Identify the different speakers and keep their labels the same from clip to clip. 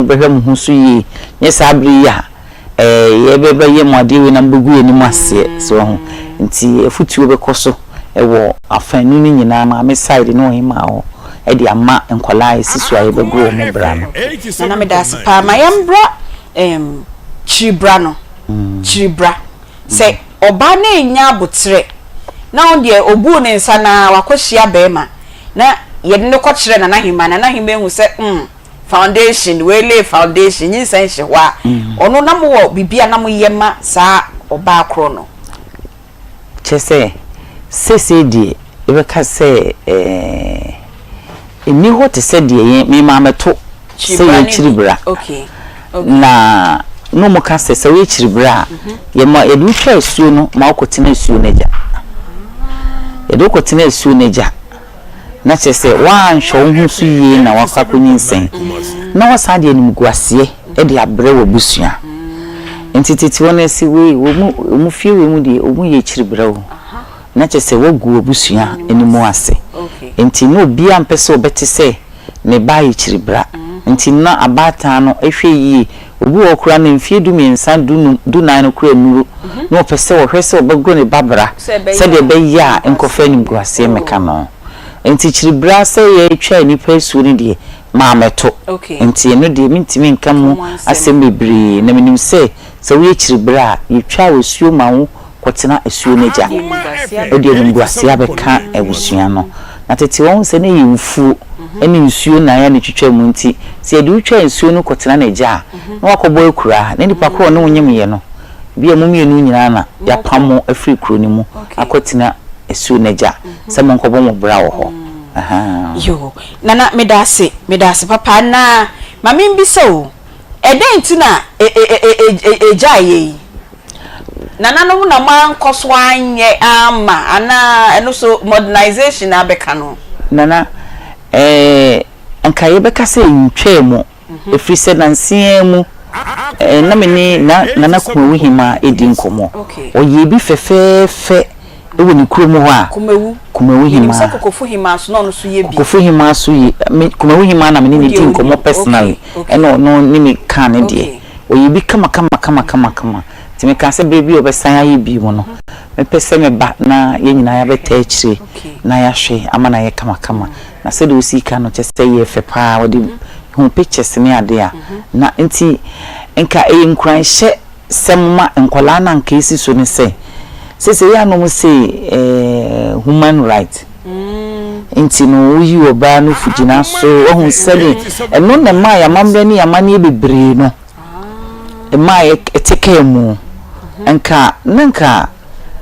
Speaker 1: behwem hu so yi nye sabri ya ye bebe ye mode we na mbugu ye ni mase so ho nti efutuo bekoso ewo afanu ni nyina ma me side no hima ho e di ama enkola esisu aye begro mo bra no
Speaker 2: na me das pa ma yembra chiribra no chiribra se oba na enya abotre na on de obu ne nsa na wakohia bema na ye de ne kokyere na hima hu se foundation we lay foundation yin san hye wa ono na mo wo bibia na mo yema sa oba akro no
Speaker 1: chese sese die ebe ka se eni ho te se die me ma meto se ye chiribra
Speaker 2: okay
Speaker 1: na no mo ka se we chiribra ye ma edu twa esuo no ma okotena esuo neja edu kotena esuo neja na chese wan hwo hu su yie na wakakonyi nsen na wasa de anim guase e de abre wo busua entititi wona si we mu fie we mu de omu ye chiribra wo na chese wogu obusua enimu ase enti no bia mpese obete se ne ba ye chiribra enti na abata no ehwe yie obu okura na mfie du miensa du nan no kura nuru no pese wo hwese obego ne babra se de be ya enkofa anim guase meka no enti chiribra se ye twa nipa esu ni de ma meto enti eno de mintimi nka mu asem bebre na minim se we chiribra ye twa osuo ma wo kotena esuo neja odi emunguase abeka ebusua no na tete won se ne yimfu eni nsuo na ya ne twetwa mu nti se edi utwa nsuo no kotena neja na wakobo ekura na nipa kro no wonyem ye no bia mu mienu nyina na ya pamo afri kro ni mu akotena esuo neja se monkobo mo bra wo ho aha
Speaker 2: yo nana medase papa na mami mbiso eden ti na eja ye nana no na man koso anye ama ana eno so modernization abeka no
Speaker 1: nana anka ye beka se ntwe mu efri se nansie mu na meni nana ko wuhima edi nkomo oye bi fefefe ewo ni kuromo ho a kumewu hima
Speaker 2: se kokofu hima so no so ye bi
Speaker 1: kokofu hima so ye kumewu hima na meni di nkomo personally eno no ni mi kan de oye bi kama timi kan se baby obesan ayi bi mo no me pese me ba na ye nyina ya beta akire na ya hwe ama na ye kama na se de osika no chese ye fe pa wodi hu pictures ni ade a na enti enka e nkran hye semma enkola na nka esi so ne se ya no mo se human right enti no uyi oba no fujina so ohun sele eno na ma ya mamre ni ya mani bebre no ma ye eteke mu enka nanka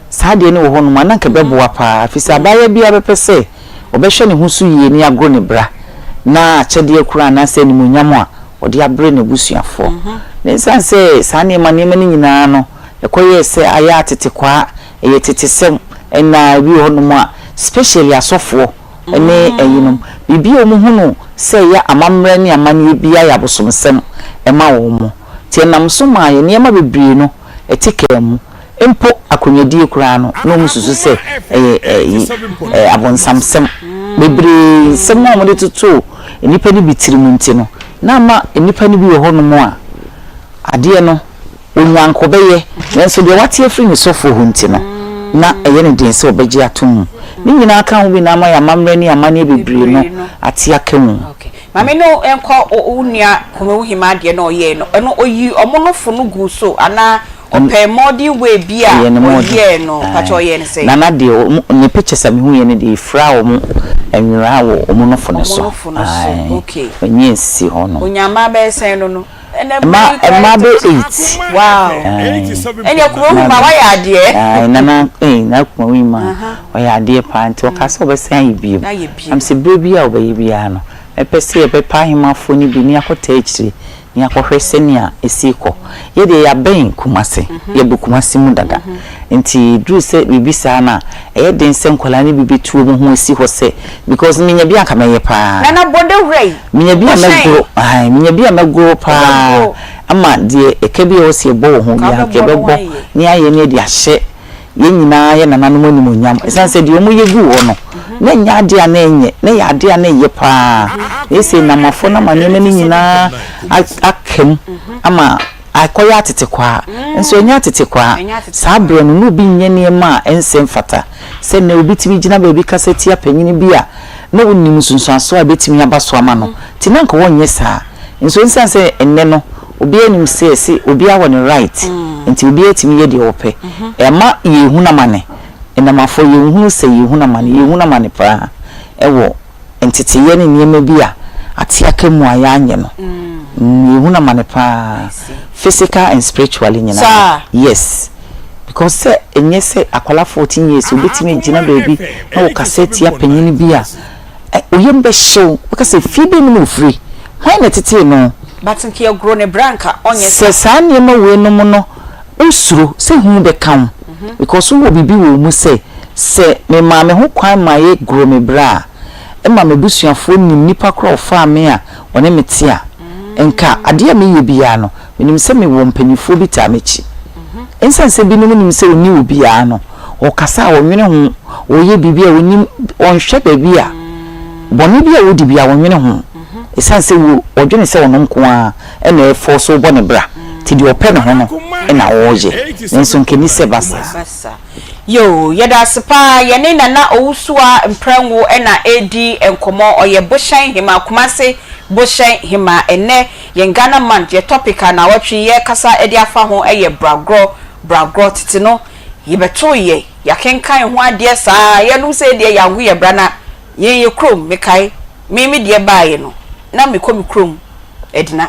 Speaker 1: saade ni wo hono ma nanka beboa pa afisi abaya bia bepese obehwe ne husu yie ni agro ne bra na chede akura na se ni munyam a odi abre ne busuafo ne sanse sane ma ne mani nyina no ekoye se aya tete kwa eye tete sem na bi hono ma specially asofo ene eyinum bibi o mu hunu se ya amamre ni amani bia ya bosomsem ema wo mu tienam so ma ye niam bebre no etike mu empo akonyedie kura no no mususu se abonsamsem bebre sem mo de tutu enipa ni bitirimu nti no na ma enipa ni bi wo hono mu a ade no onyanko beye nenso de wate afri ni sofo hu nti no na eye ne den se obeji atom ni nyina aka hu bi na ma ya mamre ni amane bebre no ate aka mu
Speaker 2: mami no enko unia kumewu hima de no ye no eno oyi omonofo no gu so ana ope modi we bia ye no pacho ye ne say
Speaker 1: nana de ne picture sami hu ye ne de fra wo mu enwira wo omonofo ne so
Speaker 2: okay
Speaker 1: onye si ho no
Speaker 2: onyama be sen no
Speaker 1: ma be 8
Speaker 2: wow enya kumewu hima wa ya de
Speaker 1: nana na kumewu hima wa ya de pa nti o ka se obesan yi bi am se brebi a obayi bia no epese epepa himafo ni bi ni akota ekire ni akohwese ni a esiko ye de ya ben kumase ye bu kumase mu dada nti dru se bibisa na ye den se nkola ni bibi tuo mu ho esi ho se because minya bi aka meye pa
Speaker 2: na bode wrei
Speaker 1: minya bi amagro minya bi amagro pa ama de eke bi o se bo ho bi ake bebo ni aye ni de ahye ye nyina ye nananom animonyam esan se de omo yegu wo no na nya ade a na enye na ya ade a na ye pa ese namafo na mane na nyina akem ama akoya atete kwa enso nya atete kwa sabro no bi nye niema ense mfata se na obi timi gina ba obi kaseti apanyini bi a na wonim sunsuaso a betimi abaso ama no ti na nko wonye saa enso nsan se enne no obi anim se obi a won right enti obi atimi ye de ope ema yehuna mane enamafo yehunu se yehuna mane pa ewo entete ye ne niema bi a ate akemu aya anye no yehuna mane pa physical and spiritually nyina yes because say enye say akwala 14 years obetimi gina baby na wo kaseti apanyini bi a oyembe show because fibe no free why na tete no
Speaker 2: but nke ye grow ne branca onye
Speaker 1: se sanye no we no no usuro se hu be kan because wo bibi wo mu se me ma me ho kwan ma ye grow me bra e ma me busuafo nim nipa kro fa me a wone mete a enka ade a me ye bia no menim se me wo mpanifo bi ta mechi ensan se bi no nim se oni obi a no o kasa wo nwene ho wo ye bibi a onim on hwe ba bi a boni bi a wodi bi a wo nwene ho esan se wo odwene se wono nko a e na efo so bone bra ti di ope ne ho no e na wo je enso nkeni se basa
Speaker 2: yo yeda spa yene nana owusua mpranwo e na edi enkomo oye boshan hima kumase boshan hima ene yengana man je topica na watwi ye kasa edi afa ho eye bragro titi no yebeto ye yakenkan ho ade saa ye no se de yangu ye brana ye krom mekai mimi de baaye no na mekomi krom edina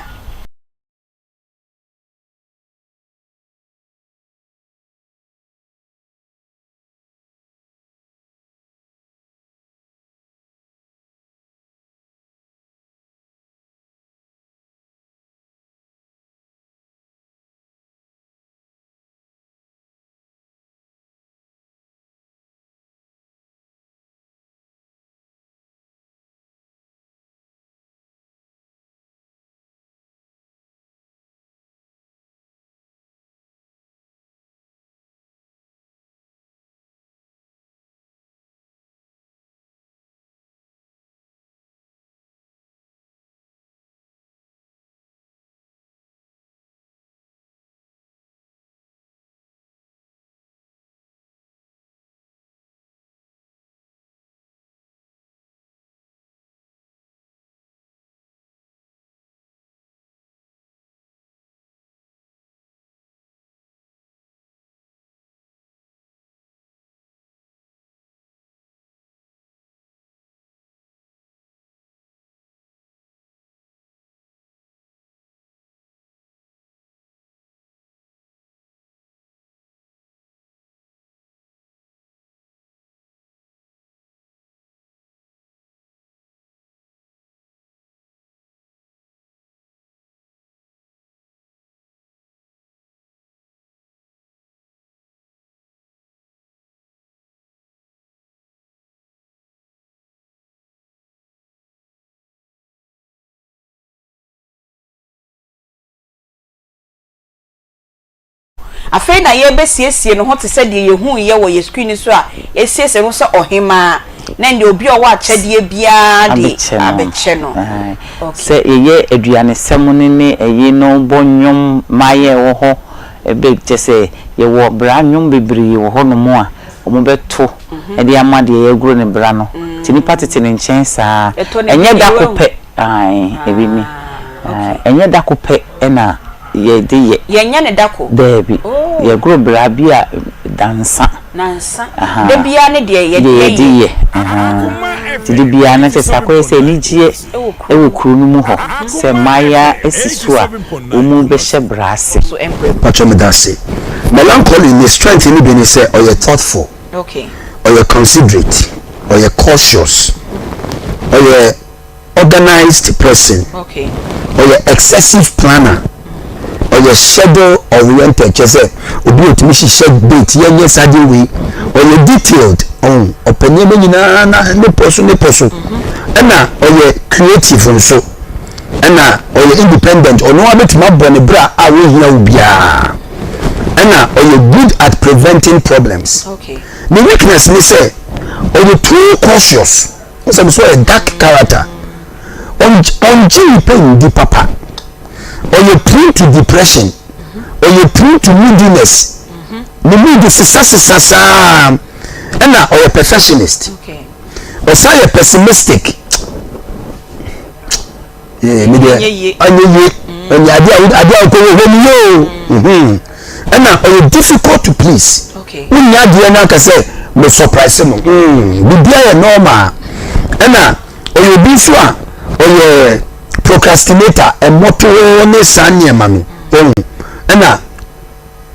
Speaker 2: afei na ye besiesie no ho te se de yehu ye wo ye screen so a esiesie no se ohima na ndi obi o wa achede bia de abeche no
Speaker 1: se ye aduane sem ne eye no bonyom maye wo ho ebe je se ye wo bra nyom bebiri wo ho no mo a omo beto e de amade ye gro ne bra no tini patete ne nchen saa enye da kope ebi mi enye da kope na ye de ye
Speaker 2: nya ne dako
Speaker 1: baby ye gro bra bia nansa
Speaker 2: de bia ne de ye
Speaker 1: de ti de bia na se sakoye se ni gie e wo kru no mu ho se maya esisu a o mu be hye brase
Speaker 3: patcho me da se melancholy ni strength ni be ni say or you thoughtful
Speaker 2: okay
Speaker 3: or you considerate or you cautious or you organized person
Speaker 2: okay
Speaker 3: or you excessive planner or your schedule oriented just say obi otimi hihye date yenye sade we or you detailed on opinion nyina na ne person na or you creative nso na or you independent or no abetuma bone bra a we hia obia and are you good at preventing problems.
Speaker 2: Okay.
Speaker 3: The weakness they say, are you too cautious? What's so a dark character? On pain the papa, or you prone to depression, or you prone to moodiness. The mood is and now or a perfectionist.
Speaker 2: Okay.
Speaker 3: Or say a pessimistic. Yeah, and now are you difficult to please?
Speaker 2: Okay.
Speaker 3: When you are say me surprise him. Be normal. And now or you be sure or you procrastinator and motto ne sanye manu. And now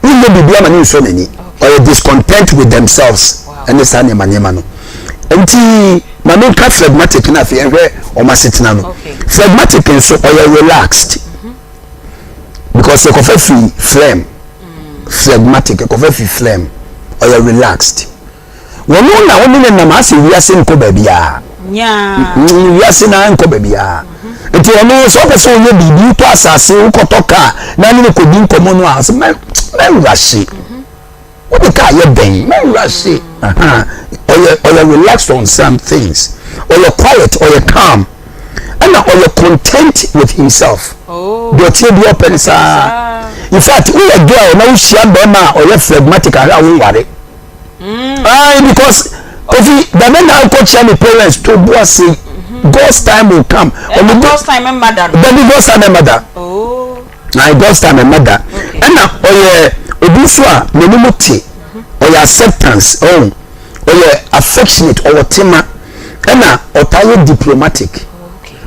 Speaker 3: we may be many so many or discontent with themselves. And the sanye manu. Enti manu ka phlegmatic na fe o masetina no. Phlegmatic so or you relaxed. Because you could feel phlegm. Phlegmatic, you could feel phlegm or you relaxed. When you know when you namasi we are saying ko baby ah.
Speaker 2: Yeah.
Speaker 3: We are saying ko baby ah. Enti you know so person you bibi to asase u kotoka na ni ko din komo no as me rush. What the car you ben me rush. Or you relaxed on some things. Or you quiet or you calm. And or you content with himself.
Speaker 2: Oh.
Speaker 3: In fact, we a girl now she a bema or you phlegmatic and I won't worry. Because the men now coach my parents to say God's time will come.
Speaker 2: God's time and mother.
Speaker 3: God's time and mother.
Speaker 2: Oh.
Speaker 3: God's time and mother. And now or you memory or your acceptance or you affectionate or tema and now or tired diplomatic.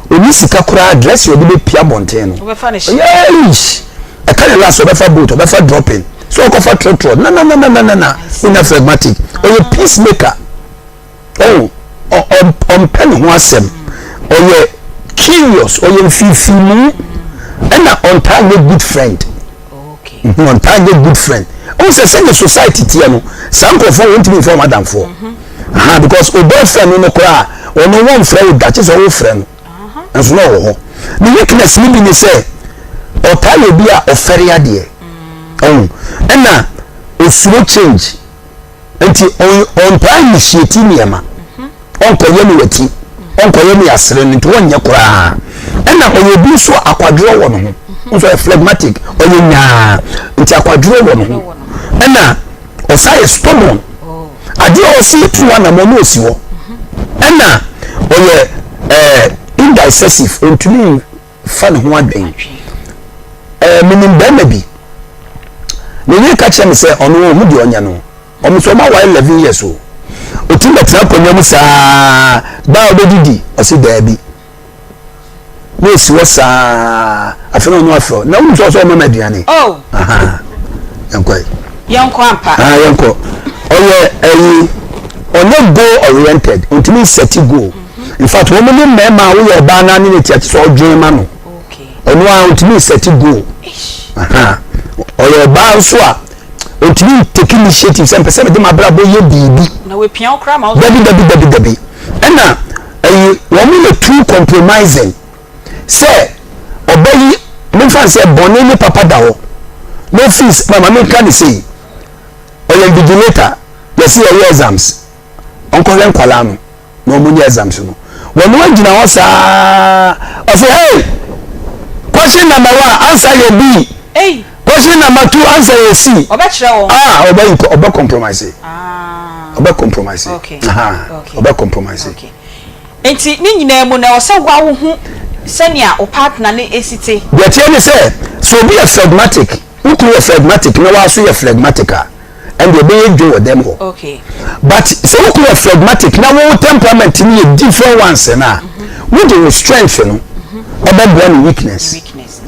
Speaker 3: When you see kakura address you be pia bonten. Yes. I can't last over boat or over dropping. So go for trotro. No. In a phlegmatic. Or you peacemaker. Oh, on pen wasem. Or you curious or you feel and on time a good friend.
Speaker 2: Okay.
Speaker 3: On time a good friend. Also send the society tiano. Some go for won't be for madam for. Because a boyfriend no cry or no one friend that is our friend. And so the weakness maybe they say or time will be a feria dear. And now slow change until on time initiating yama. Uncle Yemi Uncle Yemi as into 1 year. And now you be so aquadro one. Also a phlegmatic or you into aquadro one. And now or say a stubborn. I do also see 2 1 amonos you. And now or indecisive into me fan one thing. Meaning baby. You catch me say on who do onyano. On so my 11 years old. Otu betra konyamu saa ba obedidi o si debi. We si wasa afeno no afro. Na unu so so mama aduane.
Speaker 2: Oh. Yanko ampa.
Speaker 3: Yanko. Oye onye goal oriented. Untimi set goal. In fact, when we remember we are banana in it so dream man.
Speaker 2: Okay.
Speaker 3: Ono a untimi set goal. Or your ban so untimi take initiative some person dem abrabo ye bibi.
Speaker 2: Na we pian okra ma.
Speaker 3: Debi. And now when we too compromising. Say obey me fan say bonne ni papa dawo. No fees mama me can say. Or your vigilator, you see your exams. Uncle them kwala no. No money exams no. When one jina was I say hey, question number 1 answer your B.
Speaker 2: Hey,
Speaker 3: question number 2 answer your C. Oba compromise. Oba compromise.
Speaker 2: Okay.
Speaker 3: Oba compromise.
Speaker 2: Okay. Enti ni nyina mu na osa gwa wo hu senia o partner ne esite.
Speaker 3: The tell say so be a phlegmatic. Who could be phlegmatic? No one so a phlegmatic. And they be do them.
Speaker 2: Okay.
Speaker 3: But so who could be phlegmatic? Now one temperament in different ones na. We do strength no. Other than weakness.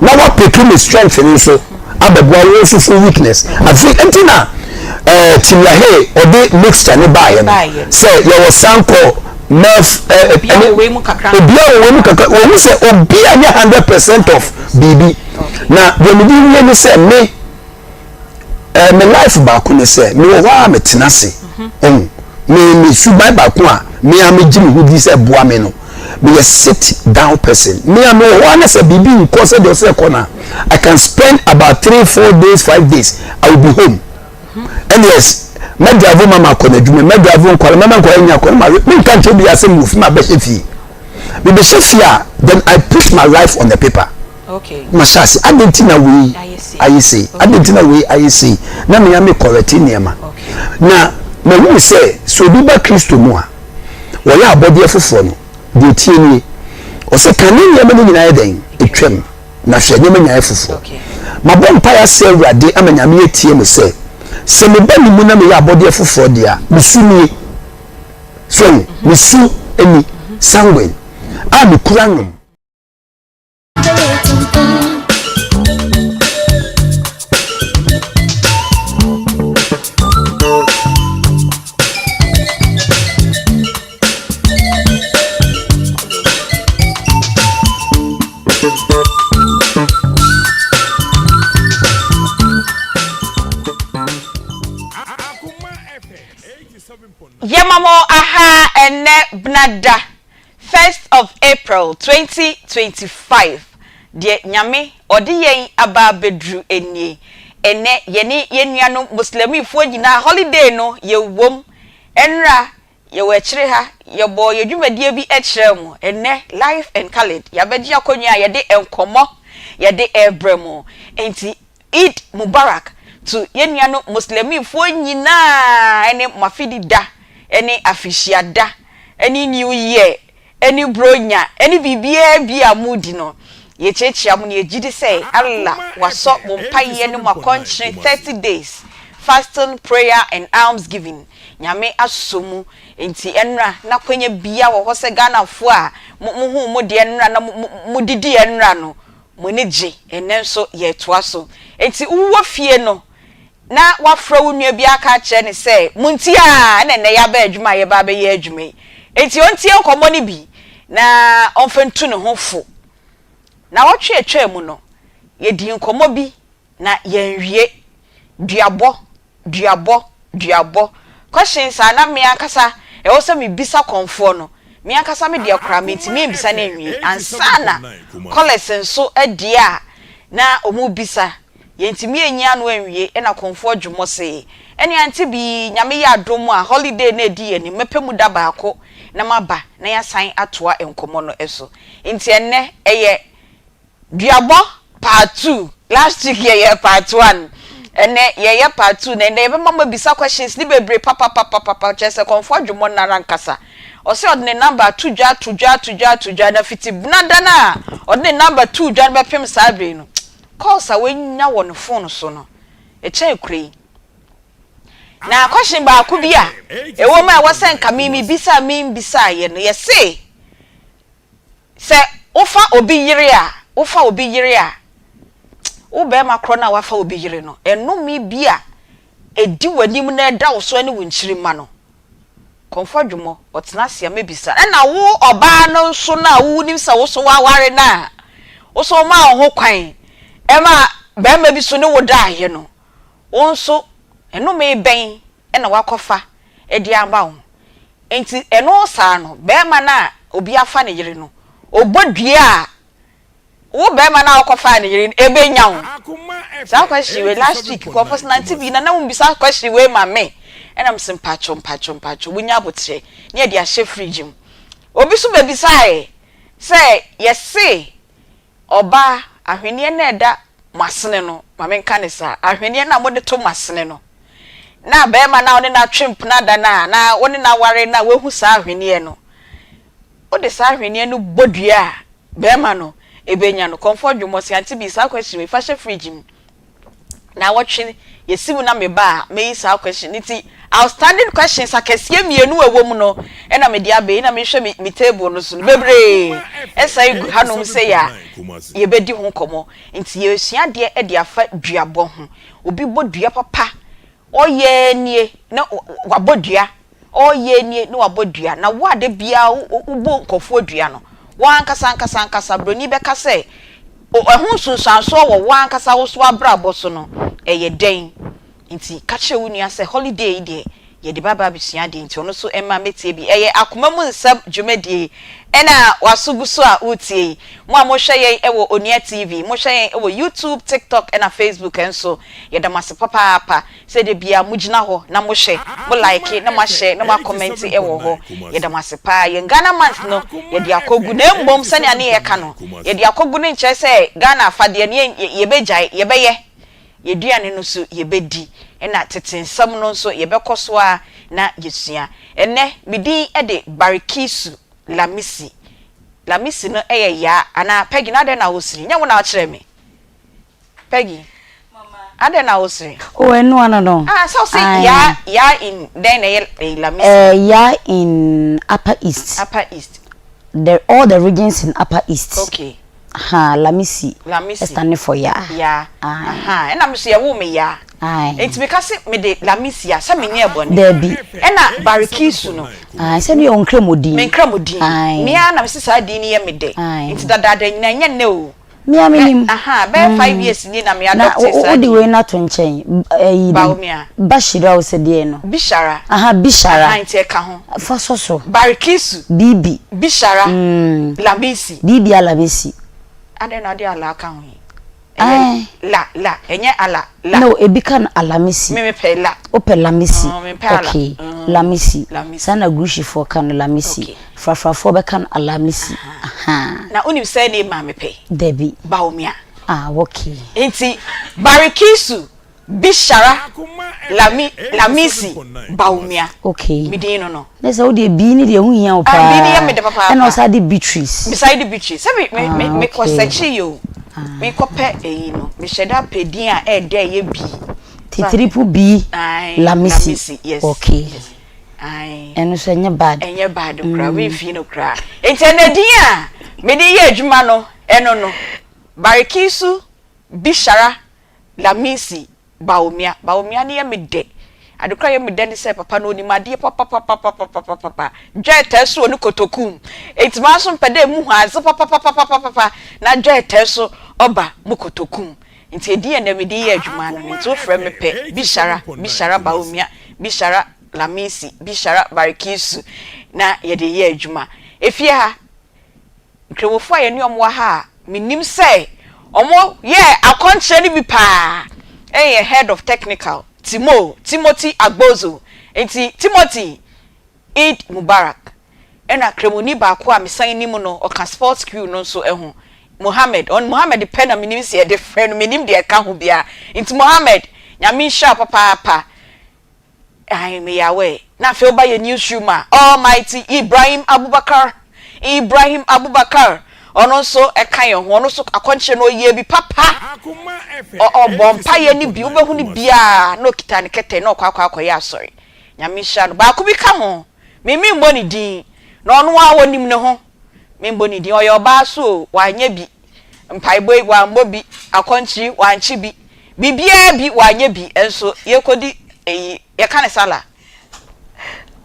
Speaker 3: Now what become strength so other than also weakness. I think entina timya hey or the mixture ne buy. Say there was sanko nerve
Speaker 2: we mu kakra.
Speaker 3: We say obi anya 100% of BB. Now when we say me my life back on say me wa metenase me subai back a me am gym who this boa me no be a sit down person. Me am one as a baby in course of the corner. I can spend about 3, 4 days, 5 days. I will be home. And yes, me drive mama kona dwuma, me drive on mama ko enya ko ma me kan to be asem move ma be shefi. Me be shefi then I put my life on the paper.
Speaker 2: Okay.
Speaker 3: Mashasi adentina we I say adentina we I say na me ya me correct niema.
Speaker 2: Okay.
Speaker 3: Na me hu say so bi ba Kristo mu a wo ya abode afofo no de tie ni o se kan niema ni nyina eden etwam na hwe niema nya afofo.
Speaker 2: Okay.
Speaker 3: Mabompa ya se awurade amanya me tie me say se me ba ni mu na me ya abode afofo de a mesumi so mesu eni sangwen a me kura no
Speaker 2: Yamamo aha ene bnada 1st of April 2025 de nyame odi yen aba bedru enie ene yeni yenuanu muslimi fo nyina holiday no ye wom enra ye wechire ha ye bo ye dwumadie bi echire mu ene life and colored ya beji akonwa ye de enkomo ye de ebremu enti Eid Mubarak to yenuanu muslimi fo nyina ene mafidi da ene afishiada ene new year ene bronya ene bibia bia mudi no ye chechia mu ne gidi say Allah waso mo mpaye ne makonche 30 days fasting, prayer and almsgiving nyame asomu enti enra na kwanya bia wo hose Ghana fo a mo hu de enra na mo didi enra no mo ne je enenso ye toa so enti uwo fie no na wafra wonua bi aka che ne say munti a na ne ya ba adwuma ye ba be ye adwuma enti ontie nkomo ne bi na onfentu ne ho fo na wotwe atwa mu no ye di nkomo bi na yenwie duabo questions ana me akasa e wo se me bisa konfo no me akasa me de akra me ti me bisa na enwie ansana college nso adia na omu bisa yentimi enya no enwie e na konfo dwumo se ene Aunty Bea nyame ya adom a holiday na edi eni mepemu da baako na maba na ya san atoa enkomo no eso enti enne eye duabo part 2 last week ye part 1 ene ye part 2 na ene be mama bisa questions ni bebre papa chese konfo dwumo na rankasa o se odne number 2 na fiti bunada na odne number 2 dwa be pem sabre no calls away nya won phone so no e chen kure na question ba ku bia e wo ma wo sen ka mi bisa ye no ye say ofa obi yire a wo be ma kro na wafa obi yire no eno mi bia edi wanim na da wo so ani wonchiri ma no comfort dwumo otena sia mebisa na wo oba no so na wo nim sa wo so waware na wo so ma ho kwan ema be ma bi so ne wo da ahe no wonso eno me ben na wakofa edi amba ho enti eno sa no be ma na obi afa ne yire no obodua wo be ma na wakofa ne yire ebe nya ho sa question we last week ko first Aunty Bea na wo bisa question we ma me ena msim pacho wunya abotre ne edi ahye fridge mu obi so be bisa say yes oba ahwenie na eda masene no mame nka ne sa ahwenie na mode to masene no na be ma na one na twimp na da na one na ware na wehu sa ahwenie no o de sa ahwenie no bodua be ma no ebenya no comfort dwumo si Aunty Bea sa question we fashion fridge mu na watching yesimu na me ba me sa question niti outstanding questions akesie mienu ewom no ena me dia be na me hwe me table no so bebre esai hanom se ya ye bedi ho komo nti ye sua de e de afa duabo ho obi bodua papa oye nie na wabodua oye nie na wabodua na wade bia ubo nkofo dua no wan kasa broni be kase ehun sunsanso wo wan kasa wo so abra boso no eye den nti kache wunu ya se holiday de ye de baba bisua de nti ono so emma metie bi eye akoma mu nsam dwumedie ena wasuguso a utie mo a mo hwe ye ewo Onia TV mo hwe ye ewo YouTube TikTok ena Facebook enso ye da mase papa se de bia mugina ho na mo hwe mo like na mo share na mo comment ewo ho ye da mase pa ye Ghana month no ye de akogu na mbom sane ane ye ka no ye de akogu ne nche se Ghana afade ne ye begyae ye beye ye duane no so ye bedi ena tetensam no so ye bekoso a na yesua ene midi ede barikisu lamisi no ya ana Peggy na de na osiri nya wona akire me Peggy mama ade na osiri
Speaker 4: oh eno ana no
Speaker 2: so say ya in then lamisi
Speaker 4: ya in upper east all the regions in upper east
Speaker 2: okay
Speaker 4: lamisi stand for ya
Speaker 2: ena me so ya wo me ya it's because me de lamisi ya sa me nye bone
Speaker 4: debi
Speaker 2: ena barikisu no
Speaker 4: se me onkramodin
Speaker 2: me ya na me sisa di ni ye me de it's dada nyina nye ne o
Speaker 4: me aminim
Speaker 2: be 5 years ni na me adopt
Speaker 4: na odi we na to nchen bashira o se de no
Speaker 2: bishara
Speaker 4: bishara
Speaker 2: nti ka ho
Speaker 4: fa so
Speaker 2: barikisu
Speaker 4: bibi
Speaker 2: bishara lamisi
Speaker 4: bibi alamisi
Speaker 2: ade na de ala ka ho la enye ala la
Speaker 4: no ebikan alamisi
Speaker 2: me pe la
Speaker 4: ope lamisi okay lamisi sana gushi for kan lamisi frafrafo be kan alamisi
Speaker 2: na unim say ne ma me pe
Speaker 4: debi
Speaker 2: baomia
Speaker 4: okay
Speaker 2: enti barikisu bishara lamisi baomia
Speaker 4: okay
Speaker 2: midin no
Speaker 4: nesa wo de bi ni de hu hia opa
Speaker 2: bi ni ya me de papa
Speaker 4: na osa de Beatrice
Speaker 2: beside Beatrice say me ko search you me kope no me sheda pedin a e de ye bi
Speaker 4: triple B lamisi
Speaker 2: yes
Speaker 4: okay
Speaker 2: yes.
Speaker 4: Eno so enye bad
Speaker 2: kra we fi no kra entenedin a me de ye adwuma no eno no barikisu bishara lamisi baomia ne ye me de adukra ye me de se papa no ni made papa dwete so oni kotokum etima so mpede mu haze papa na dwete so oba mu kotokum nti edi na me de ye adwuma no nti ofre me pe bishara baomia bishara lamisi bishara barikisu na ye de ye adwuma efie ha nkrewofo aye ne omwa ha minim se omo ye akonche ni bi pa head of technical Timothy Agbozo enti Timothy Eid Mubarak ena kremoni ba ko a mesan ni mu no o ka sports crew no so ehu Mohammed pen na minim se de friend minim de ka ho bia enti Mohammed nyame sha papa ai me yawe na fe oba ye newsroom almighty Ibrahim Abubakar ono so ekan ye ho ono so akonche no ye bi papa o bompa ye ni bi obehu ni bia no kita ne kete no kwa ya sorry nyame sha no ba ko bi ka ho me mbo ni din no ono wa wonim ne ho me mbo ni din o yo ba so wanya bi mpaibo wa mbo bi akonchi wanchi bi bibia bi wanya bi enso ye kodi ye kan sala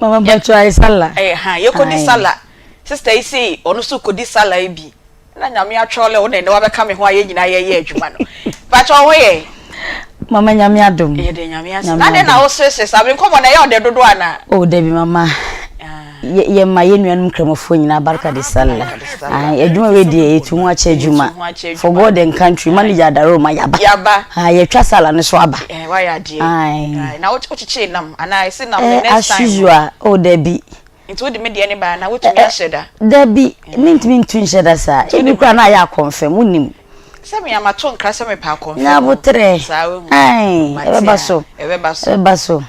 Speaker 4: mama ba try sala
Speaker 2: ye kodi sala sister isi ono so kodi sala bi na nyame atwole wo ne wa beka me ho aye nyina ye adwuma no ba cho ho ye
Speaker 4: mama nyame adom
Speaker 2: ye de nyame asa na de na wo sese sabe nkomo na ye ode dodo ana
Speaker 4: o de bi mama ye ma ye nuanum kramofo nyina barka de sala adwuma we de etu a che adwuma for God and country manager daro ma yaba ye twa sala ne so aba
Speaker 2: wa ya die na wo chichi nam ana isi nam next time
Speaker 4: as usual o de bi
Speaker 2: nti wodi me de ne ba na wotumi ahyeda
Speaker 4: dabi mintimi ntun hyeda sa ebi kura na ya confirm unim
Speaker 2: se me amato nkra se me pa confirm
Speaker 4: na botre ai eba so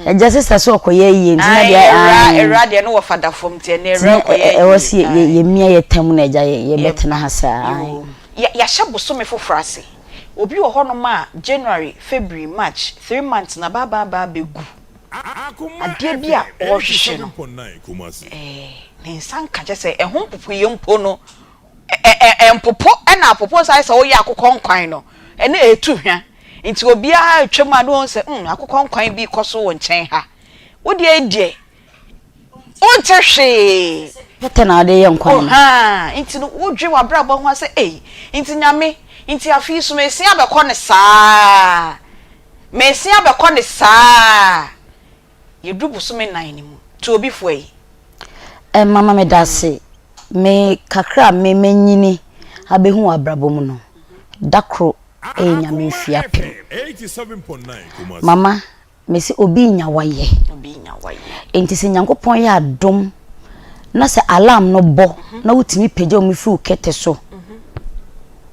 Speaker 4: eja sister so okoye yie ntina dia
Speaker 2: era de no wo fada fom tie na era okoye
Speaker 4: e wosi ye mia ye tam na eja ye betena ha sa ai
Speaker 2: ya hyebo so me fofrase obi wo hono ma January February March 3 months na ba begu adie bia o hwehwe no ne nsanka je se ehun popo ye mpo no empopo na apopo sai se wo ye akokon kwan no ene etu hwa nti obi a atwam ado on se akokon kwan bi koso wo nchen ha wo de edie o tehwe
Speaker 4: pete na ade ye nkwan
Speaker 2: ha nti no wo dwe wa brabo ho se nti nyame nti afi so mesi abekọ ne saa ye du bosome 9 ni mu to obi fo yi
Speaker 4: mama me dase me kakra me menyini abehu abrabom no dakro nyame mfia pem
Speaker 5: 87.9
Speaker 4: mama mesi obi nya waye enti se nyankopon ya adom na se alarm no bo na wutimi pagya o mfiri kete so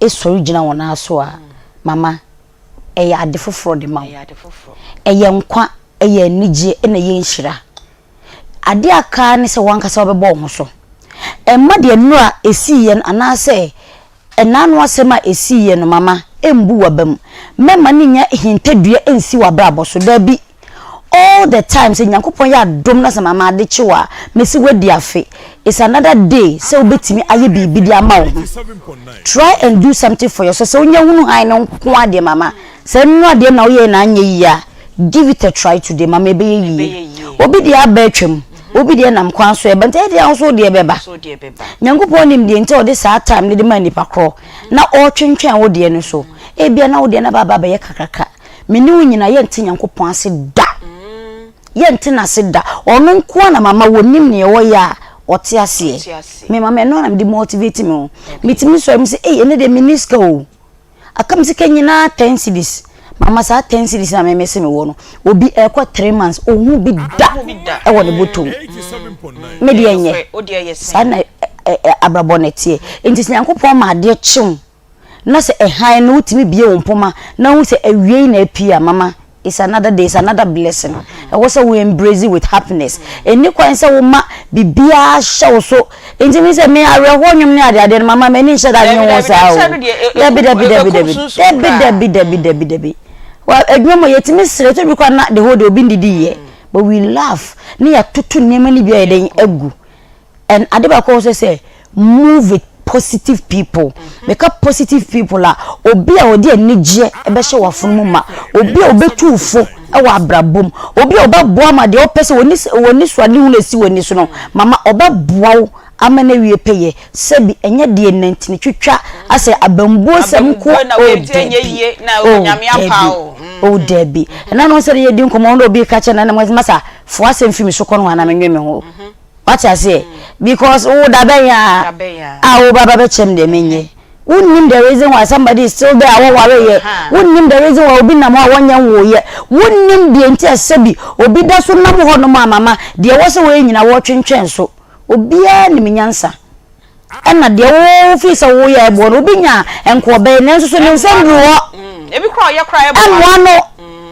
Speaker 4: esori gina wona so a mama eya ade foforo de ma eya nkwa eya nigye na ye nhira ade aka ne se wankasa obebo ho so emma de nura esiye anase enanu asema esiye no mama embu wabam mema ni nya hintadua ensi wabrabo so da bi all the time say nyankopon ya dom na sama ma de chiwa mesi wedi afe it's another day say obetimi aye bibi di ama wo try and do something for yourself so nya hunu han no ko ade mama say nu ade na wo ye na anya yiya give it a try today mama ebe yi obi di abetwem obi di nam kwan so e bente e di so de beba nyankopon nim de nte o de sa time de ma nipa kro na o twentwen wo de no so e bia na wo de na baba be ye kakaka meni wo nyina ye nte nyankopon ase da ye nte na se da ono nko na mama wonim ne wo ya ote ase me mama no na me motivate me mitimi so em se ene de miniska o akam se kenyina 10 cedis mama sa 10 cedis na me mese me wo no obi ekwa 3 months ohu bi da e wo ne botom me de enye sana abrabonetie enti nyankopon ma de chiw na se ehan no utimi bie wo mpoma na hu se awie na apia mama it's another day, it's another blessing. I also we embrace it with happiness. And you can say, "Oma, bibia show so." And me say, "Me I will warn you me ade mama me ni say that you want say." Debi. Well, edwuma yetimi sire to because na the whole day obi ndidi ye. But we laugh. Ni ya tutu nyema ni bia eden egu. And adeba ko say move with positive people make up positive people la obi a odi anigye ebe hye wafunu ma obi a obetufo e wa abrabom obi a obeboa ma de opese woni swani hu lesi woni so no mama obeboa amana wie peye sebi enye de nantini twitwa ase abambuo sem ko o debi na no se ye di nkomo ndo obi ka che na masa fo asem fimi so kono na menwe me ho what I say because da beya o baba be chem de menye wonnim the reason why somebody is still there wo ware ye wonnim the reason why obi na mo awanya wo ye wonnim de enti asabi obi da so na mo ho no mama de wo se wo nyina wo twentwen so obi a ni menyansa na de wo fi se wo ye ebo no obi nya enko be ne nso so ne nsam wo
Speaker 2: ebi kra ye kra ebo
Speaker 4: no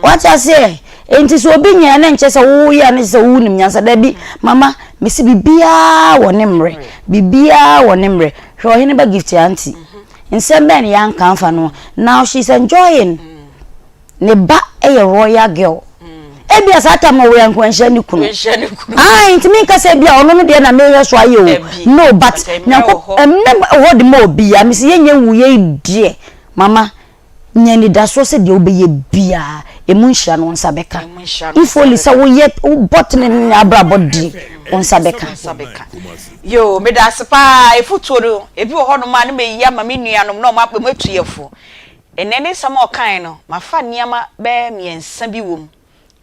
Speaker 4: what I say enti so obi nya na nche se wo ye na se wo nim nyansa da bi mama mesi bibia wonemre bibia wonemre hwe ohene ba gift aunty nsem ben yan kanfa no now she's enjoying ne ba a royal girl ebia sata ma we yankwanhya ni kunu ntimi ka se bia ono no de na me so aye o no but nyanko hold mo bia mesi yenye wuye die mama nyani da so se de obeye bia emunhya no nsabeka if only say we yet bottle ni abrabodi onsabeka
Speaker 2: yo me da sepa efutoro ebi wo hono ma ne me ya ma me nuanom na o ma matuyefo enene sama okan no ma fa niama be miensa bi wom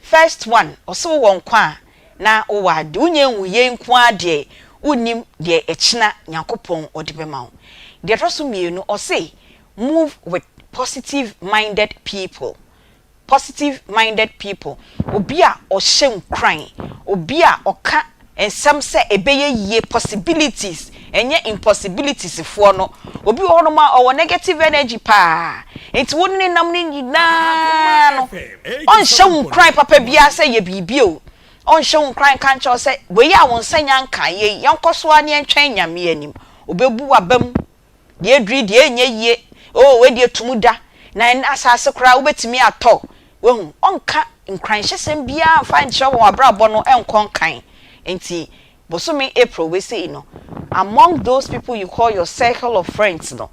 Speaker 2: first one oso wo nkwa na o wa de unye nwuye nkwa de unim de echina yakopon odibe ma wo de troso mienu o say move with positive minded people obi a o hye nkran obi a oka ensam se ebeye ye possibilities enye impossibilities fo no obi wo no ma o negative energy pa enti wonni nam ni nyina no on hye nkran papa bia se ye bibio on hye nkran kan cho se we ya won sanya nkan ye yankoso ani entwen nyame anim obebu wabam de adri de enye ye o we de tumuda na asase kra obetimi ato wehu onka nkran hyesem bia fa nche wo abrabo no enkon kan enti bosome April we say no among those people you call your circle of friends no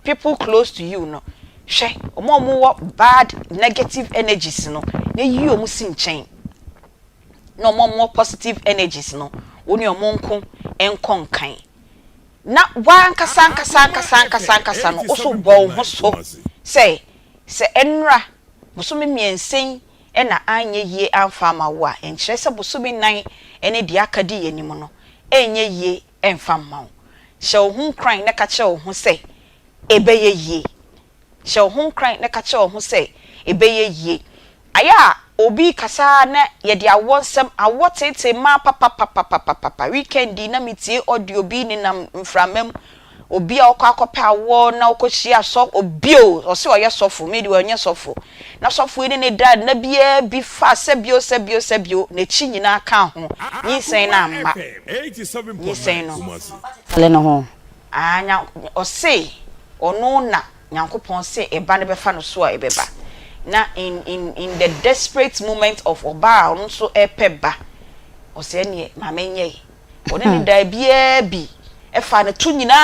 Speaker 2: people close to you no hwe omo bad negative energies no na yi omu si nchen no omo positive energies no woni omo nko enkon kan na wanka sanka no oso bon ho so say enra bosome miensen ena anye yie amfa ma wo a enkyere se bosome nan ene de akadi yanim no enye yie emfa ma wo hye wo hu kran na ka che wo hu se ebeye yie hye wo hu kran na ka che wo hu se ebeye yie aya obi kasa na ye de awonsem awotete ma papa weekend na metie audio bi ni na mframam obi a okwa awo na okohia so obi o se oye sofo me de onye sofo na sofo ni dad na bia bi fa sebio na chi nyina ka ho nyisen na amma nyisen no
Speaker 4: le no ho
Speaker 2: anya o se ono na nyankopon se eba ne befa no so a ebeba na in the desperate moment of oba ono so epeba o se ne ma menye oni ni da bia bi efa na tu nyina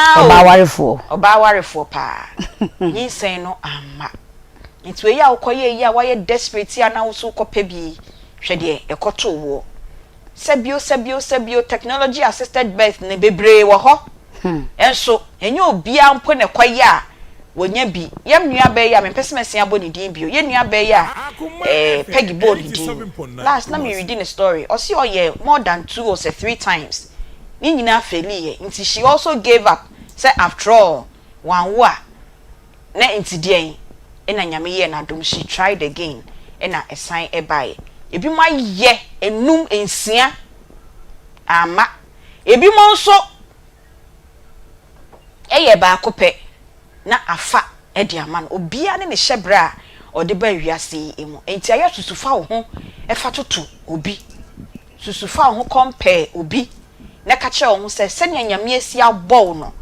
Speaker 2: oba warefo pa nyisen no amma nti we ya ukoye ya waye desperate ya na wo so kopa bi hwede ekoto wo sebio technology assisted birth ne bebre wo ho enso enye obi ampo ne kwaye a wonya bi yam nua be ya me pesemese aboni din bio ye nua be ya peggy body din last na me reading a story o see oye more than 2 or 3 times ni nyina feli nti she also gave up say after all one wa na nti den ena nyame ye na dom she tried again ena esan ebae ebi ma ye enum ensia ama ebi mo nso eye ba akopɛ na afa edi ama no obia ne hyebra ode ba wiase emu enti aye susufa wo ho efa toto obi susufa wo ho compare obi na ka che wo ho se ne nyame asi abɔ no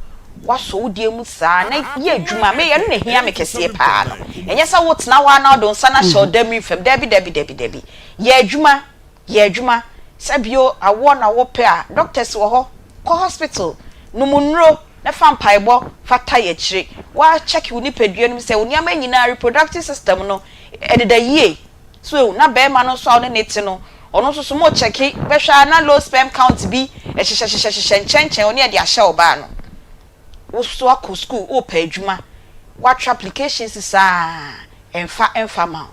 Speaker 2: waso wo die mu saa na ye adwuma me ye ne hia me kese paa no enye sa wo tena wa na do nsa na shoulder mi fam debi ye adwuma sabio awo na wo pe a doctors wo ho ko hospital no munro na fampaibo fata ye kire wa check wo ni padua no se wo niam nyina reproductive system no ededa yie so na be ma no so ne neti no ono so mo check be hwa na low sperm count bi ehyehyehyehyehye nchenchen oni e de ahye oba no wo so akọ school o pa adwuma what applications saa emfa ma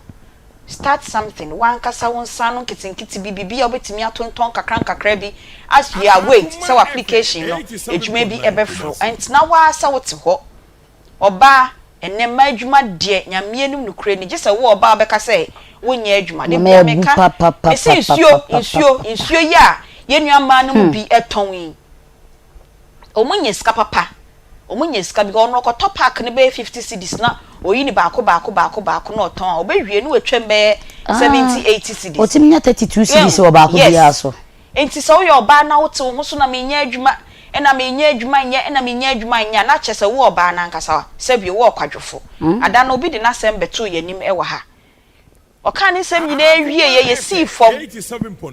Speaker 2: start something one kasa won sanu kitinkiti bibibi obetimi atonton kakra bi as we are wait so application no adwuma bi ebefro and na wa asa wote ho oba enema adwuma de nyame enum nukure ni gese wo oba beka say wonya adwuma de meka ese insuo ya yenua ma no bi eton yi omunye ska papa omunye ska bi ono ko top park ne be 50 cedis na oyi ni baako na oton obewie no atwem be 70 80 cedis
Speaker 4: otiminya 32 cedis wo baako bia so
Speaker 2: enti so yo oba na wote wo so na menya adwuma ena menya adwuma nya na chese wo oba na nkasa sabi wo kwadwofo ada na obi de na sem beto yanim ewa ha oka ne sem nyina ewie ye si fom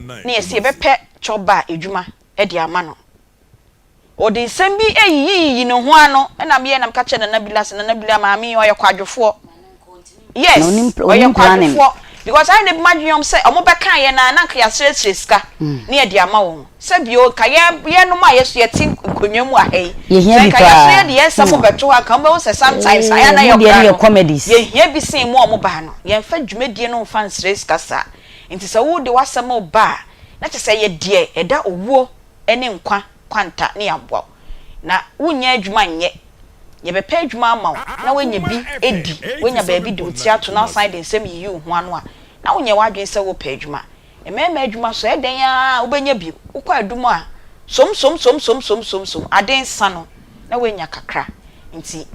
Speaker 2: na ye si bepe choba adwuma e de ama no odi sembi eyiyi no ho ano na me na mka che na nabila maami oye kwadwofo yes oye kwadwofo because I ne madwom say omo beka ye na nka ya sere ska na ye de ama wo se bio ka ye no ma yeso ye tin konwam a hey se ka ya so ye de ye samo beto aka mo say sometimes aya na ye
Speaker 4: comedies
Speaker 2: ye hia bi sin mo omo ba no ye mfa dwumadie no mfa sere ska sa nti se wo de wasamo ba na che se ye de eda owuo ene nkwa kwanta ne yabwa na wunya adwuma nye ye bepa adwuma ama na wanya bi edi wanya ba bi do tiato na side nsem yi hu ano a na wunya wadwen se wo pa adwuma emema adwuma so eden ya wobenya bi ukwa adum a som aden sano na wanya kakra nti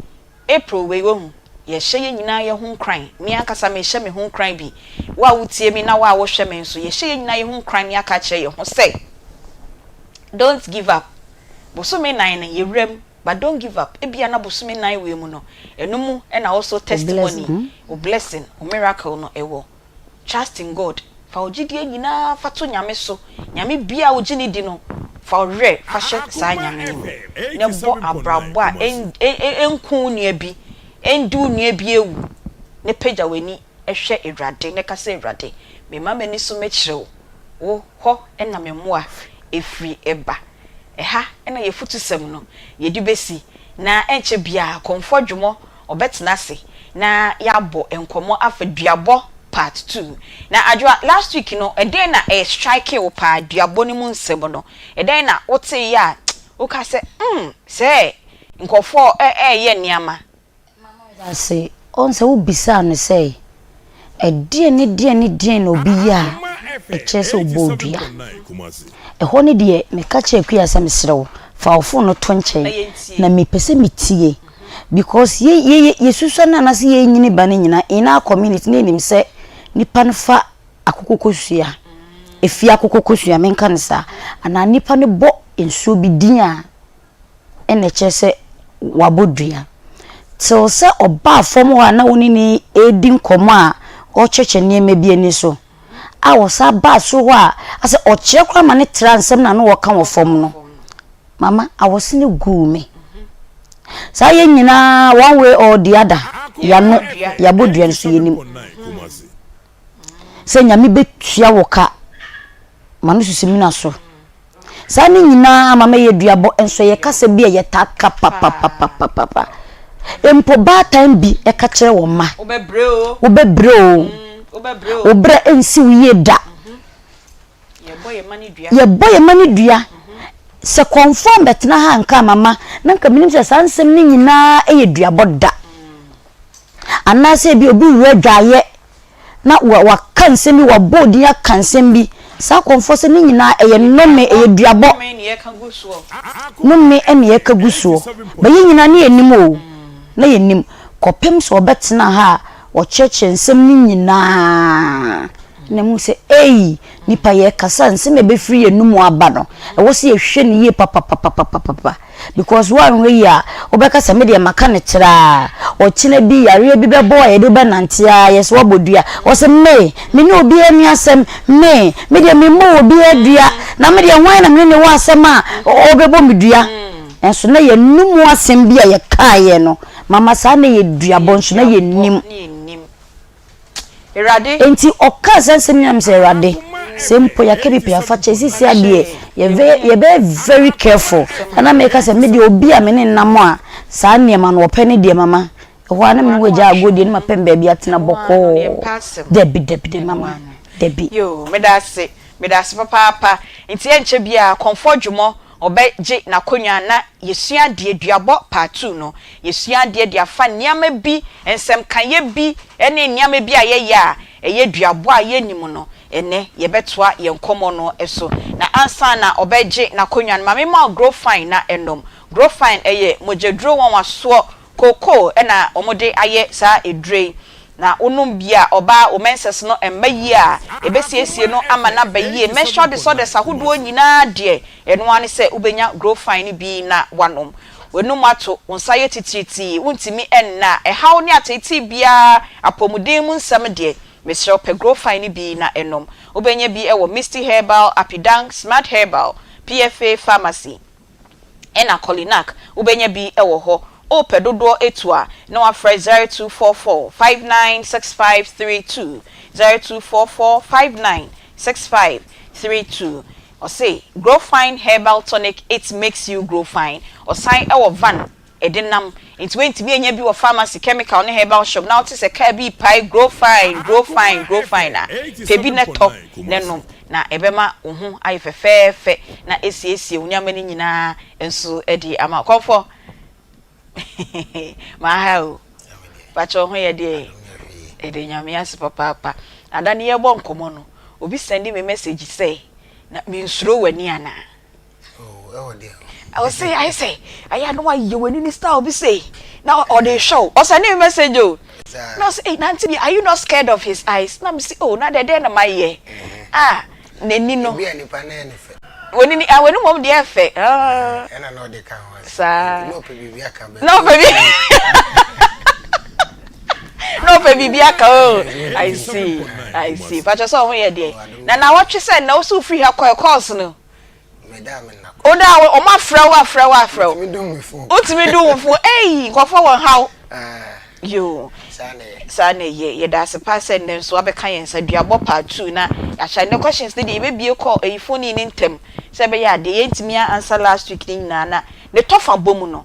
Speaker 2: April we wo ye hye nyina ye hu nkran mi akasa me hye me hu nkran bi wa wutie mi na wa wo hwe me nso ye hye nyina ye hu nkran ni aka kire ye ho say don't give up. Bosome 9 yewrem, but don't give up. Ebia na bosome 9 we mu no. Enumu and also testimony, o blessing, o miracle no ewo. Trust in God. Fa ogidie nyina fa to nyame so. Nyame bia ogini di no. Fa ore fa hye sa nyame ni. Ne bo abrabo a enku nua bi, endu nua bi ewu. Ne pagya weni ehwe Ewrade, ne kasa Ewrade. Me mama ni so mekire wo ho na me moa efri eba eha ena ye futusem no ye dibesi na enche bia komfo dwumo obetena se na yabo enkomo afaduabo part 2 na adwa last week no e den na e strike wo pa duabo ni mu nsem no e den na wote ya wo ka se se nkofo ye niama
Speaker 4: mama say on se wo bisa no say e die no bi ya e chese obodua e ho ne de me ka che akua sa mesrewo fa ofo no to nchen na me pese metie because ye susu na na se ye nyini ba ne nyina ina community ne nim se nipa no fa akokokosua efi akokokosua menka ne sa ana nipa ne bo ensuo bi din a ene chese wabodua till se oba fom wa na woni ni edin komo a o cheche niema bi ani so a wo sa ba so ho a ase o kire kwa ma ne transem na no wo ka wo fom no mama I was in a gume. Sa ye nyina one way or the other. Ya no ya bodua nso yenim. Se nyame betua woka. Manu susimi na so. Sa ni nyina mama ye duabo enso ye kase bi ye taka papa. Empo ba time bi e ka kire wo ma. Obebre o. Obre ensi wiye da. Ye boye mani dua. Se confirm betna ha nka mama nanka minim se sansem ni nyina eyeduabo da anase bi obi wedwaye na wa kansem bi wa bodi ya kansem bi sa confirm se ni nyina eye nome eyeduabo nome ene ye kagusuo ba ye nyina ne enim o na ye nim kopem so betna ha wo cheche nsem ni nyina na mu se nipa ye kasa nsem be free enum aba no e wo se ye hwe ne ye papa because one way ya obeka se media maka ne tira o kine bi yare bi be boy ye de be nantia yes wo bodua wo se me ni obi ani asem me media me mo obi adua na media wan na me ne wo asem a obebo medua enso na ye num asem bi a ye kaaye no mama sa na ye dua bonso na ye nim
Speaker 2: Erade
Speaker 4: enti oka sensem nyam se erade sempo ya kebi ya fa chesi ade ye be very careful ana make say me de obi a me ne nam a sa niema no opene de mama ho ana me weja agodi ne mapembe bia tena boko debi mama debi
Speaker 2: yo me da se papa enti enche bia comfort dwumo obeje na konwa na yesua de aduabo part 2 no yesua de afa niama bi ensem kanye bi ene niama bi aye ya eye duabo aye nim no ene ye betoa ye nkomo no eso na ansa na obeje na konwa ma me ma grow fine na enom grow fine eye mojedro won waso koko ena omode aye sa edrei na onum bia oba o menses no embayi a ebesiesie no ama na bayi me sure de so de sahodo nyina de eno ane se ubenya grow fine bi na wanom wenum ato wonsaye tititi wontimi enna ehaw ne ateti bia apomuden mu nsam de Mr. Pe grow fine bi na enom ubenya bi ewo Misty Herbal, Apidang, Smart Herbal, PFA Pharmacy ena Kolinak ubenya bi ewo ho o pedodo etua no afre 0244 596532 0244 596532 or say grow fine herbal tonic, it makes you grow fine or sign our van edenam it's going to be enya bi wo pharmacy chemical ne herbal shop now it is a car bi pie grow fine na pebi neto nenom na ebema ohu ayi fefefe na esiesie unyama ni nyina enso edi ama komfo mahao pacho ho ye de ede nyame ase papa ada ne ye bo nkomo no obi send me message say na me nsuro wani ana I say I know why you when in style be say now or they show or send me message no say Aunty Bea, are you not scared of his eyes na me say oh na de na my ear neni no when mom dey fe
Speaker 6: na no dey kan
Speaker 2: sa
Speaker 6: no pe bibia ka be
Speaker 2: no pe bibia ka oh I see but just so here there na what you say na so free her course no
Speaker 6: madam na
Speaker 2: oda o ma frɛ
Speaker 6: me do me fo
Speaker 2: otimi do wo fo nkofo won haw yo sane ye da se pass and then so abeka yen sa duabo part 2 na ya ne questions dey be bie call phone ni ntem se be ya de yentimi answer last week ni na ne tofa bomu no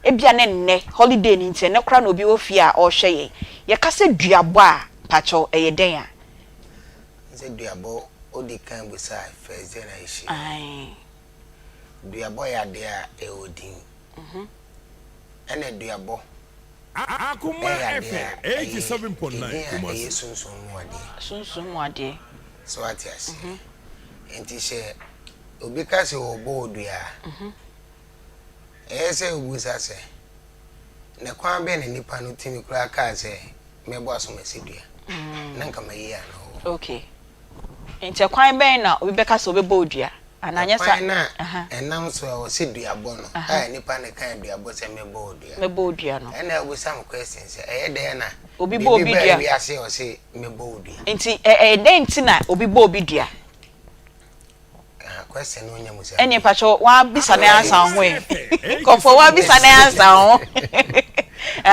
Speaker 2: ebia ne holiday ni ntem ne kra na obi wo fie a o hwe ye kase duabo a pacho den a
Speaker 6: Say duabo odi kan beside first day na ishi.
Speaker 2: Ai.
Speaker 6: Duabo ya there e odin. Ene duabo.
Speaker 5: Akoma FM 87.9 Kumasi.
Speaker 6: Sunsun
Speaker 2: mu ade.
Speaker 6: So ati ase. Enti she obi ka se obo odua. Ese ugusa se. Ne kwan be ne nipa no timi kura ka se mebo aso mesedua. Na nka mayi ya no.
Speaker 2: Okay. Enti kwan be na obi be ka se obebo odua. Ananya sa
Speaker 6: enam so o se duabo no. Ah nipa ne kan duabo se mebo odua.
Speaker 2: Mebo odua no.
Speaker 6: Ena ogusam question se de na
Speaker 2: obi bo obi dua.
Speaker 6: Bi ase o se mebo odua.
Speaker 2: Enti de nti na obi bo obi dua.
Speaker 6: Question no nya musa.
Speaker 2: Eni pacho wa bisa na answer ho e. Kofo wa bisa na answer ho.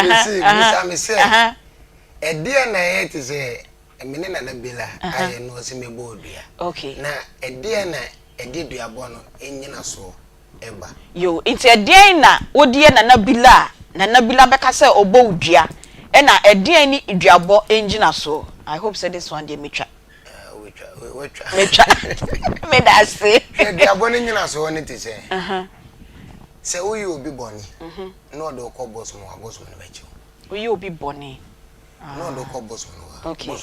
Speaker 6: Musa me se. Ede na ye ti se emene na na bila aye no se mebo odua.
Speaker 2: Okay.
Speaker 6: Na ede na ede duabo no enyina so eba.
Speaker 2: Yo, enti ede na odie na bila beka se obo odua. E na ede ni duabo engina so. I hope say this one dey metwa. Me da say
Speaker 6: duabo ni nyina so oni ti se. Se oyi obi boni. No do ko boss mo no bechi.
Speaker 2: Oyi obi boni.
Speaker 6: No do ko boss mo.
Speaker 2: Okay.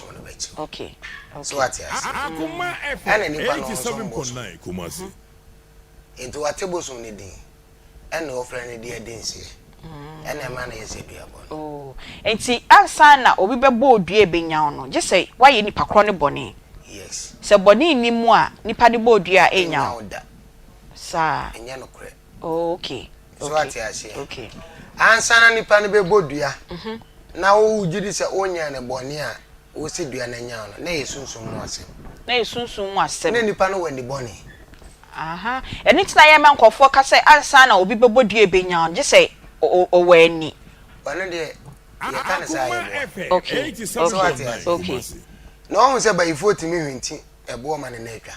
Speaker 2: Okay.
Speaker 6: So what yes.
Speaker 5: Akoma FM 87.9 Kumasi.
Speaker 6: Into what boss mo ni din. And no friend ni dia din si. And a man is a duabo.
Speaker 2: Oh. Enti ansa na obi bebo odua ebenya no. Je say why ye nipa kro ne boni.
Speaker 6: Yes.
Speaker 2: Se boni ni mu a nipa de bo odua enya. Sa.
Speaker 6: Enya no kre.
Speaker 2: Oh, okay.
Speaker 6: So what yes.
Speaker 2: Okay.
Speaker 6: Ansa na nipa ne bebo dua. Na wo ujidi se onya ne boni a wo se dua na nya no. Na yesunsun mu asem.
Speaker 2: Na yesunsun mu asem.
Speaker 6: Na nipa no wani boni.
Speaker 2: Aha. Eni tina ye man kofo ka say ansa na obi bebo dua ebenya. Je say o wani.
Speaker 6: Bana de ye kan say.
Speaker 2: Okay. Okay.
Speaker 6: No one say by 40 minutes ebo ma ne na atwa.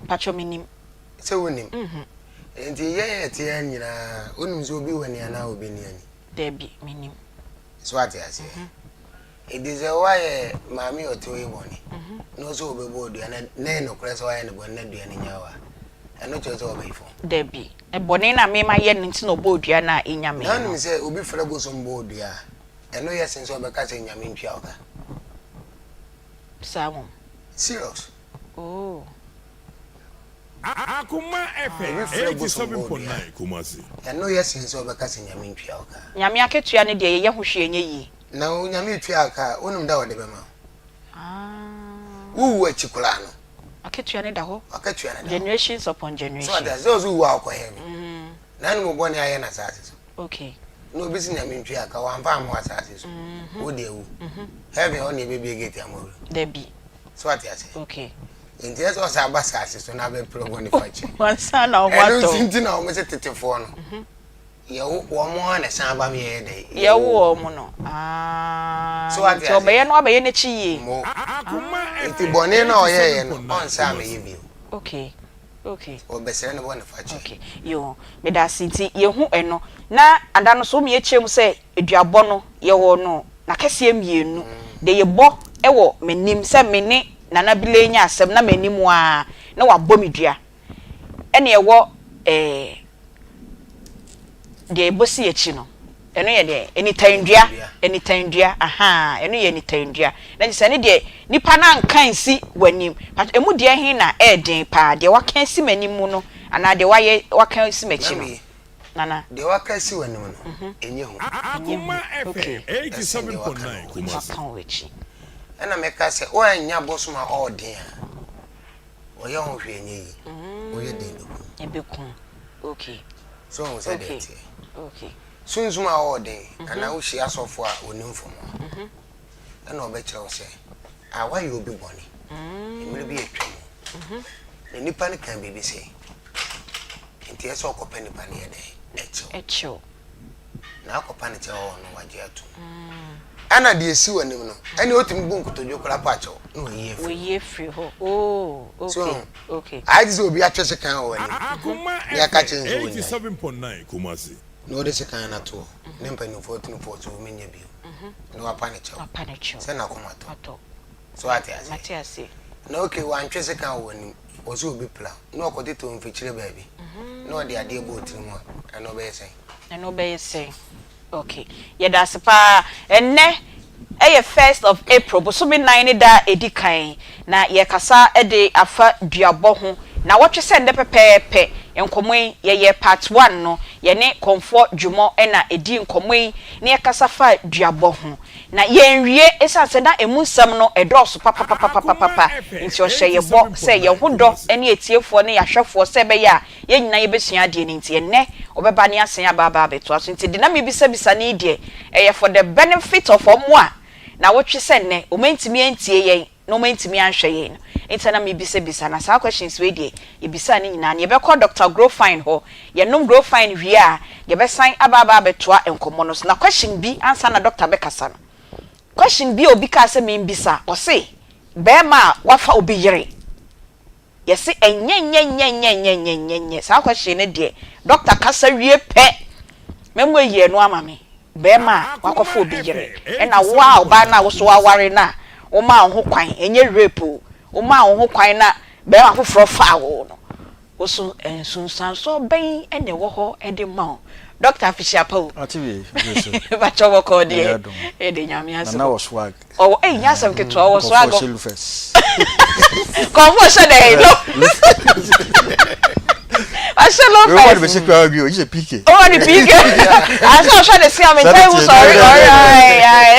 Speaker 2: Pacho minim.
Speaker 6: Se wonim. Enti ye te anyina onum so obi wani ana obi ni ani.
Speaker 2: Debi minim.
Speaker 6: So what I say. It is a why mami oto e boni. No so obebo do na no kure so why ne boni na dua ni nyawa. Eno cho so obefo.
Speaker 2: Debi. E boni na me ma ye nti no bodua na enya me.
Speaker 6: Na nim say obi fere bo so mbo dua. Eno yes nso obeka se nyame ntwa oka.
Speaker 2: Samu.
Speaker 6: Serious.
Speaker 2: Oh.
Speaker 5: Akoma FM 87.9 Kumasi.
Speaker 6: Eno yes nso obeka se nyame ntwa oka.
Speaker 2: Nyame aketua ne de ye hwehwe enye yi.
Speaker 6: Na nyame ntwa aka onum da wode bema. Wu achikula no.
Speaker 2: Aketua ne da ho.
Speaker 6: Aketua ne da.
Speaker 2: Generations upon generation.
Speaker 6: So that's those who are ko hem. Na no boni aye na sase.
Speaker 2: Okay.
Speaker 6: No business nyame ntwa aka wan fa mo asase so. Wo de wu. Heaven on e be gate amoro.
Speaker 2: Debi.
Speaker 6: So what you say?
Speaker 2: Okay.
Speaker 6: Nti eso sa basase so na be program ni fache.
Speaker 2: Wansa na wato.
Speaker 6: Eno nti na o me tetefo no. Ye wo mo na san ba me ye de.
Speaker 2: Ye wo mo no.
Speaker 6: So what you say?
Speaker 2: Obeye no obeye ne chi yi.
Speaker 5: Akoma
Speaker 6: Nti boni na o ye no on sa me ye bi.
Speaker 2: Okay. Okay.
Speaker 6: O besere no boni fache.
Speaker 2: Okay. Yo, me da sinti ye hu eno. Na ada no so me echem se eduabo no ye wo no. Na kese emienu. De ye bo e wo menim se mene nana bile nya asem na manimu a na wabɔ medua ene ye wo de bosi echi no eno ye de anytime dua aha eno ye anytime dua na je se ne de nipa na nkan si wanim but emu de hin na den pa de wakan si manimu no ana de waye wakan si machi no nana
Speaker 6: de wakan si wanim no enye hu
Speaker 5: Akoma FM 87.9 Kumasi.
Speaker 2: wakan wechi
Speaker 6: ena meka se o anya bosoma odin o ye ho hwe enye yi o ye den do
Speaker 2: ebekun okay
Speaker 6: so o say that
Speaker 2: okay
Speaker 6: sunzuma odin ana wo hia sofo a onim fo mo ena obe kire o se awa ye obi boni emire bi etwa ne nipa ne kan bebe se enti eso okopa nipa ne ye de echo na akopa ne che o no waje atu ana de esi wanim no ene otim bu nkotodwo kora pacho no
Speaker 2: ye free ho oh okay
Speaker 6: so,
Speaker 2: okay
Speaker 6: I just will be a treasure can o wanim
Speaker 5: Akoma
Speaker 6: ya ka
Speaker 5: FM
Speaker 6: chenzo
Speaker 5: 87.9 Kumasi.
Speaker 6: no de se kan na to ne mpani 14 o menye bio no apanicho se na koma to so atiase no okay wan twe se kan woni o so obi plan no okoti to mfichire baabi no de ade bo tiri mu no be say
Speaker 2: okay yeda sepa enne eye 1st of April bo so be 9 da edikan na ye kasa de afa duabo ho na wotwe se nde pepepe enkomwe ye part 1 no ye ne comfort djumo na edi enkomwe ne ye kasa fa duabo ho na ye nwie esanse na emunsam no edoso papa nti o hye ye bo se ye hodo ene etiefo ne yahwefo se be ya ye nyina ye besua de ne nti enne obeba ne asen ababa beto aso nti de na me bisa ne de eye for the benefit of omwa na wotwe se ne o mentimi entie ye no mentimi anhwe ye Intana mi bisa na sa questions we dey e bisa ni nyina ye be call Dr. Growfine ho ye nom Growfine wi a ye be sign ababa betoa enkomo no na question bi answer na doctor be kasa no question bi obi ka se me bisa o se be ma wafa obi yire ye se enye sa question ne dey doctor kasa wie pe memwe ye no ama me be ma wakofa obi yire e na wa oba na wo so aware na o ma ho kwan enye rape o ma wo ho kwan na be ma foforo fa wo no wo so ensunsan so ben ene wo ho e de ma Dr. Fisher Paul
Speaker 7: Aunty Bea
Speaker 2: ba chowo ko de e de nyame aso
Speaker 7: na wo swag
Speaker 2: o nya sam ke to wo swag
Speaker 7: ko
Speaker 2: so de no I shall love
Speaker 7: you. What be you? You PK.
Speaker 2: Oh, the PK. I saw try to see I'm sorry.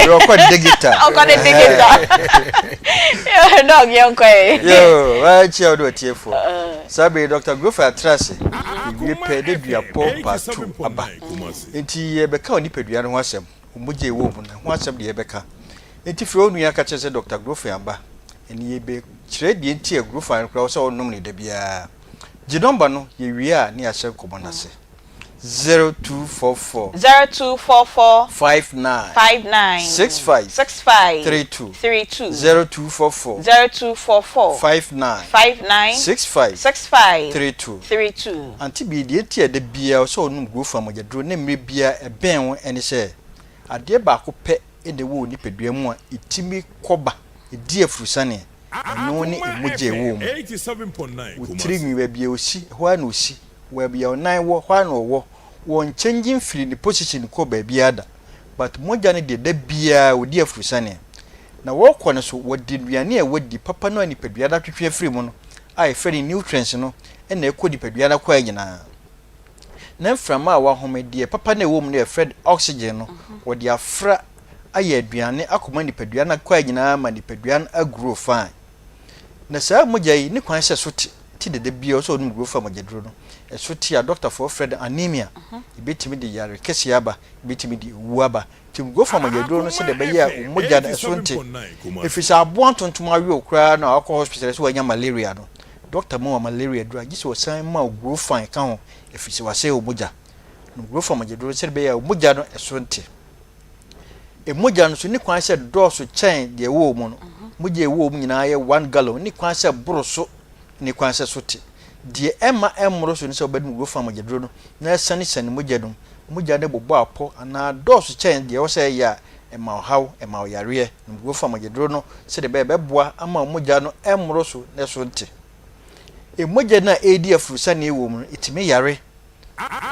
Speaker 7: You are quite digital.
Speaker 2: I'm quite digital. No, young boy.
Speaker 7: Yo, why child do it for? Sabi Dr. Growfine Tracy. You pay the dia pompa to aba. Enti ye beka oni pedua no asem. Omuje wo mu na ho asem de ye beka. Enti fro onu ya ka chese Dr. Growfine aba. Eni ye be kire de enti Growfine kra so onum ne da bia. Jidomba no ye wia ni asem komonase 0244 59 65 32 0244 59 65 32 Aunty Bea de tie de bia so onum Growfine mojedro ne mmre bia eben wo ene se ade ba ko pe ede wo ni pedua mu a itimi koba edi afurusane no ni emuje wo mu
Speaker 5: 87.9
Speaker 7: utiri nwi bia osi ho na osi wa bia onan wo ho na wo won changing free the position ko ba bia da but moja ne de bia odi afurusane na wo kɔ ne so wodi duane a wodi papa no ani pedua da twetwe free mu no ai free nutrients no na ekodi pedua da kwa nyina na mframa a wa homedie papa na wo mu na fred oxygen no wodi afra aye aduane akoma nipadua na kwa nyina ma nipadua na agro fine na saa moja yi ni kwan se so ti de bia so no Growfine mojedro no e so ti a doctor for Fred anemia ibetimi de yare kesi aba ibetimi de wuaba ti Growfine mojedro no se de be ya moja na so nti efisa abo antontom awe okra na akọ hospital so wanya malaria no doctor mo malaria drug gi so san ma Growfine ka ho efisa wase omoja no Growfine mojedro se de be ya omoja no e so nti moja no so ni kwan se dose chain de wo mu no moja wo mu nyina ye 1 gallon ni kwan se broso ni kwan se sote de ema emro so ni se obedum Growfine mojedro no na sani moja no moja ne bobo apo ana dose chain de wo se ya ema haw ema yare no Growfine mojedro no se de be boa ama moja no emro so ne so nte moja na edi afurusane wo mu itime yare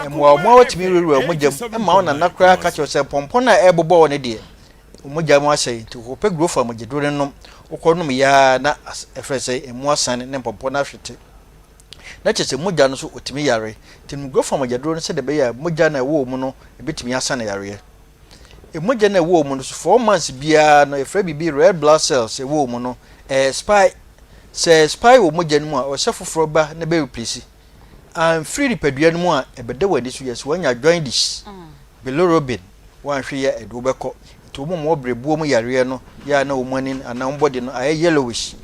Speaker 7: mo watimi ruru moja ema ona nakra ka che se pompon na ebobo ne de moja mo asai to ko pe Growfine mojedro no ukonum ya na efrese emu asan ne pompon na hwete na che se moja no so otimi yare tin Growfine mojedro no se de be ya moja na wo mu no ebetimi asan yare moja na wo mu no so 4 months bia no efre bibi red blood cells wo mu no spy wo moja no mu a o se foforo ba na be replace and free ripadua no mu a ebede wadi so yes wanya join this bilirubin wan hwe ya edo beko to mo brebuo mu yare no ya na o mani ana body no ay yellowish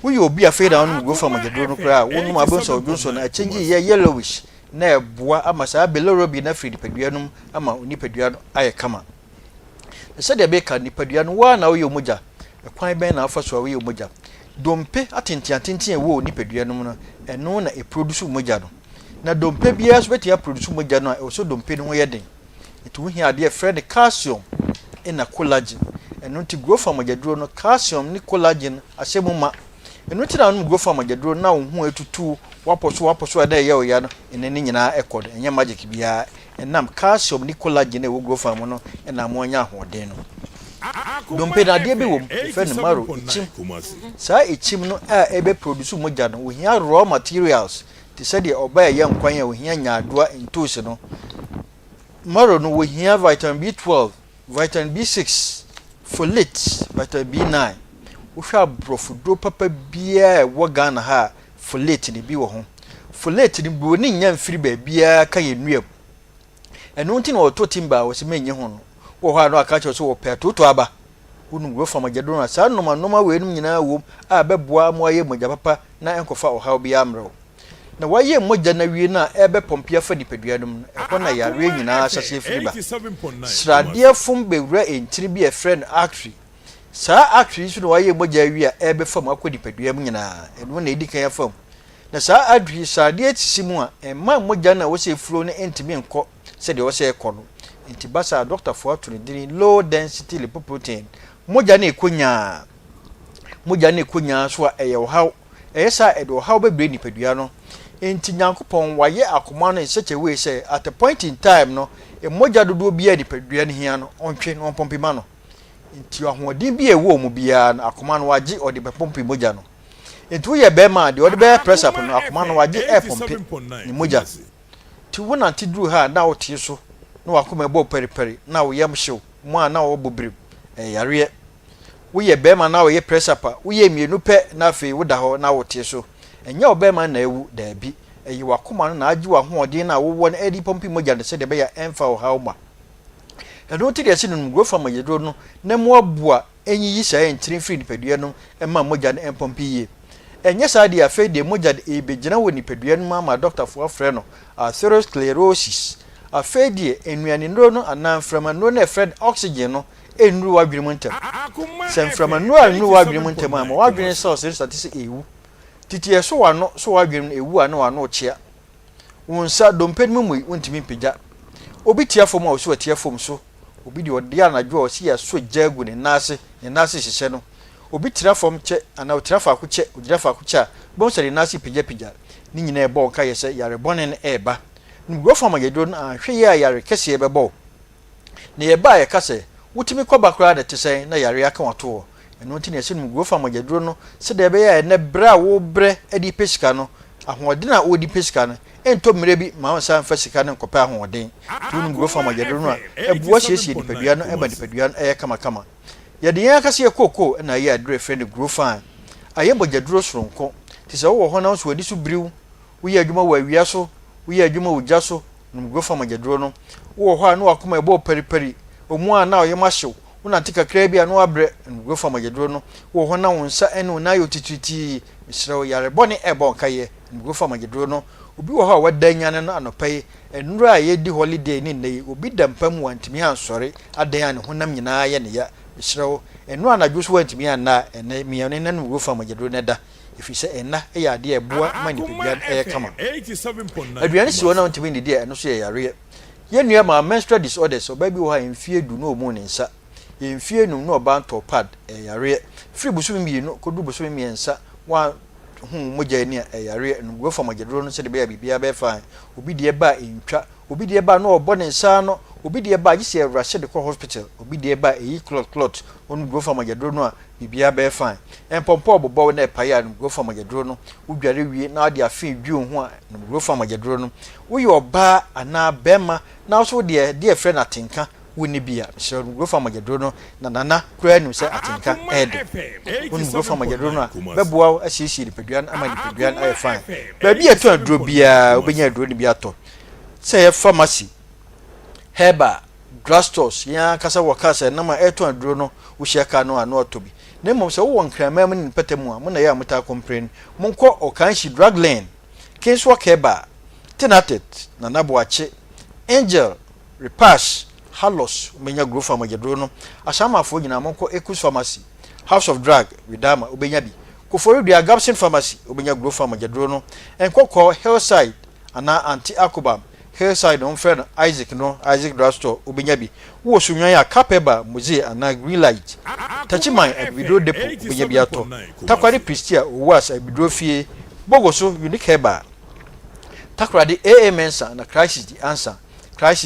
Speaker 7: wo yo obi afa da no Growfine mojedro no kra wonu abonso odunso na change ye yellowish na eboa amasa bilirubin na free ripadua no ama onipadua no aye kama se de be ka nipadua no wa na wo yo moja ekwan ben na afa so wo yo moja dompe atenti wo nipadua no no eno na e produce moja no na dompe biara so betia produce mogya no a so dompe no ho yɛ den etu hi ade friend calcium na collagen eno nti growth amagyaduro no calcium ni collagen ahyɛ mu ma eno nti na no growth amagyaduro na wo ho etutu waposo ada yɛ oya no ene ne nyinaa ekɔ enye magic biara enam calcium ni collagen e wo growth am no na mo anya ahoden no dompe na ade bi wo friend maro ichim saa ichim no a ebe produce mogya no wo hia raw materials ti said the oba ya nkwan ya wo hia nyaadoa ntoose no maro no wo hia vitamin B12 vitamin B6 folate vitamin B9 wo hwa brofudro papa bia wo Ghana ha folate ni bi wo ho folate ni bro ni nya mfiri ba bia ka ye nuam eno nti na oto timba wo se menye ho no wo ha no aka che so wo pe toto aba unu go fama gado na sa noma we num nyina wo a beboa mo aye mogya papa na enkofa ohaw bia amro na waye mogya na wie na ebe pompia fa nipaduanum ekọ na yare nyina hyase firiba srade fom bewura entiri bi e friend actory sa actory so na waye mogya wie a ebe fam akọ nipaduam nyina eno na edikan afam na sa adwi srade etisimu a emma mogya na wo se furo ne entimi enko se de wo se ekọ no intibasa doctor for to the low density lipoprotein mogya na ekonya so a eye ohaw esa edo ohaw bebre nipadua no enti nyankopon waye akoma no in such a way say at a point in time no e mogya dodo bia nipadua ne hia no ontwe no pompima no enti ahoden bia ewo mu bia na akoma no waje ode be pompi mogya no enti wo ye be ma de ode be press up no akoma no waje e pompi ni mogya ti wo na tidru ha na wo tie so no akoma ebo periperi na wo yam hyew mo a na wo bobrim yare wo ye be ma na wo ye press up wo ye mienu pe na fe wo da ho na wo tie so enya obema na ewu da bi eyi wakoma no na agi wa hoodin na wo won edi pompi mogya de se de be ya emfa o hauma eno ti de se no grofa magedro no na mo aboa enyi yi sha entrin free nipadua no ema mogya na empompi ye enye sa de afa de mogya de ebegina wo nipadua no ma doctor for afre no atherosclerosis afa de enuane no anan frama no na friend oxygen no enru wa dwene montem sem frama no anu wa dwene montem ama wa dwene so statisi ewu titi eso wano so wadwem ewu ano ano chia wonsa dompen mumui wontimi pija obi tia fom a so tia fom so obi de ode anadwo o si ya so jagu ne nase hihye no obi tira fom che ana tira fa ko che odira fa ko cha bon se ne nase pija ni nyina ebo nka yese yare bonen ne eba nugo fom agedro na ahwe ya yare kese ebebo ne eba ya kase wutimi koba kra de tesen na yare aka wato eno nti na ese nugo fam agedro no se de be ya ne bra wo bre edi pesika no ahoden a odi pesika no ento mire bi ma wansa fa sika no kopa ahoden tu nugo fam agedro no ebuwa hyehyɛ dipadua no eba dipadua no kama ya de ya kase ekoko na ya adre friend grow fan aye bogedro soronko ti se wo ho na so adi so briw wo ya adwuma wo awia so wo ya adwuma wo gya so nugo fam agedro no wo ho a no akoma ebo periperi omu a na oyemahyew una tika krabia no abre nugo fam agedro no wo ho na wonsa ene na yo tititi misrew yare boni ebo nkaye nugo fam agedro no obi wo ho a wadanyane no anopai enura ye di holiday ni nei obi dampam wantimi ansore adan ne honam nyina ye ne ya misrew enu anadwo so wantimi anna ene miane na nugo fam agedro ne da efise enna e ya de eboa manipedua kama aduane si wona wantimi ne de eno so ye yare ye nua ma menstrual disorders oba bi wo ha emfie du no mu ne nsa emfie num no oba ntɔ pad yare free busu mi no kodu busu mi ensa wa mogya ni yare nugo fam agedro no se de be ya bibia be fa obi de ba entwa obi de ba no obo ne nsa no obi de ba gise rush de ko hospital obi de ba eyi clot nugo fam agedro no a bibia be fa empompo obobo na paya nugo fam agedro no udware wie na de afi dwu ho a nugo fam agedro no wo ye oba ana bema na so de friend atinka woni bia so nugo fam agedro no na kura nu se atinka ede woni nugo fam agedro no a beboa ahyehyɛ dipaduan ama dipaduan aye fine ba bia to adro bia obenya adro ni bia to say pharmacy heba drugstores ya kasa wakasa na ma eto adro no wo hyeka no ano otobi na mmom se wo wonkrama mu ni patamu a mo na ya meta complain monko okanshi drug lane kinso keba tenatet na naboache angel repash halos obenya grow fam agedro no asamafo nyina monko ekus pharmacy house of drug widama obenya bi kofori dia gabson pharmacy obenya grow fam agedro no enkoko hillside ana Aunty Akoma hillside on friend Isaac no Isaac drugstore obenya bi wo sunwan ya Capeba muzie ana green light tachiman ebidro depo obenya bi ato takwari pristia owas ebidro fie bogoso unique heba takwari AA mensa na crisis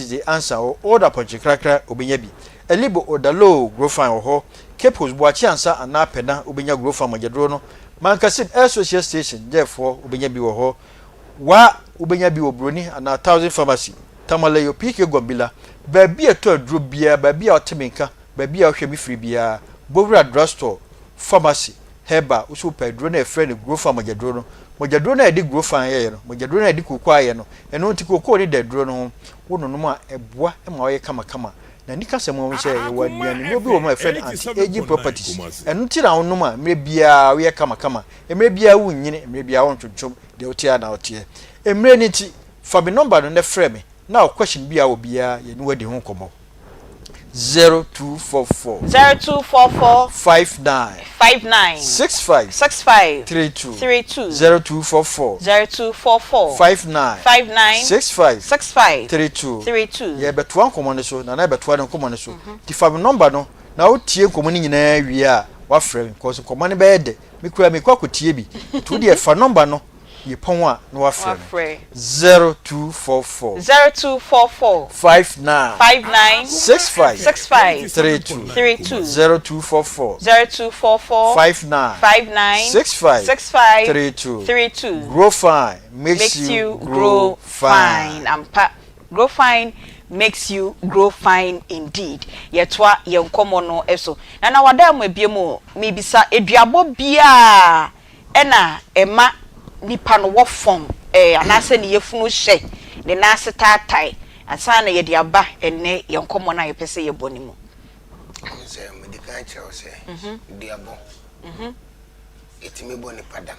Speaker 7: the answer o order ponche krakra obenya bi elibo odalo grofan ho kepos buachi ansa ana peda obenya grofan majedro no mankasin associate station therefore obenya bi ho wa ubenya bi obroni ana 1000 pharmacy tamale yo pike gombila ba bi eto aduro bia ba bi otemenka ba bi ahwemi firi bia bowura drugstore pharmacy heba usu pedro na efre ne grofa majadro na edi grofa ye no majadro na edi kokwa ye no eno nti kokko ni dadro no wono no ma eboa e ma oye kama na nika semo wo se ye wa nuane no bi wo ma efre Aunty Ag properties eno ti na wono ma mre bia we kama emre bia wo nyine emre bia wo ntwotwom de otia na otie emre ni ti fa bi number no ne frɛ me na question bia wo bia ye ni wadi ho komo 0244 59 65 32 0244 59 65 32 ye beto an komo ne so na beto an komo ne so ti fa bi number no na o tie komo ni nyina wi a wa frɛ me cause komo ne be de me kura me kwa kotie bi to de fa number no ye pon a no wa frɛ 0244 59 65 32 0244 59 65 32 grow fine makes you grow fine.
Speaker 2: Grow fine makes you grow fine indeed. Yetwa yenkomo no eso. Na wada mo ebiemu me bisa eduabo bia ena ema nipa no wo fom anase ne yefunu hye ne nase tatai asa na ye de aba enne yenkomo na yepese ye bonimu.
Speaker 6: Nse medical check say diabo etimi boni padam.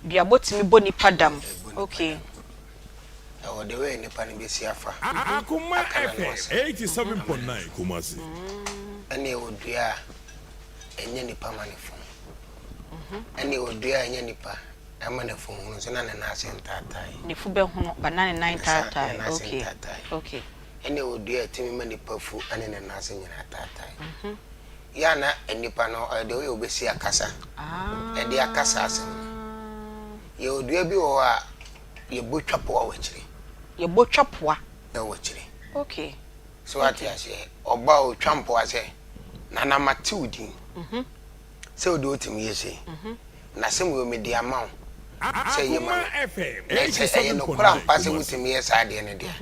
Speaker 2: Diabo timi boni padam. Okay.
Speaker 6: O de we ni pani be siafa.
Speaker 5: Akoma FM 87.9 Kumasi.
Speaker 6: Ene odua enye nipa manefo. Ene odua enye nipa amanefo hunu so na na asentatai.
Speaker 2: Ni fube hunu banane 9 tatai. Okay.
Speaker 6: Ene odua timi manipa fu ane na asenyina tatai. Ya na enipa no de we obesi akasa. De akasa asem. Ye odua bi wo a ye botwapo awachiri.
Speaker 2: Ye botwapo
Speaker 6: awachiri.
Speaker 2: Okay.
Speaker 6: So what you say? Oba o twampo ase. Na na matiudi. Se odi otimi yesi. Na se mo me dia ma. Se ye ma. Se ye no kura mpase mutimi yesa ade ne dia.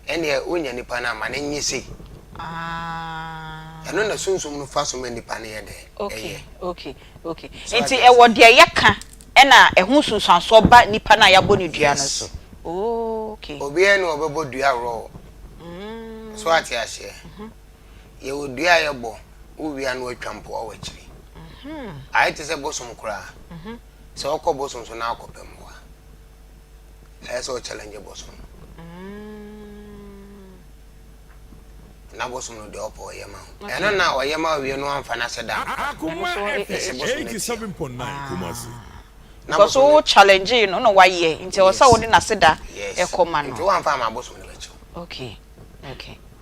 Speaker 6: Ene onya nipa na ma na nyese. Eno na sunsum no fa so ma nipa ne ye de.
Speaker 2: Okay. Enti e wo de yeka ena ehun sunsanso ba nipa na ya boni dua no so. Okay.
Speaker 6: Obi ene obebo dua ro. So ati ahye. Ye wo dua ye bo, wo wia no atwampo awachiri. Ai te se bosom kura. So okọ bosom so na akopem wa. So challenge bosom. Na bosom no de opo ye ma. Eno na oyema wi no amfa na seda.
Speaker 5: Akoma FM 87.9 Kumasi.
Speaker 2: Because o challenge no why ye nti o sa wo na seda e koma no.
Speaker 6: Nti wo amfa ma bosom no lecho.
Speaker 2: Okay.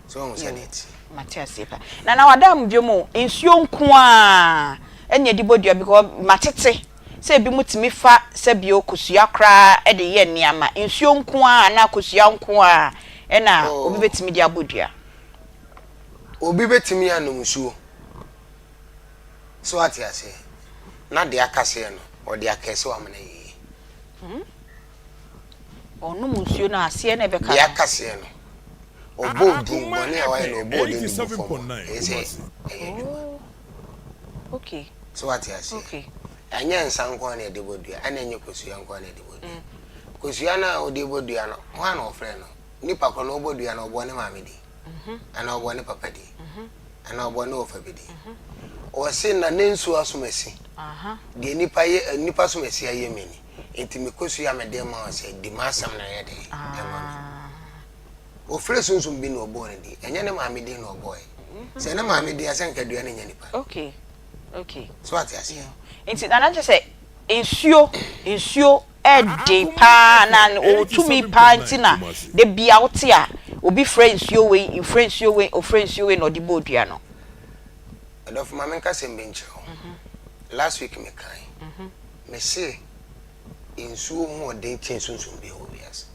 Speaker 6: So on said it.
Speaker 2: Matias Epa. Na wadam biomo ensuo nko a enya di bodua because matete se bi mutimi fa se bi okosua kra e de ye niama ensuo nko a na akosua nko a e na obi betimi di abodua.
Speaker 6: Obi betimi anum nsuo. So ati ase. Na de akase no, o de akase wa mena yi.
Speaker 2: Onum nsuo na ase na be ka.
Speaker 6: De akase no. Obo di boni awai no obo di
Speaker 2: okay.
Speaker 6: So what you say?
Speaker 2: Okay.
Speaker 6: Anya nsanko na de bodua, ana enye kosua nko na de bodua. Kosua na o de bodua no, ho na ofre no. Nipa ko no obodua na obo ne maame di. Ana obo ne papa di. Ana obo ne ofa bi di. O se na nensu asomasi. De nipa asomasi aye meni. Enti me kosua me de ma o se di masam na ye de. O fresh sunsum bi no obo ne di. Enye ne maame di no obo e. Se na maame di asenka dua ne nya nipa.
Speaker 2: Okay.
Speaker 6: So what you say?
Speaker 2: Enti na just say ensuo de pa na o tumi party na de bia wote a obi friends yo we in friends yo we o friends yo we no de bodua no
Speaker 6: adof ma menka sembe nchiro last week me kan me say insuo ho de chen sunsun bi ho bias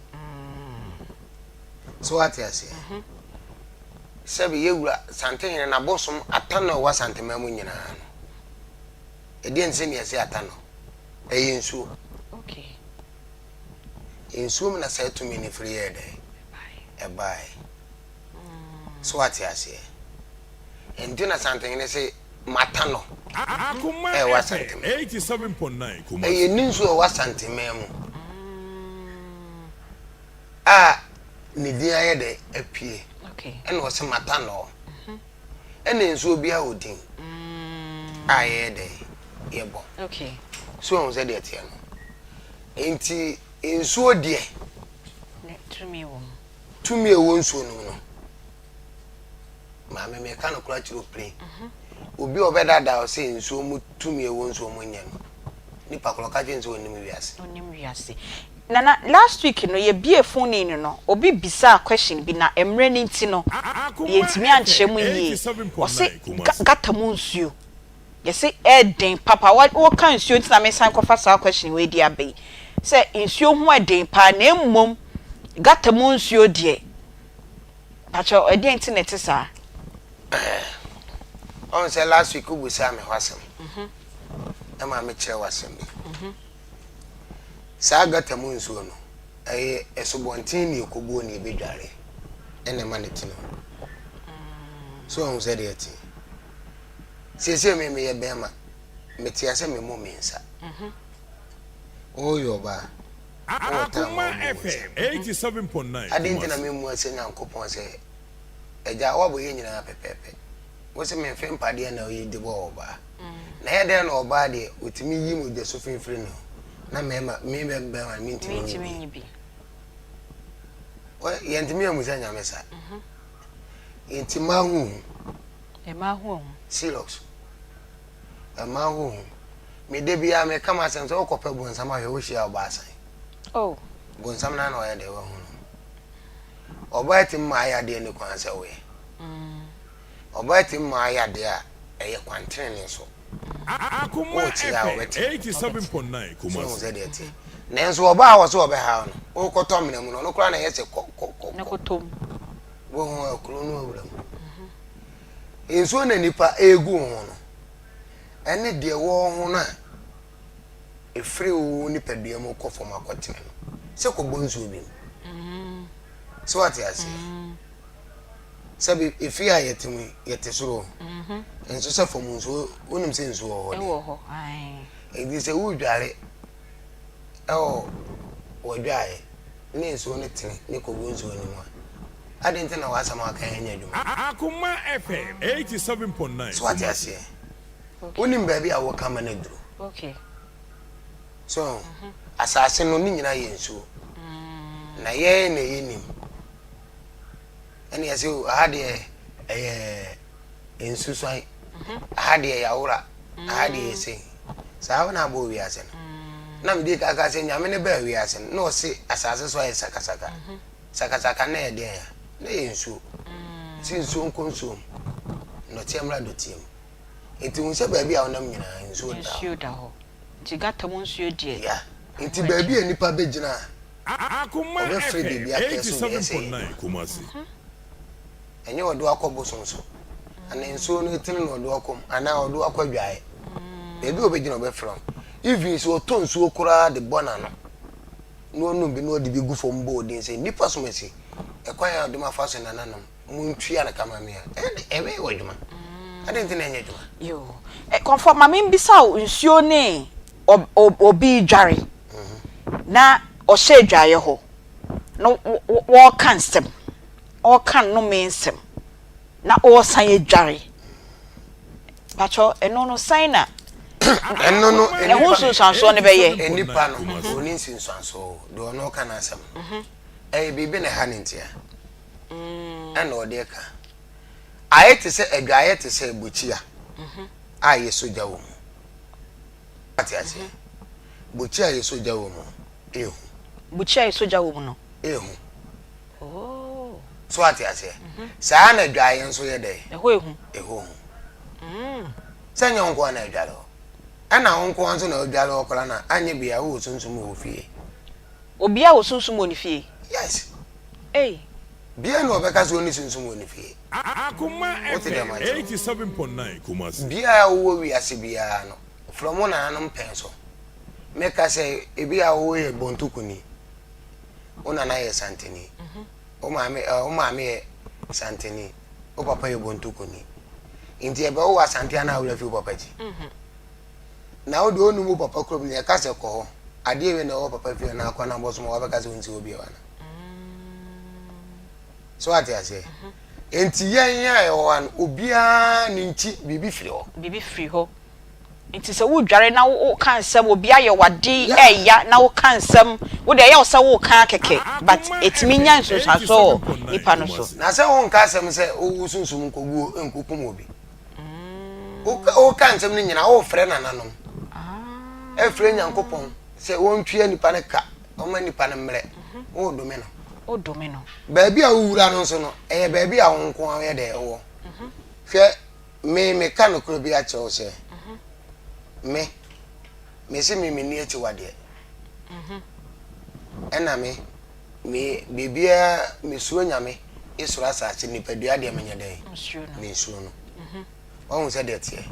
Speaker 6: so what you say sabi yewura santen na bosom atano wa santema mu nyina no edi ense ne yase atano eyi nsuo
Speaker 2: okay
Speaker 6: insuo na say to me ni free head e buy so what you say enti na santen ne say matano
Speaker 5: Akoma
Speaker 6: wa santema
Speaker 5: 87.9 Kumasi
Speaker 6: eyi nsuo wa santema mu ni dia ye de apie
Speaker 2: okay
Speaker 6: ene wo se matano ene nsuo bia odin ye de ye bo
Speaker 2: okay
Speaker 6: so on se de tie no enti nsuo de
Speaker 2: ne
Speaker 6: tumi ewo nsuo no ma me ka no kura chiro play obi obedada o se nsuo mu tumi ewo nsuo mu nya no ni pakolo ka je nsuo nim wiase
Speaker 2: Nana last week no ye bie phone in no obi bisa question bi na emre ni nti no ye ntimi anche mu yi o se gata mu nsuo ye se eden papa what kan nsuo nti na me san kofa sa question we di abai se nsuo ho eden pa na emmom gata mu nsuo de pacho eden nti na tisa
Speaker 6: on say last week u busa me hwasem e ma me kire wasem bi Saga mu nsuo no esobontin ni ekobuo ni ebedware ene ma ne tino so on said it se me ye bema meti ase me mo mensa oyo ba
Speaker 5: Akoma FM 87.9
Speaker 6: adinti na me mu ase nyankopon se eja wo boye nyina pepepe wo se me fem pade na oyi de bo oba na ye de na oba de otimi yi mu de so finfiri no na mema me bema minti
Speaker 2: bi
Speaker 6: o yentimi amusa nyamesa enti mahu
Speaker 2: e mahu
Speaker 6: silos e mahu me de bia me kama sem so kope bonsam ahwe wo hia obasan
Speaker 2: oh
Speaker 6: bonsam na na o ya de wo hu oba tim ma ya de ni kwan se we oba tim ma ya de a eye kwanten ni so
Speaker 5: Akoma FM 87.9 Kumasi
Speaker 6: nenso oba wo so obe ha no o koto menam no no kra na yese
Speaker 2: na kotom
Speaker 6: wo hu akuru no awuram enso na nipa egu ho no ene de wo ho na efre wo nipa de mo kofo makotene no se ko bonzo bi so what you say sabi efi ayetimi yetesoro enso se fomu nso onim se nso ho de
Speaker 2: ho ai
Speaker 6: e se wo dware wo dwae ne nso ne tene ne ko bonzo ni mo adente na wasa ma kan anya dwuma
Speaker 5: Akoma FM 87.9
Speaker 6: so what you say onim ba bia wo kama na duro
Speaker 2: okay
Speaker 6: so asase no ni nyina ye nso na ye na yenim ene yase ahade ensu swai ahade yawura ahade yese sawo na bo wiase na me de ka se nyame ne ba wiase no se asase swai sakasaka sakasaka na ye de ya na ensu sinsu nkonsu no tiamra do tiem enti unse ba bia wonam nyina ensu
Speaker 2: da ho ti gata mu nsuo de
Speaker 6: ya enti ba bia nipa begina
Speaker 5: Akoma FM 87.9 Kumasi
Speaker 6: enye odo akobo sonso ana enso no tin no odo akom ana odo akwadwae ebi obegina obefrom even so tonso okura de bona no no bi no de bi gu fom bo din se nipa somesi ekwan ya de mafaso nananam muntwia na kama me ebe wadwuma ade ntin enye dwuma
Speaker 2: yo conform ma me bisa nsuo ne obi dware na o she dwaye ho no wo kan stem o kan no mensem na o san ye dware pacho eno no sign na
Speaker 6: eno no
Speaker 2: hu so sanso ne be ye
Speaker 6: enipa no oni sinsanso do no kan asem bibi ne ha ntia ena o de ka ayete se adwaye te se buchia aye soja wo mu ati ase buchia ye soja wo mu ehu
Speaker 2: buchai soja wo no
Speaker 6: ehu
Speaker 2: oh
Speaker 6: so ati ase saa na dwaye nso ye de ehu sanya nko na dwale ana nko nso na dwale okola na anye bia wo sunsum wo fie
Speaker 2: obi a wo sunsum wo ni fie
Speaker 6: yes
Speaker 2: bia
Speaker 6: no obeka so ni sunsum wo ni fie
Speaker 5: Akoma FM 87.9 Kumasi
Speaker 6: bia wo wi ase bia no from na no mpenso meka say ebi a wo ye bontukuni ona na ye santini o maame ye santini o papa ye bontukuni inti ebe o asante na wo fi papa ji na o do onu papa krom ne ka se ko ade we na o papa fi na akwa na boso mo wa beka se onti obi wana so ati ase enti yen ya e wan obia ni nchi bibi firi ho
Speaker 2: nti se wo dware na wo kan sem obi aye wade eya na wo kan sem wo de ya wo se wo kan keke but etimi nya nso so nipa no so
Speaker 6: na se wo kan sem se wo sunsum nkogu enkukum obi o kan sem ni nyina wo frɛ nananom e frɛ nyankopɔn se wo ntwe nipa ne ka o ma nipa ne mre wo dome no ba bia wo wura no so no e ba bia wo nko awe de wo hwɛ me ka no kro bi a che wo se me se me ni echi wade ena me bibia me suo nyame isura asache nipadua de menye den me suo no won se de tie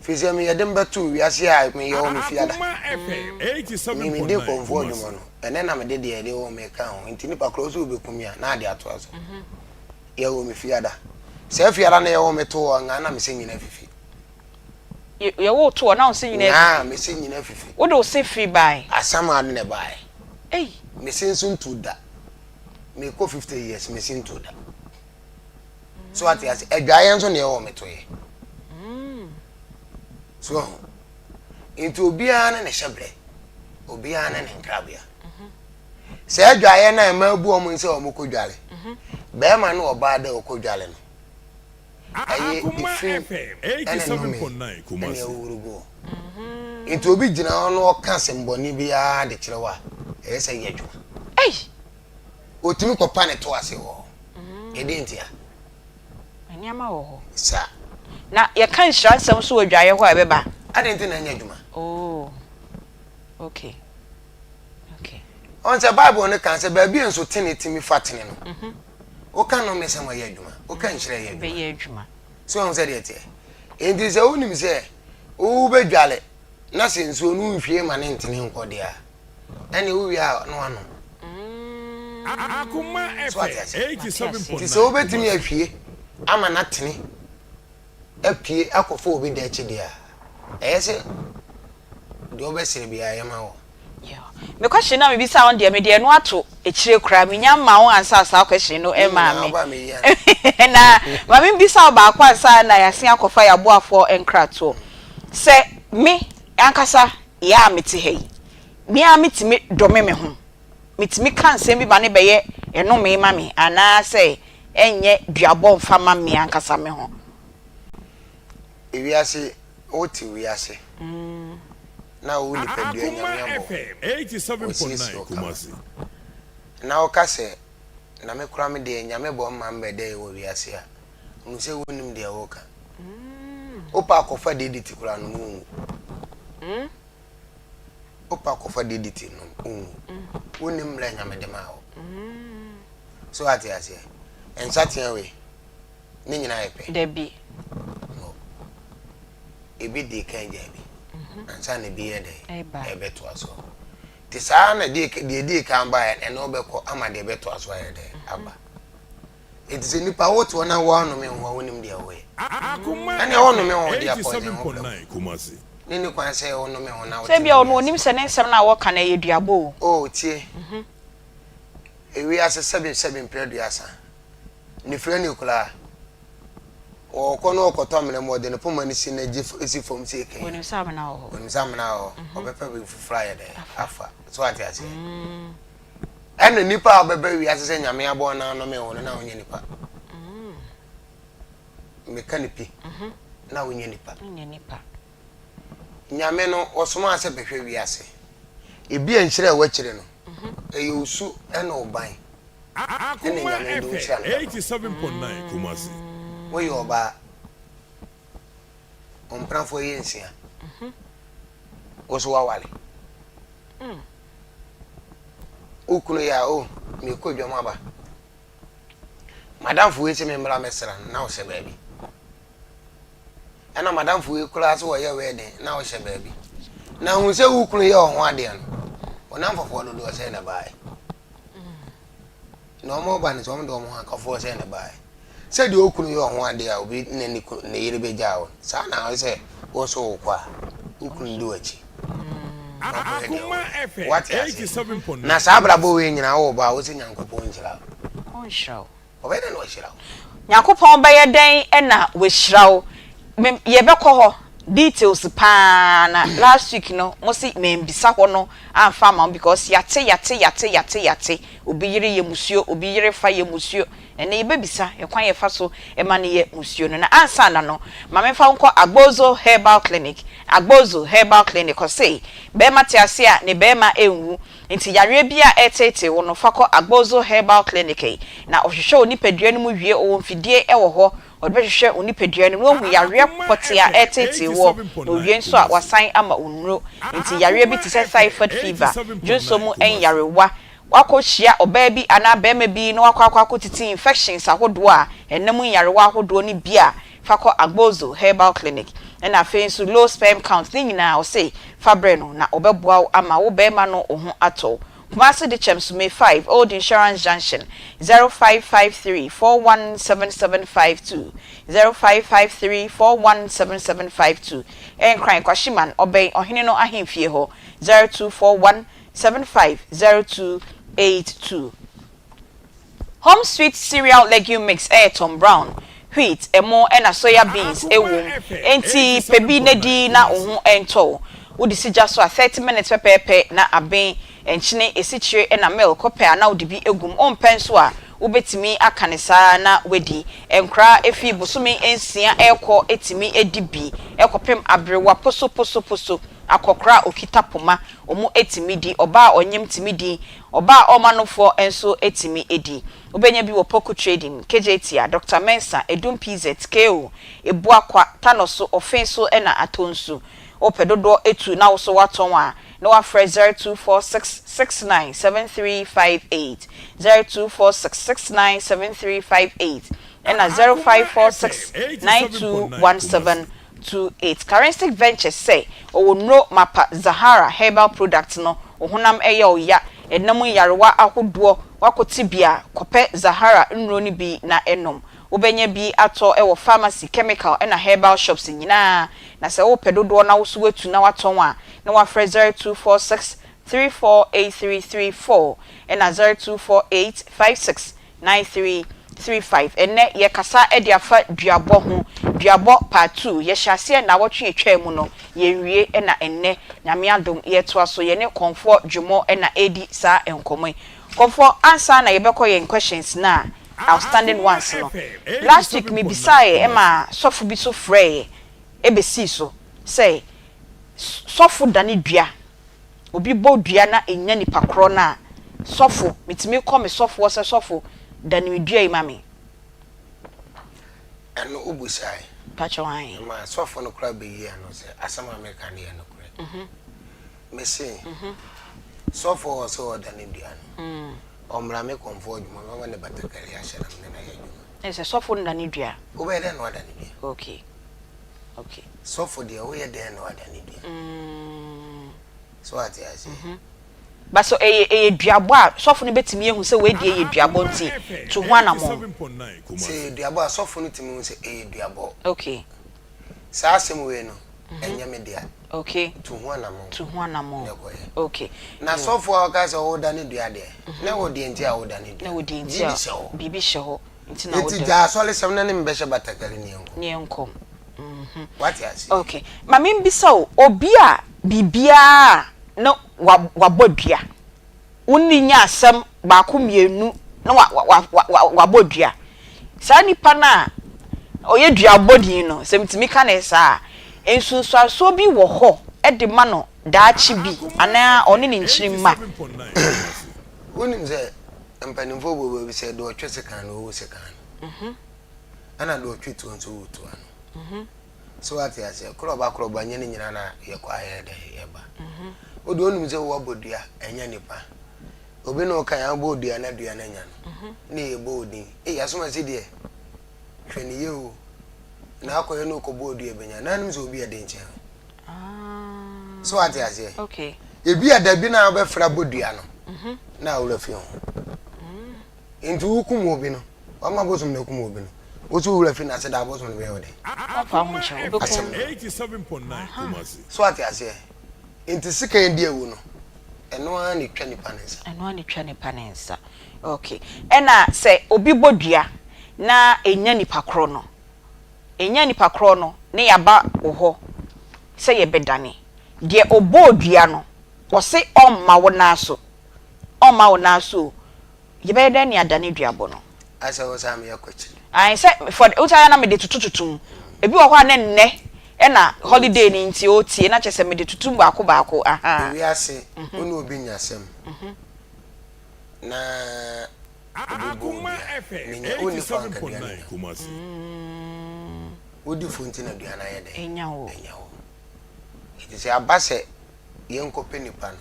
Speaker 6: fizia me yedem batu wiase a me ye o me fiada me de comfort mo no ene na me de o me ka ho nti nipa close obe kumia na ade ato aso ye o me fiada se fiada na ye o me to nga na me se nyina fifi
Speaker 2: ye wo to na o se nyina
Speaker 6: me se nyina fifi
Speaker 2: wo do se fi bai
Speaker 6: asama ne bai me se nsun to da me ko 50 years me sin to da so ati as edwaye nso ne wo me to ye so into obia na ne hyebre obia na ne nkrabia se edwaye na ma bu omo nse omo ko dwale be ma na oba da okodwale no aye
Speaker 5: FM 87.9 Kumasi
Speaker 6: into obi gina no ka semboni bia de kirewa e se ye dwuma otimi ko pane to ase wo edentia
Speaker 2: anyama wo
Speaker 6: sa
Speaker 2: na ye kan hira nsem so odwaye ho a beba
Speaker 6: adenti na nya dwuma
Speaker 2: okay
Speaker 6: on se bible ne kan se ba bi enso tenetimi fatene no o kan no me se mo ye dwuma o kan hira ye dwuma so on se de tie enti se onim se o be dwale na se nso nu nhwie ma ne ntene nkode a ene o wi a no ano
Speaker 5: Akoma FM 87.9
Speaker 6: so obetimi ahwie ama na tene apie akofo obi da chide a ese do be sire bia yema wo
Speaker 2: me question na me bisa on de me de no ato ekire kura me nya ma won ansa sa question no e ma me na ma me bisa ba kwa ansa na yasen akofa ya boafo enkrato se me ankasa ya meti hei me a metimi dome me ho metimi kan se bi ba ne beye eno me ma me ana se enye duabo mfa ma me ankasa me ho
Speaker 6: ewiase oti wiase na wo ni pedua nyame abo
Speaker 5: 87.9 Kumasi
Speaker 6: na o kase na me kura me de nyame bo ma mbede wo wiase a unu se wonim de wo ka opa kofa de diti kura no mu opa kofa de diti no wonim la nyame de ma wo so ati ase ensatia we ni nyina yepe
Speaker 2: debi
Speaker 6: ebi de kan jabi ansa na bi yede ebe to aso ti sa na de kan ba e no be ko ama de be to aso yede aba enti nipa woto na wo no me ho wonim de wo
Speaker 5: Akoma
Speaker 6: ani wo no me ho de apo
Speaker 5: 87.9 Kumasi
Speaker 6: ni kwan se wo no me ho na wo
Speaker 2: se bia ono onim se ne nsem na wo kana ye duabo
Speaker 6: tie ewi ase 7 period asa ni frɛ ni kula o kono okoto mele mo de ne poma ni si na je esi fom si eke
Speaker 2: onim sam na ho
Speaker 6: obepa be fufra ye de afa so ati ase ene nipa obeba wi ase se nyame abo na no me wona na onye nipa mekanipi na onye nipa
Speaker 2: nyame
Speaker 6: no osoma ase behwe wi ase ebi enhyire we kire no eyusu ena oban
Speaker 5: Akoma FM 87.9 Kumasi.
Speaker 6: we yoba ompranfo yensia oso wawale ukunu ya o me ko dwom aba madam fu ese me mra mesra na o se baabi ana madam fu kula so ye wedding na o se baabi na hu se ukunu ya o ho ade no onam fofo do do se na bae no mo ba ni so mo do mo ha ka fo se na bae se di ukunu ya o ho ade a obi ne yire be jawo sa na o se o so kwa ukunu do achi
Speaker 5: Akoma FM
Speaker 6: what
Speaker 5: 87.9.
Speaker 6: na sabra bo we nyina wo ba wo se nyankopon nchira
Speaker 2: on show
Speaker 6: obeda no nchira
Speaker 2: Yakopon baye den na we hyirawo ye bekọ ho details pa na last week no mo si me mbisa ho no amfa ma because yate obi yire ye musuo obi yire fa ye musuo ene ye bebisa ye kwan ye fa so e ma ne ye musuo no na ansa na no ma me fa nko Agbozo Herbal Clinic ko say be mate ase a ne be ma enwu nti yare bia etete wo no fa ko Agbozo Herbal Clinic na ohwehwe onipadua no mu wie o mfidie e wo ho odbehwehwe onipadua no mu yare potia etete wo no wie nso a wasan ama onuro nti yare bi ti say typhoid fever junso mu en yarewa wakohia obabi ana bema bi no wakwa titi infections ahodo a enam yarewa ahodo ni bia fako Agbozo Herbal Clinic na afen so low sperm count ni nyina o say fabre no na obeboa ama wo bema no ohu ato Kumasi de Chemsume 5 Old Insurance Junction 0553417752 0553417752 en kran kwashiman obey ohene no ahemfie ho 0241750282 Home Sweet Cereal Legume Mix Tom Brown wheat emo na soya beans ewo enti pebi nedi na ohu ento wodi sija so a 30 minutes pepepe na aben enchine esichire na milk kope na wodi bi egum ompenso a wobetimi akanesa na wedi enkra efi bosumi ensia ekọ etimi edibi ekopem abrewa poso akokra okita poma omu etimi di oba onyem timi di oba omanofo enso etimi edi obenya bi wo Poku Trading KJT Dr Mensa Edum PZ KO ebuakwa tanoso ofenso na atonsu opedodo etu na wo so waton a na wa fresh 0246697358 0246697358 na 0546921728 Currency Ventures say no mapa Zahara Herbal Products no ohunam eya oya enam yarewa ahodo wakotibia kope Zahara nro ni bi na enom obenya bi ato ewo pharmacy chemical na herbal shops nyina na se wo pedodo na wo so wetu na waton a na wa fresh 0246348334 na 0248569335 ene ye kasa e dia fa duabo ho duabo part 2 ye hyase na wotwe etwa mu no ye wie na enne nyame adom ye to aso ye ne komfort dwumo na edi sa enkomoi komfort answer na ye beko ye questions na outstanding ones no last week me bisae ema sofu bi so frey ebesi so say sofu dani dua obi bo dua na enya nipa kro na sofu mitimi come sofu wo se sofu dani dua imami
Speaker 6: eno obusai
Speaker 2: pacho wan
Speaker 6: ma sofu no kra be yi ano se asama america ne no kra me say sofu wo so dani dua no omra me comfort mo ma ne batakari ashara me na yeju
Speaker 2: ese sofu dani dua
Speaker 6: obe de no dani dua
Speaker 2: okay
Speaker 6: sofu de o ye de no dani dua so ati asi
Speaker 2: baso duabo a sofu no betimi ehu se we die duabo nti to ho anamo
Speaker 6: se duabo a sofu no timi hu se duabo
Speaker 2: okay
Speaker 6: sa asem we no enya me dia
Speaker 2: okay
Speaker 6: to ho anamo
Speaker 2: okay
Speaker 6: na sofu a ka se o dani dua de na wo de nti a wo dani dua
Speaker 2: na wo de nti a bibi sheho nti na wo de
Speaker 6: nti ja so le sem na ne mbehye batakari ne
Speaker 2: enkom
Speaker 6: what you say
Speaker 2: okay mama mbisa obi a bibia no wabodua unni nya asem ba ko mienu na wabodua sa nipa na oyedua body no semtimi ka na sa ensunsuaso bi wo ho e de ma no daachi bi ana oni ni nchirima
Speaker 6: wonim se empanimfo bo bi se do otwe sekan no wo sekan ana do otwe tu nso wo tu ano so ati ase kroba nye ni nyina na ye kwa ye de ye ba odo onum se wo bodua enya nipa obi no kan ya bodua na dua na nya no ni ye bodi yasoma se de hwani ye o na akoye no ko bodua benya na nim se obi e de nche so ati ase
Speaker 2: okay
Speaker 6: ebi adabi na obefra bodua no na wura fi ho ntu hukum obi no wama bosum na hukum obi no otu wura fi na se da bosum be ode
Speaker 2: fa ho che obi ko
Speaker 5: 87.9 Kumasi.
Speaker 6: so ati ase nti sika ndi ewu no eno a ni twa nipa nensa
Speaker 2: okay ena se obi bodua na enya nipa kro no ne yaba wo se ye bedane de obodua no wo se omma wo naso ye be de ne adane duabo no
Speaker 6: asa wo sam ya kwachi
Speaker 2: ai se for utaya na me de tutututum ebi wo kwa ne nne ena holiday ni nti o tie na chese me de tutum baako aha
Speaker 6: wi ase onu obi nyasem na
Speaker 5: Akoma FM 87.9 Kumasi.
Speaker 6: odi fonti na duana ye de
Speaker 2: enya wo
Speaker 6: iti se abase ye nkope nipa no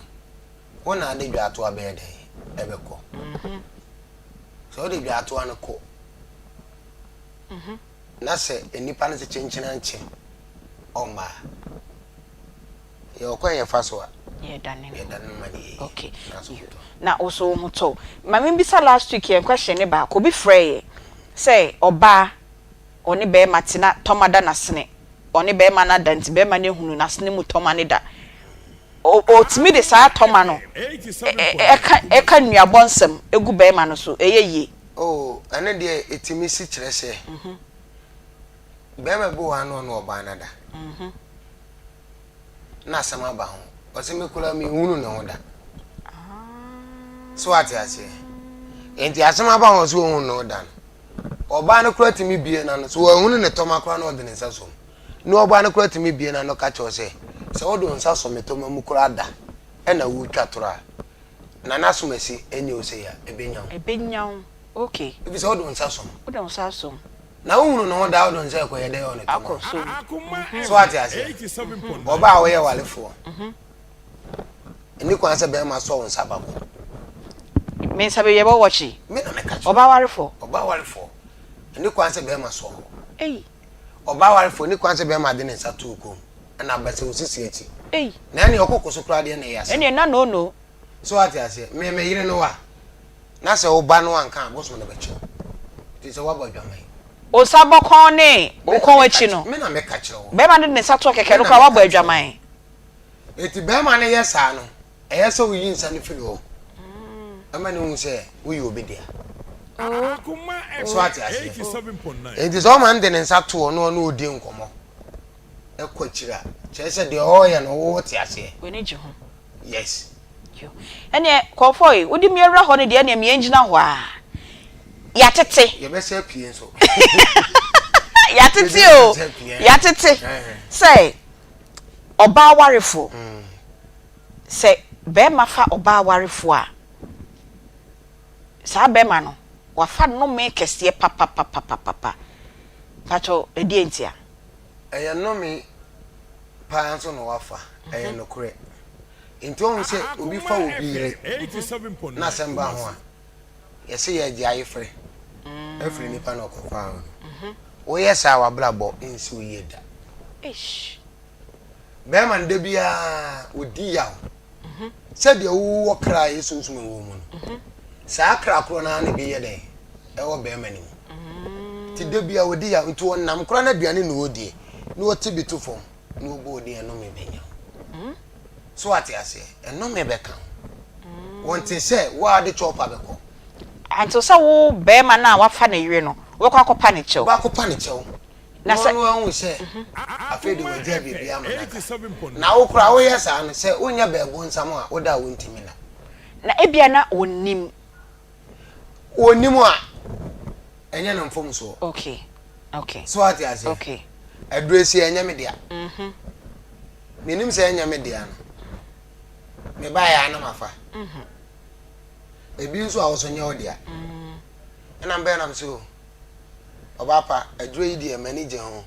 Speaker 6: wona ade dwa to abe de ebeko so de dwa to an ko na se enipa no se chenchina nche oma ye okwa faso a
Speaker 2: ye dane
Speaker 6: mani
Speaker 2: okay na also muto mama mbisa last week ye question ne ba ko bi frey say oba oni be matina tomada na sene oni be ma na danti be ma ne hunu na sene mu toma ne da o timi de sa toma no eka nuabonsem egu be ma no so eyeye
Speaker 6: oh ane de etimi si kire se be ma bo anu no oba na da na sama ba ho o se me kula mi hunu ne ho da so ati ase enti asama ba ho so hunu no da oba na kula timi bie na no so hunu ne toma kula na odene nsa so no oba na kula timi bie na no ka cho se odo nsa so metoma mu kula da e na wu twatora na nasumasi enye ose ya
Speaker 2: ebenyawo okay
Speaker 6: ibi se odo nsa so na hunu no da odo nsa ko ye de on
Speaker 2: akọ
Speaker 6: so ati ase
Speaker 5: 87.9
Speaker 6: oba wo ye walefo eni kwan se be ma so nsa babo
Speaker 2: me sabe ye bo watchi
Speaker 6: me na me ka
Speaker 2: oba warefo
Speaker 6: eni kwan se be ma so
Speaker 2: oba
Speaker 6: warefo eni kwan se be ma de nsa tu ko na base osisi echi na eni okokoso kra de na yase
Speaker 2: eni na no
Speaker 6: so ati ase me yire no wa na se oba no anka boso na beche ti se wa ba dwamai
Speaker 2: o sabokon ne o kon wachi no
Speaker 6: me na me ka kire wo
Speaker 2: be ma de nsa to keke no kwa wa ba adwaman
Speaker 6: eti be ma ne yesa no eyese wo yi nsa ne firi ho ama ne hu se wo yi obedia
Speaker 5: Akoma
Speaker 6: so ati ase
Speaker 5: 87.9
Speaker 6: enti so man de nsa to no no odi nkomo ekwachira chese de oya no wo ti ase
Speaker 2: we ne ji ho
Speaker 6: yes
Speaker 2: ene kofoi odi miewra ho ne de ene me engina ho a ya tete
Speaker 6: ye be se pie so
Speaker 2: ya tete say oba warefo say be ma fa oba warefo a sa be ma no wa fa no me kese papa pato edi entia
Speaker 6: eye no me pa so no wafa eye no kure into on se obi fa obi re
Speaker 5: 87.9
Speaker 6: na semba ho a ye se ye ji ayefre efre ni pa no ko fa wo ye sa wa brabo nsi uyeda
Speaker 2: ish
Speaker 6: be man de bia odi yaw se de wo kra yesunsun wo mu no sa kra kro na ne bi ye de e wo be mani ti de bia odi yaw nto wonam kro na duane no odi no ti bi to fom no bo odi no me benya so ati ase eno me be kan wonte se wa de chopa be ko
Speaker 2: anto sa wo be ma na wa fa na yire no wo kwa kopa ne chew
Speaker 6: ba kopa ne chew na se no hu se afede wo dia bibia ma na wo kra wo yesa no se onya be ego nsam a wo da wo ntimi
Speaker 2: na ebia na onim
Speaker 6: a enye na mfom so
Speaker 2: okay
Speaker 6: so ati ase
Speaker 2: okay
Speaker 6: adresi enye me dia menim se enye me dia no me buy ana mafa ebi nso a wo so nye odia na mbe na mso obapa aduro yi de manager ho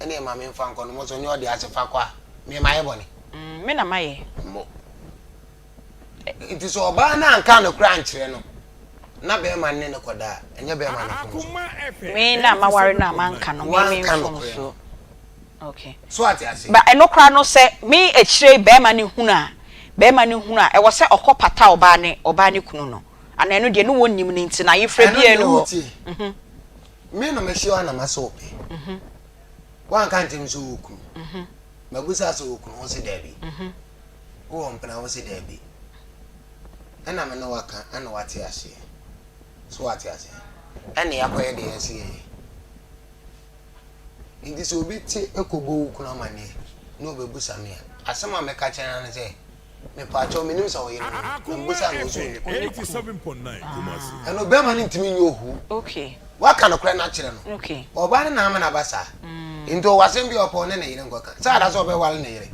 Speaker 6: ene ma me mfa nko no mo so nye odia asefa kwa me maye bone
Speaker 2: me na maye
Speaker 6: mo it is oba na anka no kra nkyere no na be ma ne koda enye be ma no
Speaker 2: me na maware na manka no me mfom so okay
Speaker 6: so ati ase
Speaker 2: ba eno kra no se me ekire be ma ne hunu a e wo se okopata oba ne kunu no ana eno de no wonnim ni nti na yefra bia no
Speaker 6: me no me shiwa na masope wan kan tim so oku mabusa so oku no se dabi wo mpena wo se dabi ana me no waka ana wate ase so wate ase ana yakoye de ase indi so biti ekobo oku na mane no bebusa me asema me ka chana na se me pa cho me nim so wo yire mbusa no so
Speaker 5: 87.9 Kumasi.
Speaker 6: Eno be ma ni ntimi nyohu
Speaker 2: okay
Speaker 6: waka no kra na kire no
Speaker 2: okay
Speaker 6: oba ne na ama na basa into wasem bi opo ne na yire ngoka sa da so be wale na yire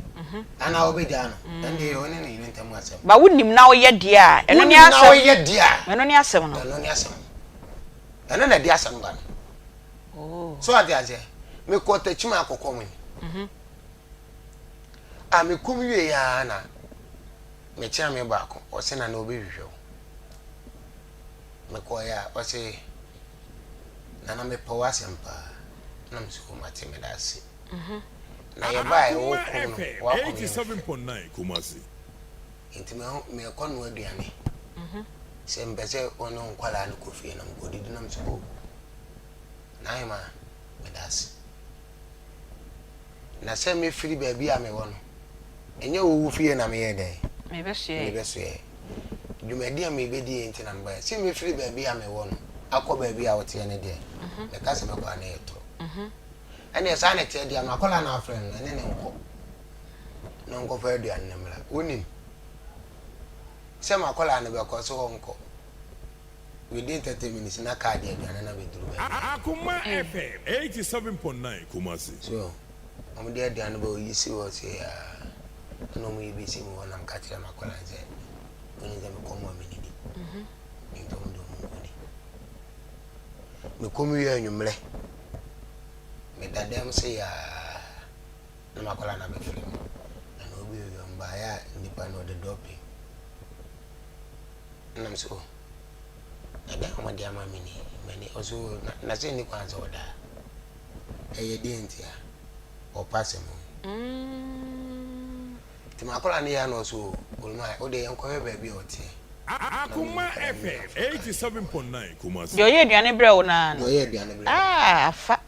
Speaker 6: ana obedia no ende yo ne na yire ntam asem
Speaker 2: ba wonnim na wo ye dia eno ni asem
Speaker 6: na wo ye dia
Speaker 2: eno ni asem no
Speaker 6: eno ni asem eno na dia asem ba
Speaker 2: oh
Speaker 6: so ade aje me ko tachima akokọ mu a me kum wie ya na me chia me ba ko o se na na obehwehwe me ko ya o se na me po asempa na me so mate me da se na ye ba e wo ko wa ko
Speaker 5: 87.9 Kumasi.
Speaker 6: inti me ko no aduane se mbese ono nkwala no kofie na mgodidi na mso na ma me da se na se me firi ba bia me wono enye wo fie na me ye den
Speaker 2: me be so
Speaker 6: dumedi a me bedi enti na mba se me firi ba bia me wono akọ ba bia wote ne de me ka se me kwa na eto ene sa na te dia ma kola na friend ene ne nko no nko fa aduan ne mra onim se ma kola na be ko so nko within 30 minutes na ka dia aduan na be duru ba
Speaker 5: Akoma FM 87.9 Kumasi.
Speaker 6: so am dia aduan ba yi si wo se ya no mu yi si mu wona ka tira ma kola ze oni ze me ko mo minidi ni to ndo mu ni me ko mi ya nyumre me dadam se ya na ma kola na be film na no bi yo mba ya nipa no de dopi na mso ada ko dia ma mini mani oso na se ni kwanza oda eye di entia o passe mo ti ma kola ni ya no so olma o de enko be bi oti
Speaker 5: Akoma FM 87.9 Kumasi.
Speaker 2: yo ye aduane bre wo na
Speaker 6: yo ye aduane bre
Speaker 2: afa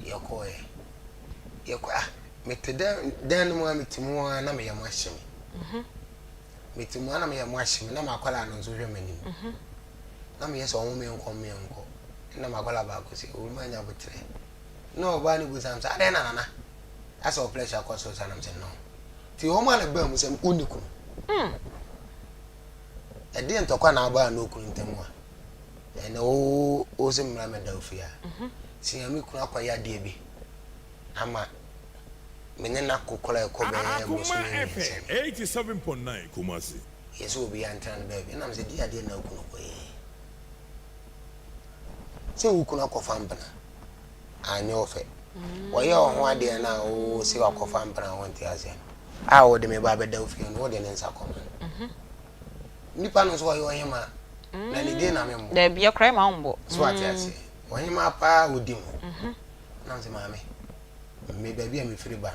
Speaker 6: yoko mete den mo ametimu na me yam ahyem metimu na me yam ahyem na makwala no nso hwe manim na me yeso onwo me nko na makwala ba ko si o ma nya botre no ba ni busam sa ade na asa o pleasure ko so sanam se no ti o ma na ba mu sem uniku ade ntokwa na ba na okuru ntemu a ene o se mra me da ofia si ami kunu akwaya de bi ama menena kokola ko be
Speaker 5: Akoma FM 87.9 Kumasi.
Speaker 6: yeso obi antan baby na me se dia de na kunu ko ye se ukunu akofa mbana anya ofe wo ye ho ade na o se akofa mbana wonti ase a wo de me ba be da ofie no wo de nsa koma nipa no so wo ye ma na ni de na me mbo
Speaker 2: da bia krai ma mbo
Speaker 6: so ati ase wo ye ma pa odi mo na se ma me baby a me firi ban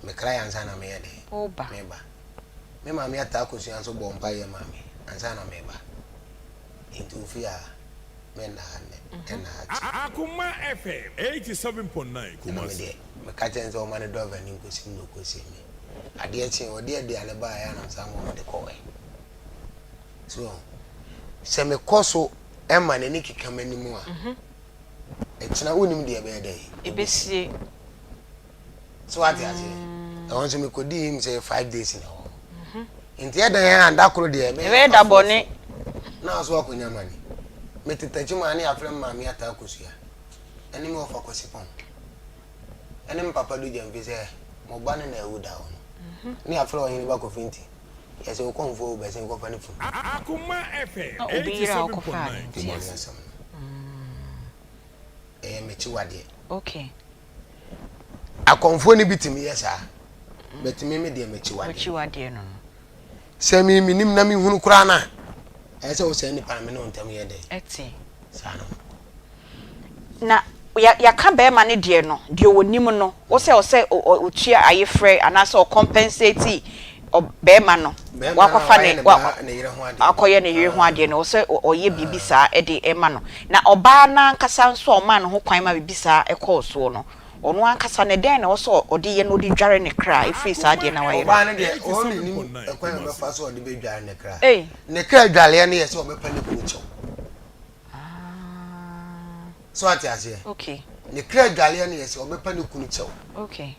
Speaker 6: me kra ya nsa na me ye de
Speaker 2: oba
Speaker 6: me ba me ma me ata ko suan so bo mpa ye ma me ansa na me ba into fia me na ne na ati
Speaker 5: Akoma FM 87.9 Kumasi.
Speaker 6: me ka chen so ma ne do va ni ko si no ko si me ade chen o de ale ba ya na nsa mo de ko we so se me koso e ma ne ni kika mani mu a etina wonim de be dey
Speaker 2: ebesie
Speaker 6: so ati ati e won so me ko di him say 5 days na ho nti e dan ya ndakoro de
Speaker 2: e da boni
Speaker 6: na so akonya mani metetachi mani afre mama ya ta akosua eni me ofa kosipon eni papa do jam fi say mo ba ne na ewuda ho Ni afro yin ba ko finti. Yes, o kon fo be sen ko fa ni fu.
Speaker 5: Akoma FM
Speaker 2: Obira ko fa.
Speaker 5: 87.9
Speaker 6: mechi wade.
Speaker 2: Okay.
Speaker 6: Akonfo ni bitimi yesa. Betimi me de mechi wade.
Speaker 2: Mechi wade no.
Speaker 6: Se mi minim na mi hunu kura na. Ese o se ni pa me no ntam ye de.
Speaker 2: Eti.
Speaker 6: Sana.
Speaker 2: Na ya ka be ma ne de no, de wonim no. Wo se otua ayefrɛ anase o compensate o be ma no. Wakwafa ne akoye ne yire ho ade no, wo se oye bibisa e de e ma no. Na oba na nkasa nso o ma no ho kwan ma bibisa e kɔ so no. Ono ankasa ne den na wo se ode ye no de dware ne kra e free sa de na waye.
Speaker 6: Oba ne de o ni ekwan be fa so ode be dware ne kra. Ne kra dwale ne ye se o be pa ne kunu chew. So ati ase.
Speaker 2: Okay.
Speaker 6: Ne kra dwale ne ye se o be pa ne kunu chew.
Speaker 2: Okay.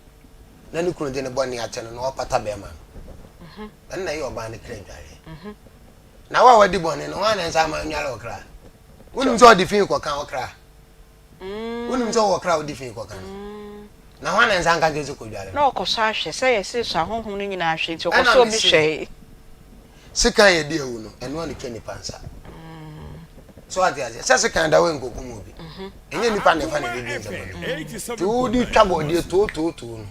Speaker 6: Na ne kunu de ne boni ache no o pata be ma. Na ye oba ne kra dwale. Na wa wadi boni no wa na nsa ma nwale okra. Wonu so odi fin ko kan okra. Wonu so okra odi fin ko kan. Na wa na nsa nka je ko dwale.
Speaker 2: Na okoso ahwe se ye se so ahonhom no nyina ahwe nti okoso bi hwe.
Speaker 6: Sika ye de ewu no eno ne keni pansa. So ati ase se sika da we nkoku mu bi. Enye nipa ne fa ne de nza. Tu di twabo de to no.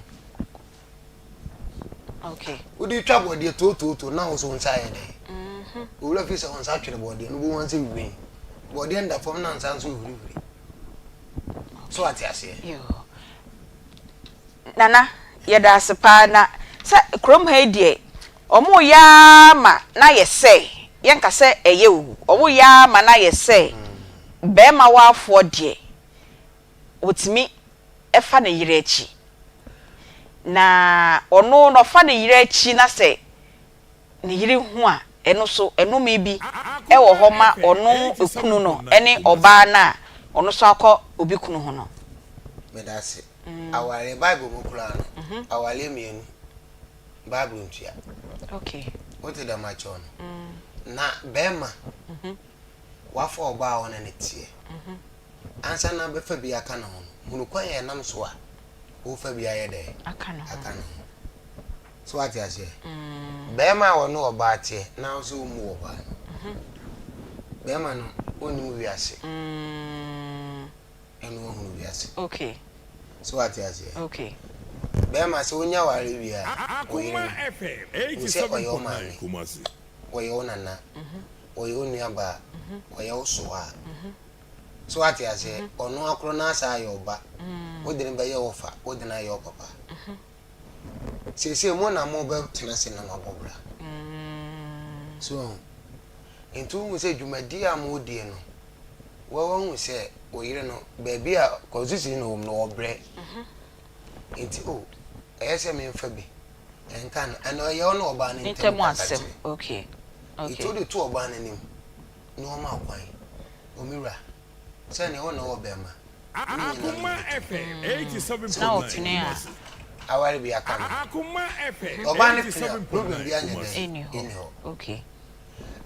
Speaker 2: Okay.
Speaker 6: Udi twabo de to na wo so nsa ye de. Owura fi se on sa twere bode no bo wan se wi. Bode nda fom na nsa nso huri. So ati ase.
Speaker 2: Yo. Nana, yeda asepa na se krom ha die. Omo ya ma na ye se. Ye nka se eye wu. Omo ya ma na ye se. Be ma wa afo die. Otimi efa na yire echi. Na ono no fa na yire echi na se ne yire hu a eno so eno me bi e wo ho ma ono ekunu no ene oba na ono so akọ obi kunu ho no.
Speaker 6: Medase. Awale Bible mo kula no. Awale mienu. Bible ntua.
Speaker 2: Okay.
Speaker 6: What the machon? Na bema. Wafo oba wona ne tie. Ansa na be fa bi aka na ho. Hunu kwan ye nam so a. Wo fa bi aye de.
Speaker 2: Aka na.
Speaker 6: So ati ase. Bema wono oba tie na so mu oba. Bema no oni mu wiase. Eno hunu wiase.
Speaker 2: Okay.
Speaker 6: So ati ase.
Speaker 2: Okay.
Speaker 6: Bema se onya ware wi a.
Speaker 5: Akoma FM 87.9 Kumasi.
Speaker 6: Oye onana. Oye onuaba. Oye osoa. So ati ase ono akro na asa ayoba. Odin be ye ofa, odin ayo papa. Se mo na mo be tenase na mabobra. So into mu se dwumadi amodie no. Wo hu se oyire no baby a kozisi no no obre. Enti ese me mfa bi. Enka no eno ye ono oba ne
Speaker 2: ntemu asem. Okay. Okay.
Speaker 6: Ito de to oba nanim. No ma kwan. Omira. Se ne ono obema.
Speaker 5: Akoma FM 87.9 Kumasi.
Speaker 6: Awari bi aka.
Speaker 5: Akoma FM
Speaker 6: Oba ne problem bi anya de.
Speaker 2: Anyhow. Okay.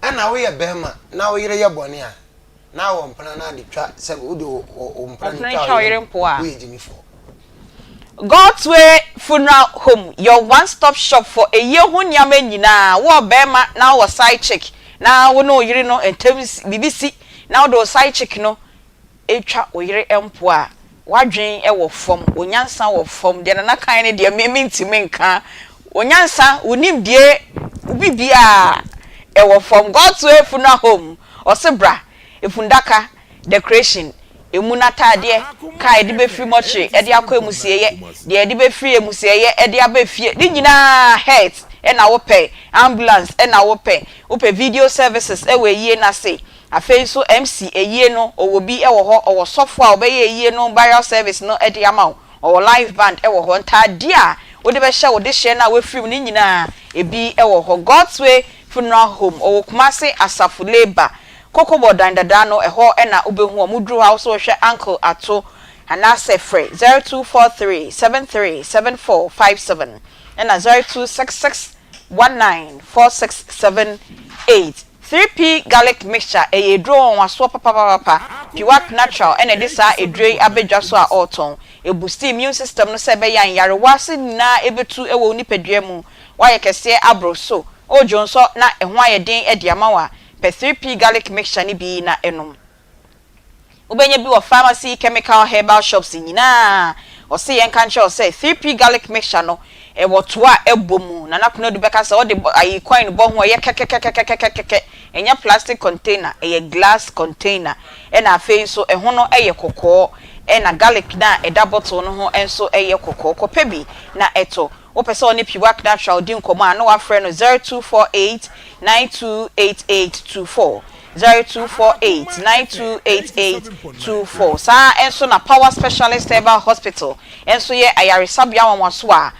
Speaker 6: Ana we ye bema na we yire ye bone a. Na wo mpana na de twa se wo de o mpana
Speaker 2: twa yire mpo a.
Speaker 6: We jimi fo.
Speaker 2: God's Way Funeral Home, your one-stop shop for a year hu nyama nyina. Wo bema na wo side chick. Na wo no yire no entems BBC. Na wo side chick no etwa oyire empo a. Wadwen e wo fom, onyansa wo fom. De na kan ne de ntimi nka. Onyansa unim die ubibia e wo fom. God's Way Funeral Home. Osebra efundaka decoration emunata de kai de be free mochi e de akọ emusieye de de be free emusieye e de abafie di nyina health e na wo pay ambulance e na wo pay video services e we yie na say afei so MC eyie no owo bi e wo ho owo software obeye eyie no burial service no e de ama owo live band e wo ho nta dia wo de be hye wo de hye na we free ni nyina ebi e wo ho God's Way Funeral Home owo Kumasi Asafu Labor Koko bodan dada no eho na ubehu omudru house wo hwe uncle ato anase free 0243737457 and 0266194678 3p garlic mixture e draw on so papa pure natural and this a dre abedwa so a oton e boost immune system no se be yan yare wase na ebetu e wo nipadua mu wa ye kese abro so ojo nso na ehwo ayeden e de amawa pe 3p garlic mixture ni bi na enom ubenye bi wo pharmacy chemical herbal shops nyina o se yen kan che say 3p garlic mixture no e wotoa ebomu na nakono du beka se o de ayi coin bo ho ye kekekekekekeke enya plastic container e glass container e na afei so e ho no e ye kokko e na garlic na e da bottle no ho enso e ye kokko kopebi na eto o pese oni piwak natural din komo ano wa frɛ no 0248 928824 0248928824 sa enso na power specialist herbal hospital enso ye ayaresabia wanwaso a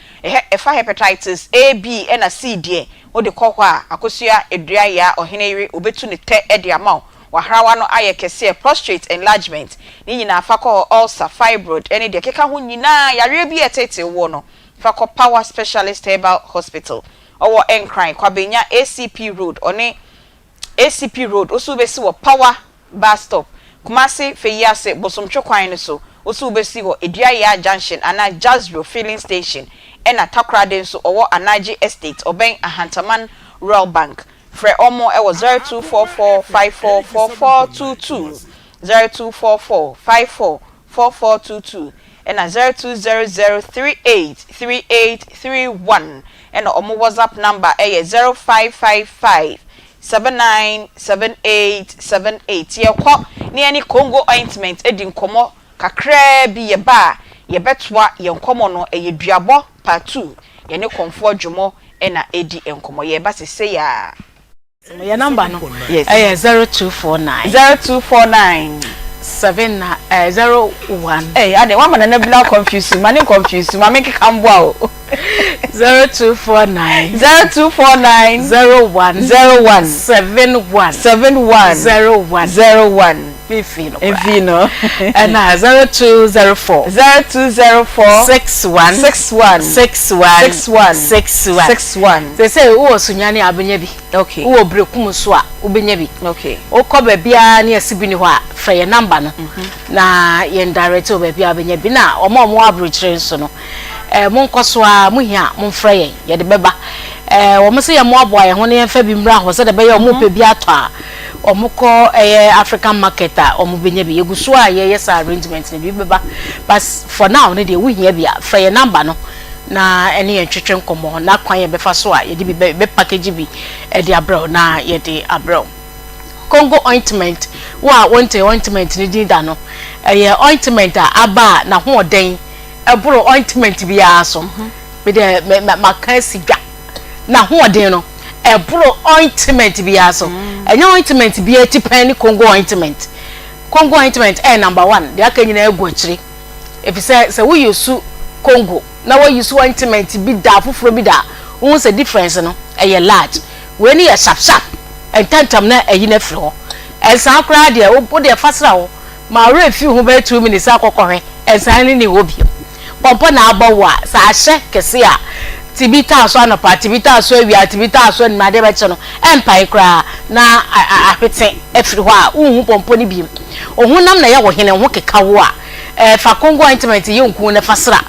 Speaker 2: efa hepatitis A B and C D o de kokwa akosua edua ya ohene yire obetu ne te e de amaw wahrawa no aye kese prostate enlargement ni nyina afa ko ulcer fibroid ene de keka ho nyina yare bi etete wo no fa ko power specialist herbal hospital owo enkran kwabenya ACP road one ACP road osu besi wo power bus stop Kumasi Feyase bosomtwe kwan ne so osu besi wo edua ya junction ana Jazro filling station ena takrade so owo Anaji estate oben Ahantaman Rural Bank fre omo e wo 0244544422 0244544422 ena 0200383831 ena omo WhatsApp number e 0555 797878 yekọ ni ani Congo ointment edi nkomo kakra bi ye ba ye betwa ye nkomo no e duabo part 2 ye ne komfo dwomo e na edi nkomo ye ba sese ya
Speaker 4: your number no
Speaker 2: yes
Speaker 4: 0249 701
Speaker 2: ade wa mana na bila confuse mane confuse ma make kambwa o
Speaker 4: 0249
Speaker 2: 01 71
Speaker 4: Infino
Speaker 2: and
Speaker 4: 0204 61 they say wo sunyane abenya bi
Speaker 2: okay
Speaker 4: wo brekum so a ubenya bi
Speaker 2: okay
Speaker 4: wo ko ba bia na asibi ni ho a fra ye number no na ye direct wo ba bia abenya bi na omo abrochire so no mon koso a muhia mon fra ye ye de beba wo mo se ye mo aboa ye ho ne fa bi mra ho se de be ye omo pe bi ato a omukọ African market a omubenya bi yeguso a ye yes arrangement ne bi beba but for now ne de wuhia bia fra ye number no na ene ye twetwe nkomo na kwan ye befa so a ye de be package bi e de abro na ye de abro Congo ointment wa want ointment ne di da no ye ointment a aba na ho oden ebro ointment bi aso be de makan sigwa na ho oden no ebro ointment bi aso enye ointment bi etipan ni Congo ointment number 1 de aka nyina egu akire if say we use Congo na we use ointment bi da foforo bi da won say difference no e large we ni sharp entantam na eyi na firi ho ensan kra de o de fasra ho ma refi ho be 2 minutes akokohwe ensan ni obi pompo na abawo a sa hye kese a tibita so anopa tibita so awia tibita so ni made be che no empai kra na ahwete efiri ho a unhu pompo ni bi ohunam na ye wo hene ho keka wo a fa Congo ointment ye nku na fasra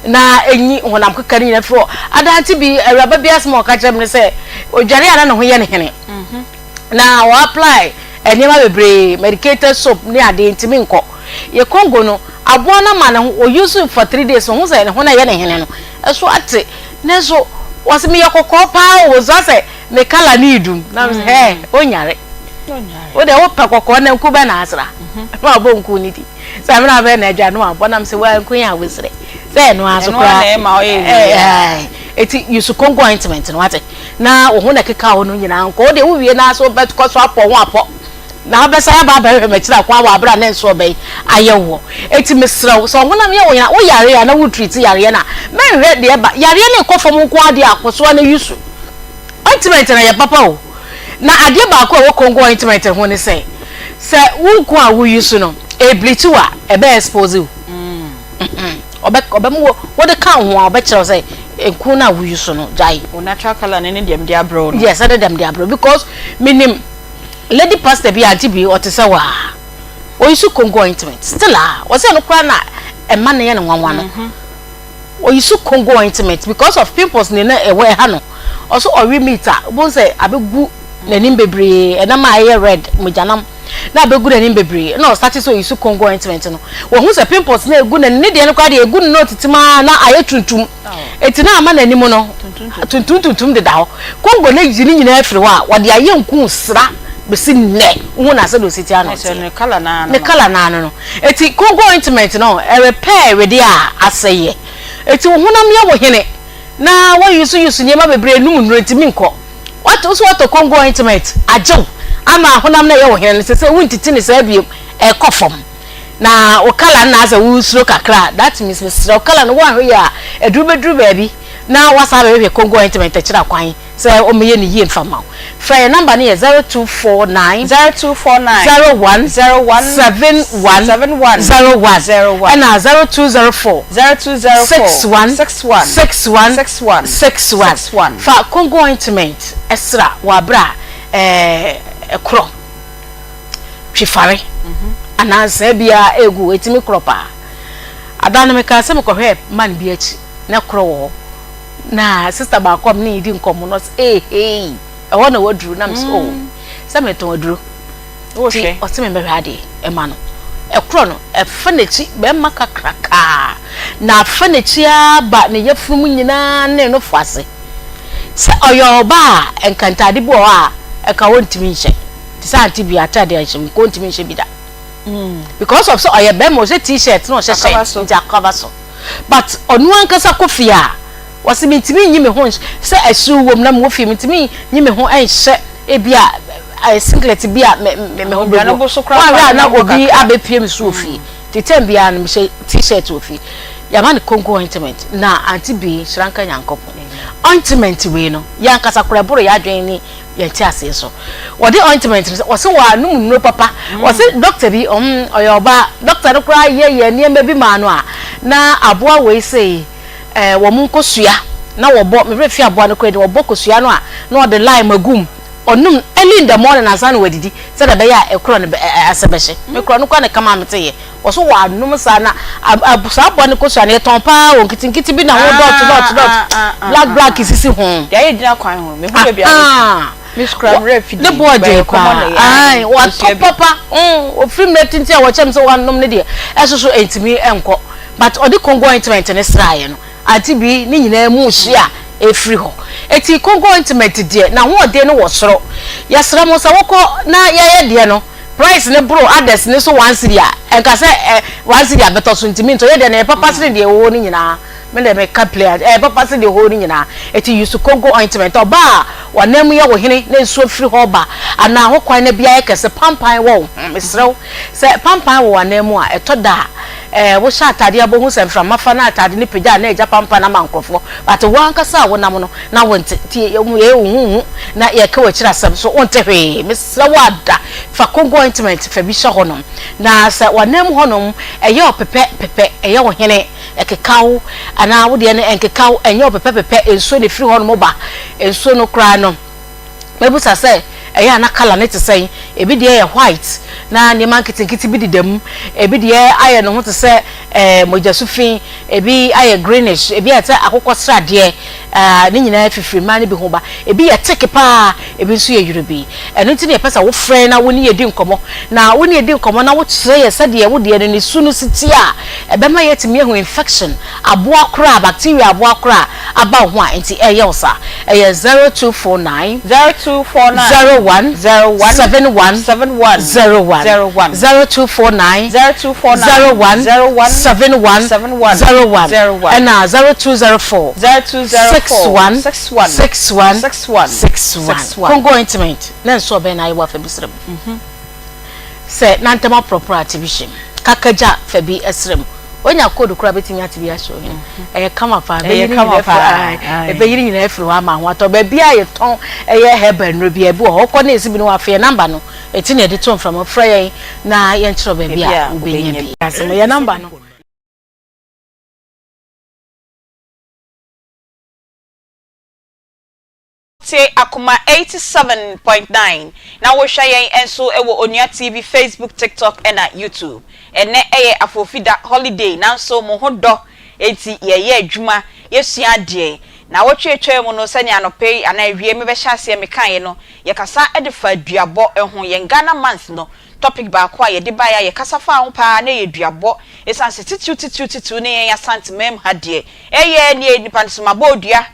Speaker 4: na enyi honam keka ni na fro adanti bi awraba bi asmo ka kire me se odware ana na ho ye ne hene na wo apply enema bebre medicated soap ni ade ntimi nko ye Congo no abo na ma na o use for 3 days ho se ne ho na ye ne hene no eso ate nezo wasi mi yakoko pa o zase me kala ni idum na onyare o de wo pa kokko na nku be na asra no abo nku ni di se me na be na adwa no abo na me se wa nku ya wesre se no aso kra eti use Congo ointment no ate na wo ho na keka wo no nyina nko o de wo wie na so bet ko so apo ho apo na abesa ya ba ba me kira kwa wa abra na nso be ayewo eti mesraw so ho na me wo ya wo yare ya na wo treat yare na me hwe de ba yare na ko fom nko ade akoso na yusu ointment na ya papa o na ade ba ko wo Congo ointment ho ne se wo nko a wo yusu no e bleach wa e be expose obe mo wo de kan ho obe kire say enku na wo yusu no jai
Speaker 2: o natural color ne dem dia bro
Speaker 4: yes ade dem dia bro because minim
Speaker 8: lady pastor bi Aunty Bea o te se wa o yisu Congo ointment still o se no kra na e ma ne ye ne nwanwa no o yisu Congo ointment because of pimples ne na e we ha no also ori meter bo say abegu nanim bebre e na ma ye red mujanam na abegu nanim bebre na o start so yisu Congo ointment no wo hu say pimples na egu na ne de no kwa de egu no titima na aye tuntum eti na ama nanim no tuntum de da ho Congo na yini nyina afiri wa wo de aye nku sra besi ne hu na se do siti ano
Speaker 2: ne kala na
Speaker 8: no eti Congo ointment no e repair we de a aseye eti honam ye wo hene na wo yusu nyema bebre num nrentimi nko what Congo ointment ajew ama honam na ye wo hene se wuntiti ne sa biem e kofom na o kala na asa wu suro kakra that means Mr. o kala no wa hwe ya eduru baabi na wasa be Congo ointment e kira kwan se o meye ne yie mfama fa number ne 0249 01 and 0204 fa Congo ointment esra wa bra ekro twifare ananse bia egu etimi kropa adana me ka se me ko hwe man bi achi na kro wo na sister ba kom ni di nkom no eh eh e wona waduru na so se me ton waduru o se o se me be hade e ma no e kro no e fanechi be maka kraka na fanechi aba ne yafum nyina ne no fase se oyo ba enkantade bo a e ka wontimi nche ti sa Aunty Bea atade a nche ko wontimi nche bi da because of so oyo be mo se t-shirt no se ja cover so but onu ankasa kofia wasi mitimi nyime ho se asu wom na mo fi mitimi nyime ho enhye ebia singlet bia me ho bia no bo so kra na obi abepiem su ofi titem bia na me t-shirt ofi yamani Congo ointment na Aunty Bea shranka nyankopo ointment we no yankasa kra boro ya adwen ni yenti ase so wodi ointment wasi wa num papa wasi doctor bi oyoba doctor no kra ye ne bi ma no a na aboa we say wo mun kosua na wo bo me refi aboa no kra de wo bo kosua no a na the lime agum onum early in the morning asan wadidi se da be ya ekro ne asebehye me kro no kwa ne kama meteye wo so wa num sa na abusa aboa ne kosua ne tonpa wo nkitinkiti bi na wo dot black sisi ho
Speaker 2: ya ye dina kwan ho me hu bia Miss Crab refi
Speaker 8: the boy dey ai wa papa o film netinti a wo chem se wa num ne de esoso entimi enko but odi Congo ointment ne sraye no Aunty Bea ni nyina mu hia efri ho eti Congo ointment de na ho de no wo soro yesra mo sa woko na ye de no price ne bro others ne so 1 cedi a enka se 1 cedi abeto so ntimi nto ye de na papa se de wo ni nyina me le make player papa se de ho ni nyina eti use Congo ointment oba wanam ye wo hene na nsu afri ho ba ana ho kwan na bia ye kese pampan wo mesrew se pampan wo wanam a etoda wo sha atade abohu se mfra mafa na atade ni pega na eja pampan na mankrofo but wo ankasa wo nam no na wo nte ye hu na ye ka wo kira sam so wonte hwe mesrew ada fa Congo ointment fa bi sha honom na se wanam honom eye opepe eye wo hene ekekawo ana wo de ne enkekawo enye opepe enso ne firi honom ba enso no kra no mebusa se eya na kala ne te sei ebi de ye white na ne marketing bi didam ebi de aye no ho te se mojasufin ebi aye greenish ebi ate akokɔ srade ne nyina fifiri ma ne bi ho ba ebi ye teke pa ebi nso ye yurubi eno nti ne pesa wo frɛ na wo ne ye di nkomo na wo ne ye di nkomo na wo kyerɛ ye sɛ de wo de ne su no siti a ebema ye timi ho infection aboa kora bacteria aboa kora aba ho a enti eye wo sa eye 0249 01 71 01 0249 01 71 01 and 0204 61 Congo ointment na so be na iwa fa bisrem se na ntama proper activation kakaja fa bi esrem onya code kura betimi atibi asho kama pa be yiri nyina efiri wa ma ho ato ba bia ye ton heba nro bia bi ho ko na esibi no afa number no eti na de ton from frey na ye nchiro ba bia ubenya bi asemo ye number no
Speaker 2: wote Akoma 87.9 na wo hwa yen enso ewo Onua TV Facebook TikTok and YouTube ene afofida holiday nanso mo hodo enti ye adwuma yesua de na wo twetwe mu no sani anope ana wie me be hyase me kan no ye kasa edifa duabo eho ye Ghana month no topic ba kwa ye de ba ya ye kasa fa ho pa na ye duabo esanse titu ne ye asante mem ha de eye ne nipa nso mabodua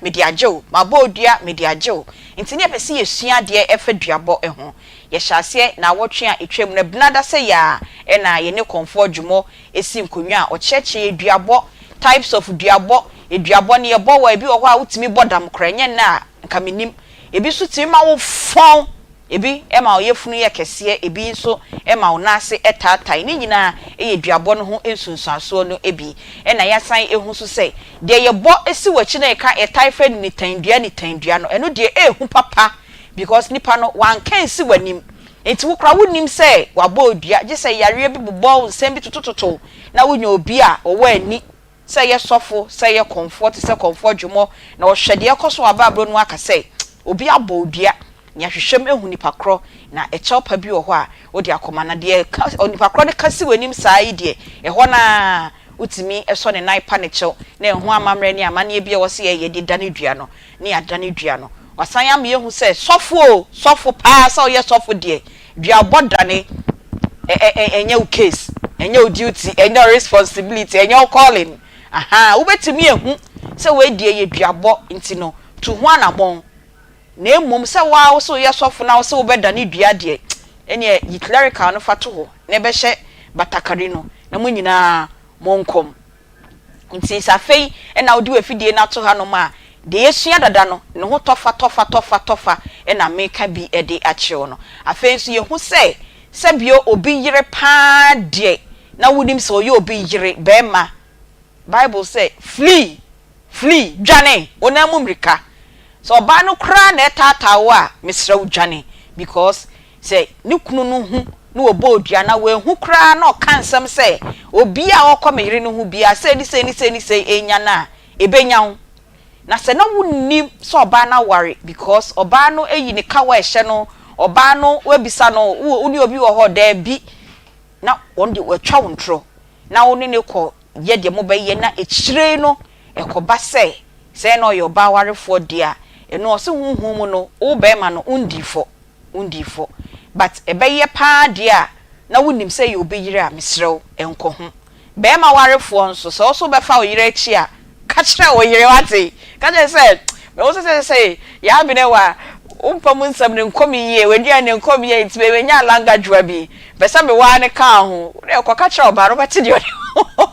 Speaker 2: mediajo nti ne pese ye sua de efa duabo eho ye hyase na wo twe a etwem na bnada se ya na ye ne comfort djumo esi nkonwa a o cheche ye duabo types of duabo eduabo ne ye bo wa ebi wo ho a wutimi bodam krenye na nka menim ebi so timi ma wo fon ebi ema oyefunu ye kese ebi nso ema onase etatai ni nyina eduabo no ho ensunsuaso no ebi na yasan ehu so sei de ye bo esi wachi na eka etaife ni tandua no eno de ehu papa because nipa no wan kan si wanim enti wo kra wonim sei wabo odua je sei yare bi bobbo nsem bi totototo na wonya obi a owa ani sei ye sofo sei ye comfort sei comfort djumo na wo hwede ekoso ababro no aka sei obi abo odua nya hwehwem ehu nipa kro na echopa bi wo ho a wo de Akoma na de nipa kro de kasi wanim sai de ho na utimi eso ne nai pa ne chew na ehu amamre ni amane bi e wo se ye de dane dua no ne adane dua no wasan ya me ehu se sofo pa sa ye sofo de dua bodane enya u case enya u duty enya responsibility enya calling wo betimi ehu se we de ye dua bo ntino to ho anabon na emom se wa so ye sofo na so be dane dua de ene yi clerical no fato ho na be hye batakari no na munyina monkom nti safei na odi wafidie na to ha no ma de yesua dada no ne ho tofa na meka bi ede achewo no afei so ye hu se bio obi yire pa de na wunim se oye obi yire bema Bible say flee dwane onamu mrika so ba no kra na etatawo a mesra dwane because say ni kunu no hu na obodua na we hu kra na okansem say obi a okomeyire no hu bia say ni enya na ebenya na se na wunni so oba na ware because oba no eyi ne kawa ehye no oba no webisa no uni obi wo ho da bi na wonde watwa wontro na woni ne ko ye de mo ba ye na echire no ekoba se na oyo ba warefo dia eno o se huhu mu no wo be ma no undifo but ebeye pa dia na wonim se ye obeyire a mesrew enko ho be ma warefo nso so be fa oyire echi a ka kire oyire wate ka je se me wo se ya bi ne wa umpam nsam ne nkomi ye wadua ne nkomi ye itibe wenya langa dwa bi besa me wa ne ka ho ne ko ka kire oba ro beti de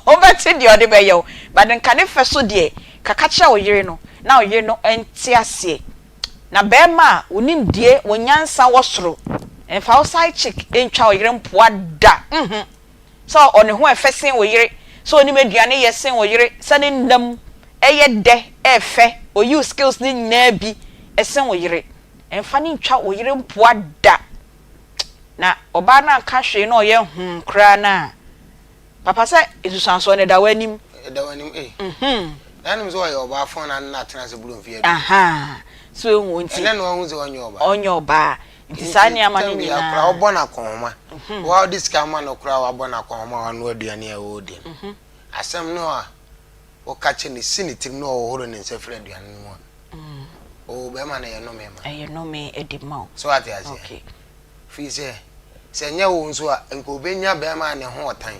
Speaker 2: obeti de ode be yo but nka ne fe so de ka kire oyire no na oyire no enti ase na be ma onim die wonyansa wosoro enfa outside chick entwa oyire mpoa da so one ho efesen oyire so onim aduane yesen oyire sane ndam eye de efe o use skills ni na bi esen oyire enfa ni ntwa oyire mpoa da na oba na ka hwe na oye kra na papa say esusanso ne da wanim
Speaker 6: nanim zo yo ba fon na tena se bulu mfie
Speaker 2: so ehu nti
Speaker 6: ene no hu ze
Speaker 2: onyo ba nti sani amani ni na
Speaker 6: kra obona konma wa diska ma no kra wa bona konma wa no aduane ya odi asem no a o kache ni sinitim no o horo ni nsefre aduane no o be ma na ye no me ma
Speaker 2: ye no me edima
Speaker 6: so ati ase okay fi se nya wo nso a enko benya be ma ne ho otan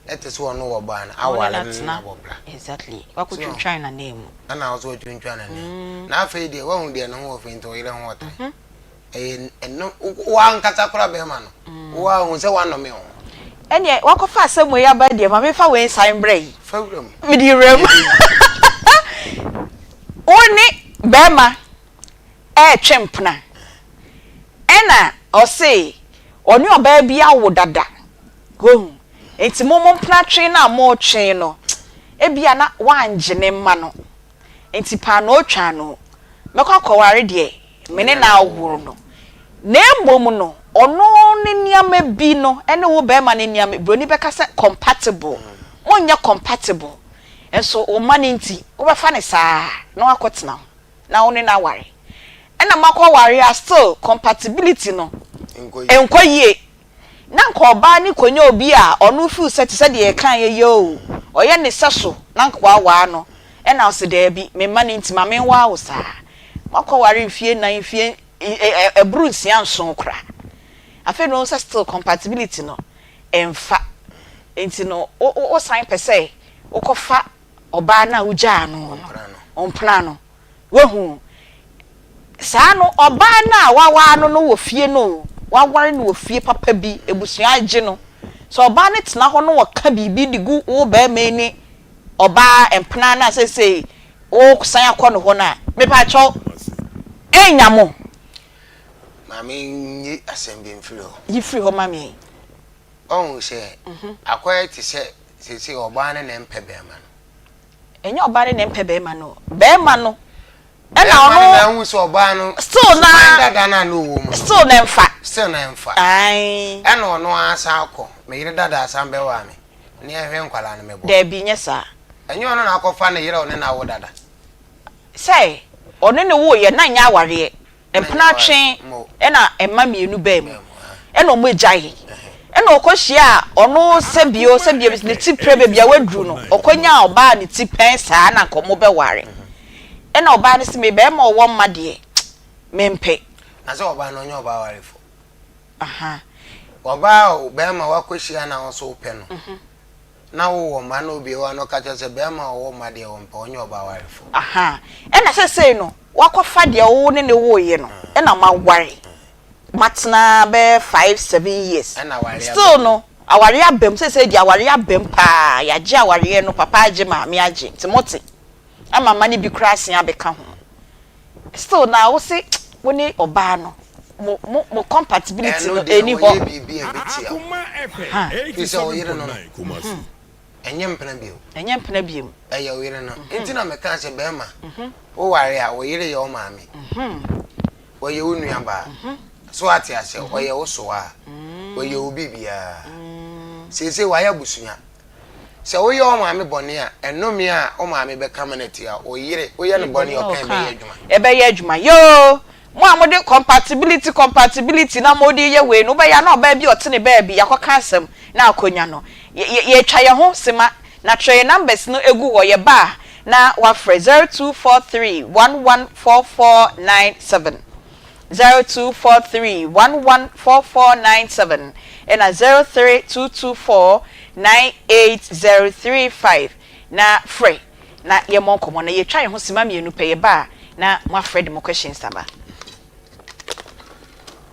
Speaker 6: ete so no wo ba na awala na bobra
Speaker 2: exactly wakutwitwan na name
Speaker 6: ana wo so twitwan na name na afa de wo hu de no ho fin to ire ho otan eno wa nkata kora be ma no wa hu se wa no me ho
Speaker 2: ene wakofa asemu ya ba de ma me fa we sign bray
Speaker 6: fa wram
Speaker 2: me di rem oni be ma twempna ena o say oni oba bia wo dada go enti momom platwe na mo twe no ebia na wanjene mma no enti pa no twa no mekwa kware de mene na aworo no na emom no ono ne niame bi no ene wo be ma ne niame broni be ka se compatible monnya compatible enso o mani nti wo be fa ne saa na wakotena na woni na ware ena makwa ware still compatibility no enko yie na nko ba ni konya obi a onu fu set se de kan ye yo oye ne seso na nko wa no ena o se de bi me ma ni ntima me wa wo sa makwa ware mfie nan mfie ebru nsia nson kra afi no still compatibility no emfa enti no o sign per se o kofa oba na uja no onpra no wehu saa no oba na wawa no wo fie no waware no wo fie papa bi ebusua age no so oba ne tena ho no wo ka bibi digu wo ba mani oba empna na say o san akọ no ho na me pa cho enyamo
Speaker 6: mami yi asembe mfiro
Speaker 2: yi free ho mami
Speaker 6: on se akwai ti se oba ne nempe be ma no
Speaker 2: enye oba ne nempe be ma no ena ono
Speaker 6: na hu so oba no
Speaker 2: still na
Speaker 6: dada na no wo mu
Speaker 2: still na mfa ai
Speaker 6: ena ono asa akọ me yire dada asa be wa me ne ehwe nkwala no mebo
Speaker 2: da bi nye sa
Speaker 6: enye ono na akọfa na yire ono na wo dada
Speaker 2: say ono ne wo ye na nya aware empna twen ena emma mienu ba mu ena omo ejai ena okohia ono sebio ne ti prebe bia wadru no okonya oba ne ti pen saa na komo be ware ena oba ne se me be ma owo mmade mempe
Speaker 6: na so oba no nya oba ware fo
Speaker 2: aha
Speaker 6: oba be ma wakohia na so pe no na wo ma na obi wa no ka che se be ma owo mmade wo mpe onya oba ware fo
Speaker 2: aha ena se no wakofa de wo ne wo ye no ena ma ware matna be 5-7 years still no aware abem say di aware abem pa ya je aware no papa age ma me age timoti ama mani bi krasin abeka ho still na wo say woni oba no mo compatibility no eni ho
Speaker 5: Akoma FM 87.9 Kumasi
Speaker 6: enye mpena bio eya oyire no enti na me kan se be ma wo ware a wo yire ye o ma me wo ye unu aba so ati ase oye wo so a oye obi bia sese wa ya busunya se wo ye o ma me bone a enomi a o ma me be community a oyire oye no bone o kan be ye adwuma
Speaker 2: e be ye adwuma yo mo amode compatibility na modi ye we no be ya na oba bi otene ba bi yakoka asem na akonya no ye twa ye ho sema na twa numbers no egu ho ye ba na wa free 0243114497 0243114497 and 0322498035 na free na ye monkomo na ye twa ye ho sema mienu pe ye ba na mo afred mo questions aba.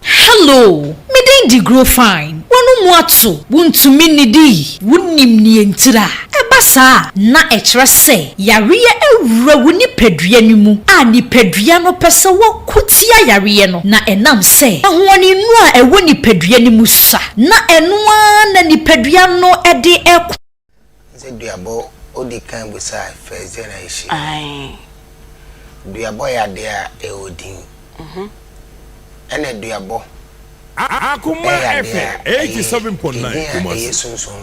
Speaker 9: Hello, me dey grow fine. Wonu mu ato, wuntumi nidi, wunim ni entira. Eba saa na ekire se, yare ewura woni padua ni mu. A ni padua no pese wo kutia yare no na enam se. Ahoani nu a ewo ni padua ni mu sa. Na enu na ni padua no ede eku.
Speaker 6: Ze duabo odi kan bu sa first generation.
Speaker 2: Ai.
Speaker 6: Duabo ya de a eodin. Ene duabo
Speaker 5: Akoma FM 87.9 Kumasi
Speaker 6: sunsun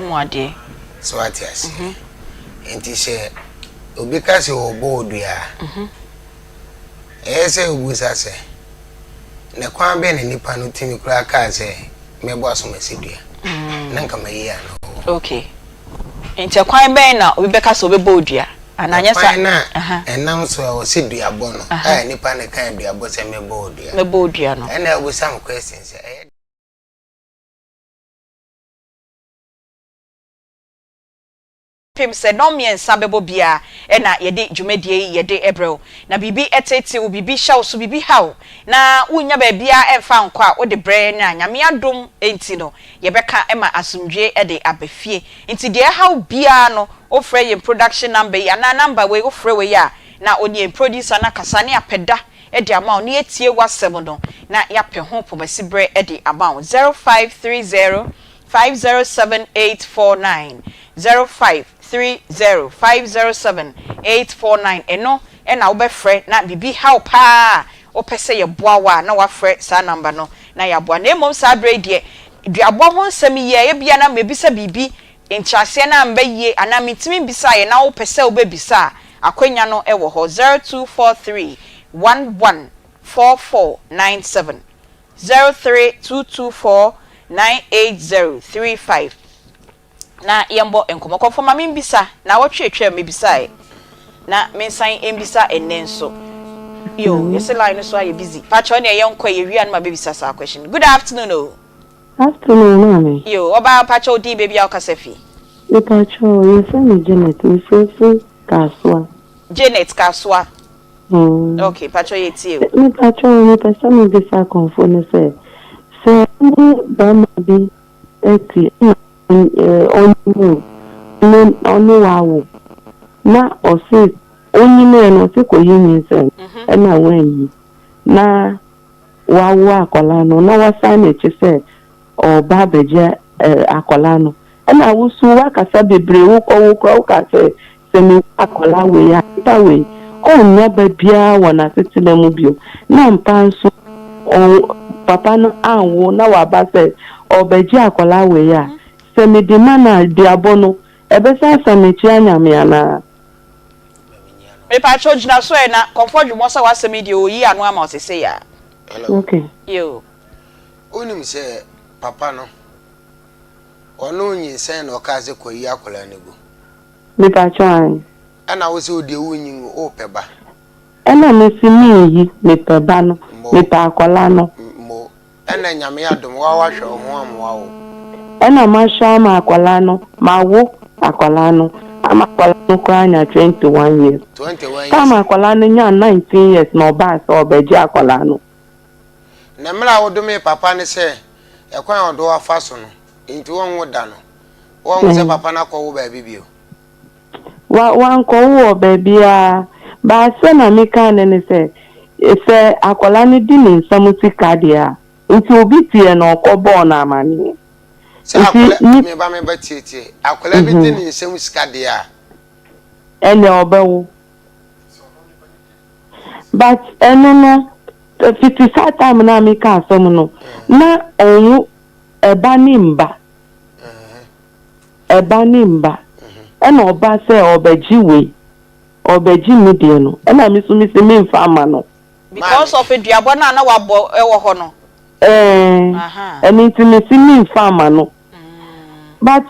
Speaker 6: mu ade so atias enti se obi ka se obo odua ese obusa se ne kwan be ne nipa no timi kura ka se mebo asomasidua na nka mayi ano
Speaker 2: okay enti kwan be na obi be ka se obi bo odua ananya sa
Speaker 6: enam so o se duabo no nipa ne kan duabo se mebo
Speaker 2: odua no
Speaker 6: ena obu some questions
Speaker 2: pim se no miensa bebo bia na yede dwumadie yede ebrel na bibi etete wo bibi hya so bibi hawo na wunya ba bia emfa nkwa wo de bre na nyame adom enti no yebeka ema asumdwe de abefie enti de hawo bia no ofre ye production number ya na number we ofre we ya na oni producer na kasane apeda de amount ni etie wasem no na yape ho pomasi bre de amount 0530 507849 0530507849 eno na wo be frɛ na bibi how pa wo pese ye boa wa na wa frɛ sa number no na ya boa na emom sa bre de duabo ho nsɛm ye bia na mebisa bibi nkyase na mba ye ana mitimi bisa ye na wo pese wo be bisa akwanya no ewo ho 0243 114497 032249835 na yembo enkomo konfoma mbisa na wotwetwe mebisa na mensan embisa enenso yo yes line so are busy pacho ne yenko ye wi an ma bebisa sa question. Good afternoon. Oh
Speaker 10: afternoon mami
Speaker 2: yo oba pacho di baby akasefi
Speaker 10: me pacho you say me Janet me say kaswa
Speaker 2: Janet kaswa okay pacho ye tie
Speaker 10: me pacho me pesa me bisa konfone say ba ma bi eti onu wawo na o se onyime no se ko yimi nse na wanyi na wawo akola no na wasa na echi se o ba beje akola no na wusu wakasa bebre wo ko ka se mi akola we ya ta we o nya ba bia wona setile mu bio na mpanso o papa no anwo na wa ba se o beje akola we ya se mi di mana di abono ebe sa samechi anya me ana
Speaker 2: me pacho jina so e na comfort mo sa wasemi di oyi anu ama o se ya
Speaker 10: okay
Speaker 2: yo
Speaker 6: onim se papa no ono nyin sen no ka se ko yi akola nego
Speaker 10: me pacho an
Speaker 6: ana wo se odi wunyin o peba
Speaker 10: ana me simi yi me peba no me pa akola no
Speaker 6: mo ana nyame adom wa hwe omo amwa wo
Speaker 10: ana ma sha ma akola no ma wo akola no ama akola no kwa anya 21 years
Speaker 6: 21 years
Speaker 10: kama akola no nya 19 years no ba so obeji akola no
Speaker 6: na mra wo do me papa ne se e kwan odo afa so no nti won wo da no won se papa na ko wo ba bibio
Speaker 10: wa nko wo baby a ba se na me kan ne se akola no di ni nsam sika dia nti obi tie na okobo na amani
Speaker 6: se akola me ba tie akola bi di ni nsam sika dia
Speaker 10: ene obawo but eno no 50 time na me ka asom no na onwu eba ni mba ena oba se obeji mi de no ena mi so mi se me mfa ama no
Speaker 2: because of eduabo na wabo ewo ho no
Speaker 10: eni ti mi si mi mfa ama no but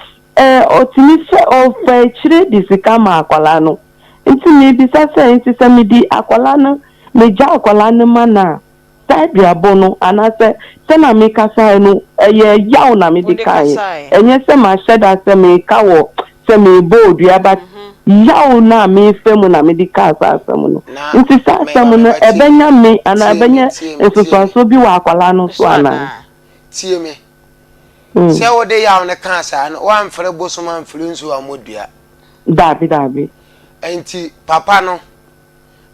Speaker 10: otimi se ofa chire disika ma akwala no nti mi bi se nti se mi di akwala no me ja akwala no mana eduabo no anase se na mi kasa no ye yaw na mi di kai enye se ma sheda se mi kawo se mi bodu but yaw na mi femu na mi di kasa asem no nti sa asem no ebenya mi ana ebenya esusuaso bi wa akwala no so ana
Speaker 6: tie me se wo de yaw ne kasa no wa mfere bosoma mfere nsu amodua
Speaker 10: dabi
Speaker 6: enti papa no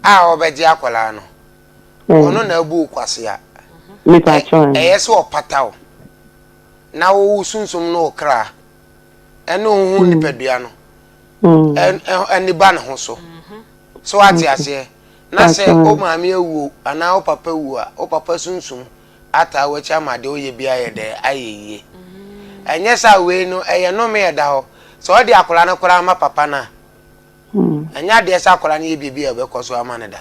Speaker 6: a obeji akwala no ono na abu kwase a
Speaker 10: me pa chon
Speaker 6: se opatawo na wo sunsum no okra eno hu ni pedua no eni ba ne ho so ati ase na se o maami ewu ana o papa ewu a o papa sunsum ata wo cha ma de o ye bia ye de ayeye enye sa we no eye no me da ho so o de akola no kora ma papa na enya de sa akola ne ye bibia e be koso ama ne da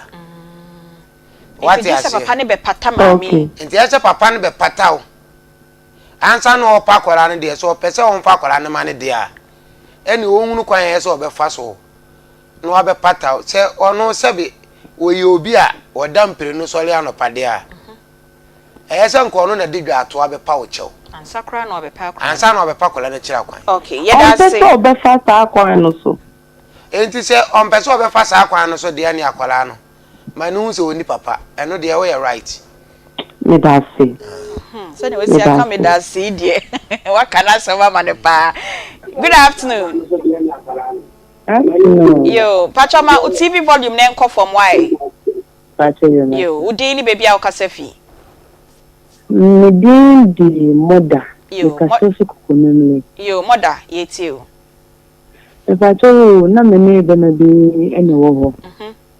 Speaker 6: wati ase
Speaker 2: papa ne be pata maami
Speaker 6: enti ese papa ne be pata o ansa no opa akola ne de so pese o mfa akola ne ma ne de a eni ohunu kwan ye so obefa so no abe pata se ono sebe oyi obi a odampere no sori anopade a se nko no na digwa ato abe pa wo chew
Speaker 2: ansakra no obepa kwan
Speaker 6: ansa no obepa kola ne kira kwan
Speaker 2: okay ye da se
Speaker 10: o obefa sa kwan no so
Speaker 6: enti se on pese obefa sa kwan no so de ne akola no manu se oni papa eno de we right
Speaker 10: me da se
Speaker 2: so ne we see aka me da se die wa kana se wa manepa. Good afternoon. Yo, Pachama, TV volume name call from why? Yo, udi ni baby au kasefi?
Speaker 10: Medin di moda. Yo, kasefi kukunumle.
Speaker 2: Yo, moda, yeti yo.
Speaker 10: Pacho, na mene bena bi ene woho.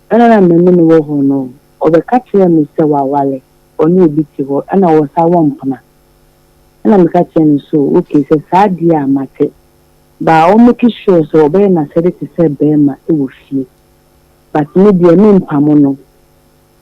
Speaker 10: Ana na mene woho no. Obe kachi ya mise wawale. Oni ubiti wo. Ana wasa wampana. Ana mikachi ya niso. Okay, se saadi ya mate. Ba o make sure so be na say to say be ma e wo fie but me dia me mpamo no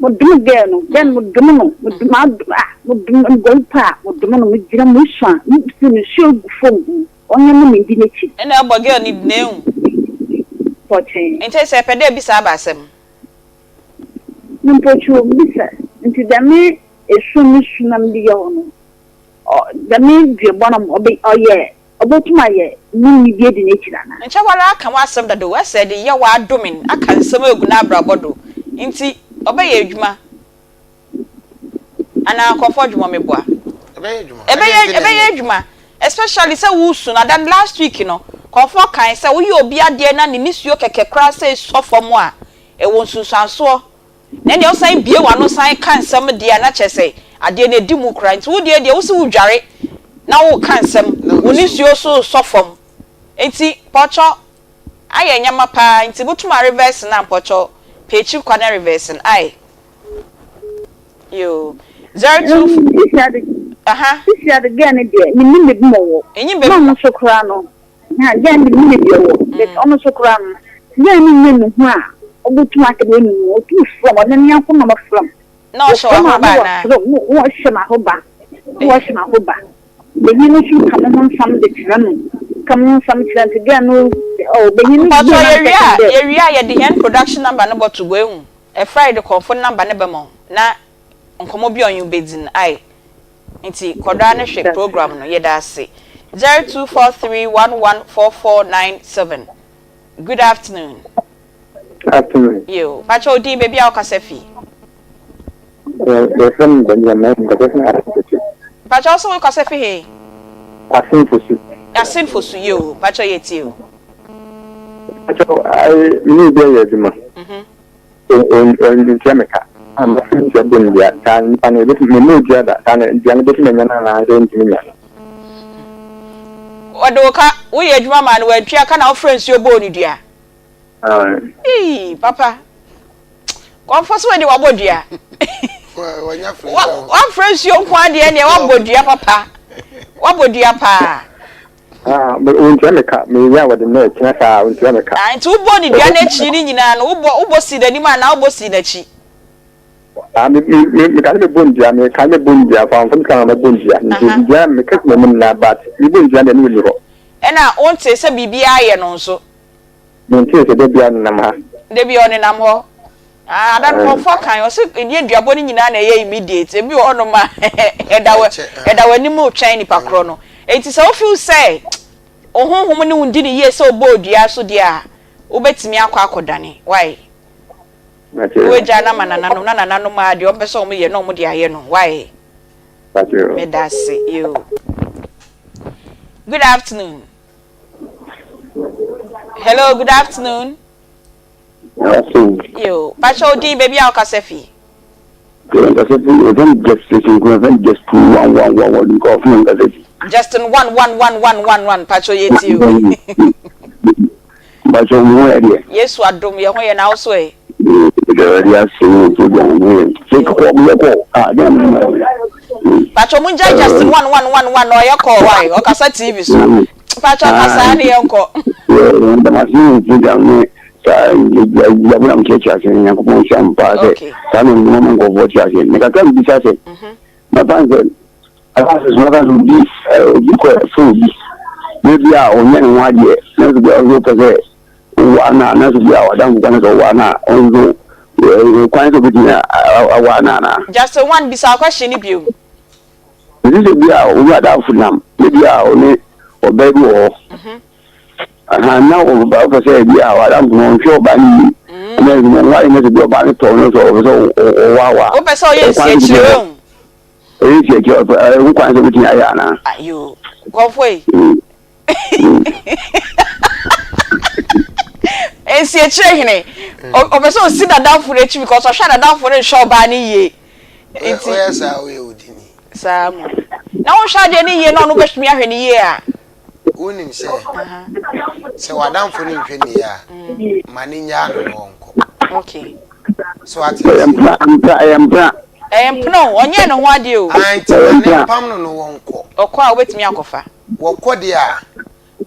Speaker 11: Mudum girl, then Mudum, Mudum Golpa, Mudum, Mudra Musha, Mudum Show phone, only dignity.
Speaker 2: And our girl need name.
Speaker 11: Fortune.
Speaker 2: And say, Pede Bisabasem.
Speaker 11: Numpochu, Missa, into the me, a sumishunam beyond. Or the me, the bonum obey, oh, yeah. About my year, me be the nature.
Speaker 2: And Chawara can was some that the West said, you are doing. I can summon Gunabra Bodo. Inti, obey Juma. And I'll comfort you, Mammy Bois. Obey Juma. Especially so sooner than last week, you know. Comfort kind, so you'll be at the end and miss your crass says so for more. It won't soon so. Then you'll say, be one sign can some dear nature say, I didn't do more crimes. Would you also jarry? Now can some unis you so soft. Enti pocho aye nyama pa enti butuma reverse na pocho pechi kwana reverse I you 02
Speaker 11: this year the girl there me me mo
Speaker 2: enyi be
Speaker 11: no so kra no na girl me be wo but ono so kra no girl me no ho a obutuma ke be no o tu from on na ko na from
Speaker 2: no so ho ba na
Speaker 11: wo shema ho ba the unity come on some the channel come on some channel again oh the unity
Speaker 2: but area ya the hand production number no but to go e friday call phone number ne be mo na nkomo bi on you bedin ai nti koda na hwe program no ye da se 0243114497 good afternoon you pacho di baby akasefi
Speaker 12: from Benjamin the person
Speaker 2: but also we kasefi he asin fosu you pacho yeti you
Speaker 12: pacho I need be yedima in Jamaica I'm a friend of India and it me no jada and the bit me na don't me
Speaker 2: odoka we adwuma man we atwa ka na friends you boni dua papa konfoso we de wabodua one friends you kwa de ne wabodua papa wabodua pa
Speaker 12: but in Jamaica me ya with the net na sa in Jamaica
Speaker 2: and to boni dua na chi ni nyina na ubo si da ni ma na ubo si na chi
Speaker 12: me kan me bondia me kan me bondia fa kan me bondia dia me ka me na but me bondia na ni ro
Speaker 2: ena onte se bibia ye no nso
Speaker 12: monte se de bia na ma
Speaker 2: de bia oni nam ho ada no fo kan o se die duabo ni nyina na ye immediate ebi o no ma edawe ni mu twan ni pakro no enti se o feel say ohonhom ni wundi ni ye se obodua so dia obetimi akwadane why we jana mananano ma de obeso mo ye no mo de aye no why me that's you good afternoon hello good afternoon you pacho di baby akasefi Justin 11111 pacho yeti you
Speaker 12: pacho mo area
Speaker 2: yesu adom ye ho ye na also e pacho munja Justin 1111 no ye call why o kasa TV so pacho kasa na ye nko
Speaker 12: ya bula mchecha se nya ko champa se sana mo mo go vocha se ne ka kan bisa se ma banze ala se so ka di ko fu ne bia o nya nwa die na so bia o ko se wa na so bia wa dan ko na so wa na on zo kwan so bi na wa na
Speaker 2: just one bisa question ni bio
Speaker 12: ni se bia o ya da fu nam ne bia o ne o be go na o ba ko se bia wa dan ko sho ba ni na ni wa ni se bia ba ni to no so wa
Speaker 2: o be so ye se chire
Speaker 12: o ye je o kwan so bi ya na
Speaker 2: ayo go foi esi chire hine o be so si da down for echi because o sha da down for sho ba ni ye
Speaker 6: enti o ya sa o ye odini
Speaker 2: sam na o sha de ni ye no be hwe ahwe ni ye a
Speaker 6: unim se wadamfo ni hwe ni ya mani nya no wonko
Speaker 2: okay
Speaker 6: so ati
Speaker 2: no onye no ho ade o
Speaker 6: anti mani pam no wonko
Speaker 2: okwa obetimi akofa
Speaker 6: wokọ de a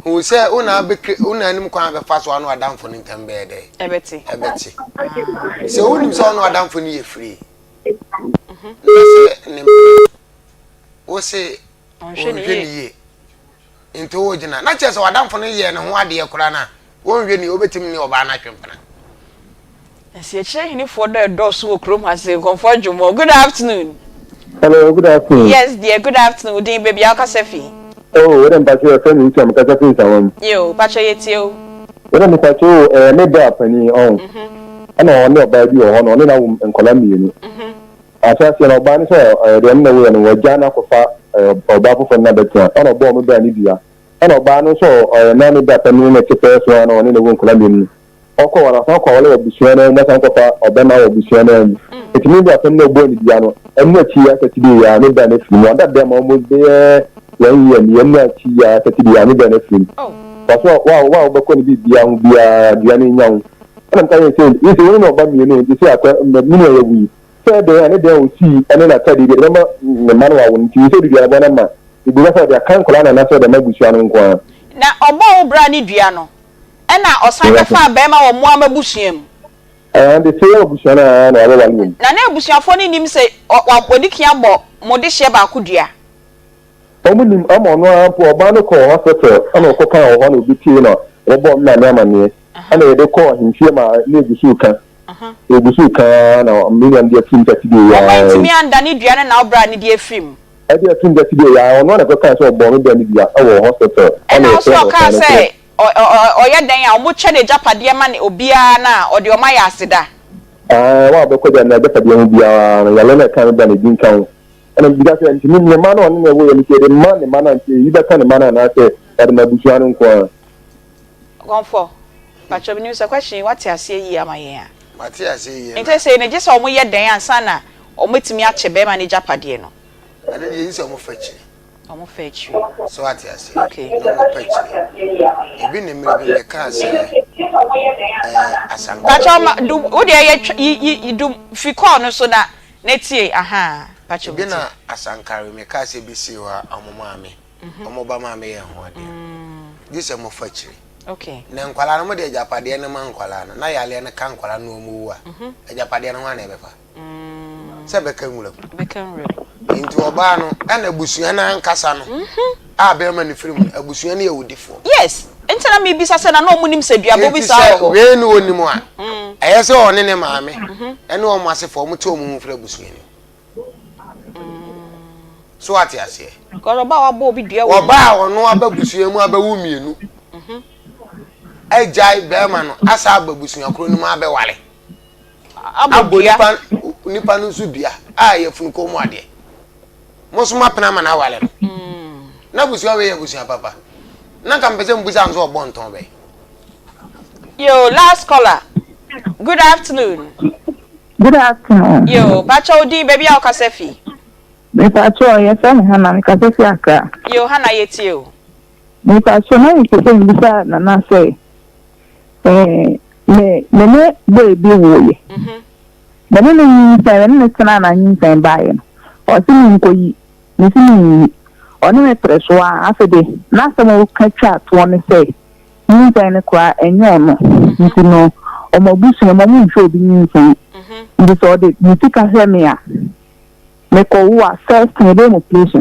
Speaker 6: who say una be una anim kwan be fa so anu adam for ntam be dey
Speaker 2: ebeti
Speaker 6: so unim so anu adam for ni ye free o say onhwe ni ye into ojina na che so adam for ni ye ne ho ade kura na wonhwe ni obetim ni oba na twempana
Speaker 2: esi e kire hini for the door so okrom ha say comfort jumo. Good afternoon.
Speaker 12: Hello, good afternoon.
Speaker 2: Yes dear, good afternoon. Din baby akasefi.
Speaker 12: Oh, when I'm back here, I'm going to take someone.
Speaker 2: Yo, Pacho Yetio.
Speaker 12: When I'm back here, maybe up any on. I know I'm not bad you on in Colombia. I just see no ban so the end of the way and Jana for Babu for another time. I know bomb by Libya. I know ban so none that I mean to first one on in the Colombian. Oko wana fa kwa wale wabishwana na sanko fa obema wabishwana. It means that no boni diano. Emu chi ya kati ya no benefit. Wanda dem almost there. When you na chi ya kati ya no benefit. Because wow bako ni bia diani nyang. I'm telling you, if you know about me, you see akwa mini ya wi. So there and there we see and na tadi de remember the man wa won ti so dia bana ma. Ibu na fa dia kan kola na so da mabushwana nkwa.
Speaker 2: Na obo obra ni dua no. Ena osaka fa bema wo mo amabusuam.
Speaker 12: The same bushana na aba wani.
Speaker 2: Na ebusuafo ni nim se wapodi kia bo mo de hye ba akudua.
Speaker 12: Omunim ama no ampo oba no ko hospital ana ko kan ho na obi tie no obo na na amane. Ana ye de ko hinhie ma na ebusu kan. Ebusu kan na million de film tati de ya.
Speaker 2: Oba ntimi anda ni dua na obra ni de film.
Speaker 12: E de film tati de ya ono na ko kan so obo no de ni dia e wo hospital.
Speaker 2: Ana so ka say oya dan ya omo che ne japade ma ne obia na ode o ma ya aseda
Speaker 12: wa be ko da na japade mu bia ya le na kan da ne din kan ana biga se ntimi ne ma na onu ne wo ye ni ke de ma ne ma na nti yi be kan ma na na se da na busuanu nko
Speaker 2: gonfo pacho bi ni se question what ya se yi amaye a
Speaker 6: what ya se yi
Speaker 2: ente se ne je se omo ye dan ansa na omo timi a che be ma ne japade no
Speaker 6: ana ye se omo fachi
Speaker 2: omo fachi
Speaker 6: so what ya se
Speaker 2: okay
Speaker 6: omo fachi ebi ne mi be ka se asan
Speaker 2: pacho ma do wo de ye do fi call no so na netie aha pacho
Speaker 6: bi na asankare me ka se bi si wa omo maame omo ba maame ye ho ade di se mo fachi
Speaker 2: okay
Speaker 6: na nkwala no mo de japade ne man nkwala na yale ne kan nkwala no mu wa japade no wa na ebefa se be kan wura into oba no ana busua na ankasa no a be ma ne firim abusua ne yewudifo
Speaker 2: yes entena me bisa se na no munim se dua bo bisa ho
Speaker 6: we ni onim a aye se one ne maame ene o masefo mo te o mu mfra abusua ni so ati ase
Speaker 2: ko oba wa bo bi dua
Speaker 6: oba ono aba busua mu aba wu mienu ejai be ma no asa aba busua kro ni mu aba wale abodipa nipa no su bia a ye funu ko mu ade Mosuma pena mana wale no. Na busua we busua papa. Na kan pese mbusa nso obonton be.
Speaker 2: Yo, last caller. Good afternoon.
Speaker 10: Good afternoon.
Speaker 2: Yo, Pacho Odi baby a okasefi.
Speaker 10: Me Pacho ye fe me hana me kasefi aka.
Speaker 2: Yo, hana yeti yo.
Speaker 10: Me Pacho na ni pese mbusa na na say. Me baby wo ye. Me ne ni say ne tsana na nyi say bae no. O si ni ko yi. Nisi onu me preswa afede na samo kacha to ne say ni tan ne kwa enyo no nti no o mabusu no mamu nso bi ni nso ndi so de ni tika he me a me ko wa first me dey mo place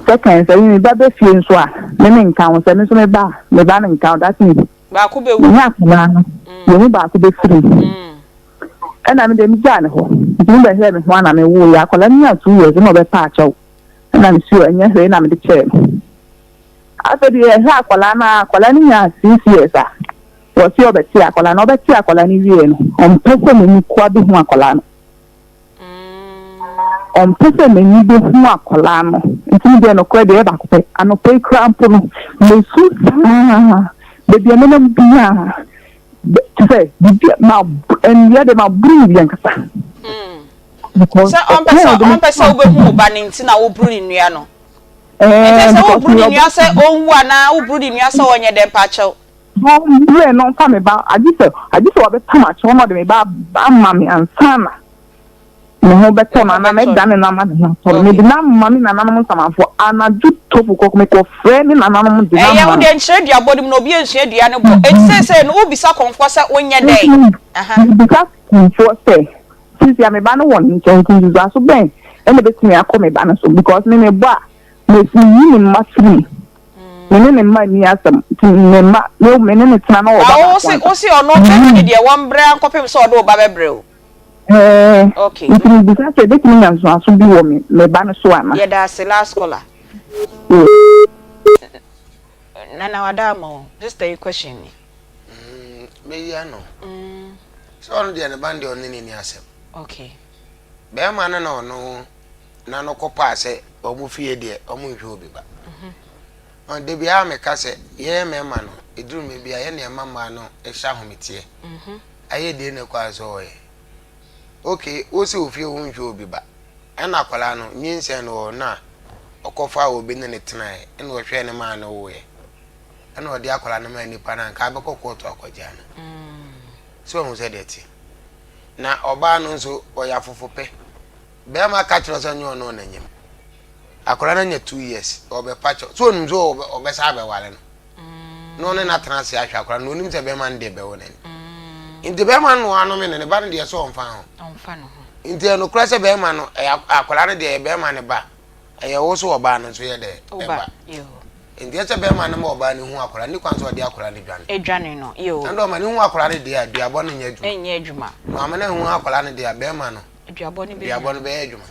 Speaker 10: second say ni ba be fie nso a me nka wo say me so me ba na nka that means
Speaker 2: ba ku be wu
Speaker 10: ni akuma no ni ba ku be free ana me de mi jane ho ni ba he me ho na me wo ya kola ni 2 years no be pa acho na nsu anya he na me de che afedi he akwala ni ya 6 years a wo si obeti akwala na obeti akwala ni wie no on pese me ni kwa bi hu akwala no on pese me ni bi hu akwala no nti de no kwa de ba ko pe ano pe cramp no me su de bi me no bia say bi ma en ya de ma bring bien kasa
Speaker 2: so on pesa ube hu ba ni nti na wo bru ni nua no se wo bru ni nua se onwu ana wo bru ni nua se onye de pa chew
Speaker 10: no no fa me ba aji se wa be tama chew no de me ba ma me ansana no better na me dan na ma na so me na mami na nanom samafo anadu tofu ko me ko friend na nanom de na
Speaker 2: ma de nche duabo dim no bi enche dua ne bo enti say no obi sa konfo sa onye den
Speaker 10: because konfo say since ya me ba no won nche nkuzu aso ben e me betimi akọ ba na so because me ba me yi ma free me ma ni asem me ma no me ne tena na oba
Speaker 2: o si ono tena de won bra nkopem so do ba bebre o okay
Speaker 10: because say betimi nyan so aso bi wo me ba na so ana
Speaker 2: ye da se last scholar Nana wadamo just a question
Speaker 6: me ya no so on de ne bande on ni asem
Speaker 2: okay
Speaker 6: be ma na no na no kopa se omu fie de omu hwe obi ba on de bia me ka se ye me ma no eduru me bia ye ne mama no e hya hometie aye de ne kwa so ye okay o se ofie wo hwe obi ba na kwala no nyinse no na okofa obi ne tenae ene wo hwe ne ma no wo ye ene odi akwala no ma nipa na ka be kokoto akwaja na so hu se de ti na oba no nso oyafofo pe be ma ka kiro so nyo no na nyem akwala na nya 2 years obe pacho so onum so obe sa be wale no no na transi ahwa akwala no onim se be ma nde be wo nani inde be ma no ano me ne ba ne de so onfa
Speaker 2: no
Speaker 6: inde no kura se be ma no akwala ne de be ma ne ba eye wo so oba no so ye de
Speaker 2: oba yo
Speaker 6: inde se be ma ne ma oba ne hu akwala ni kwan so de akwala ne dwane
Speaker 2: edwane no yo
Speaker 6: ando ma ne hu akwala ne de aduabo no nya adwuma
Speaker 2: enye adwuma
Speaker 6: ma ma ne hu akwala ne de be ma no
Speaker 2: aduabo ne be
Speaker 6: aduabo no be adwuma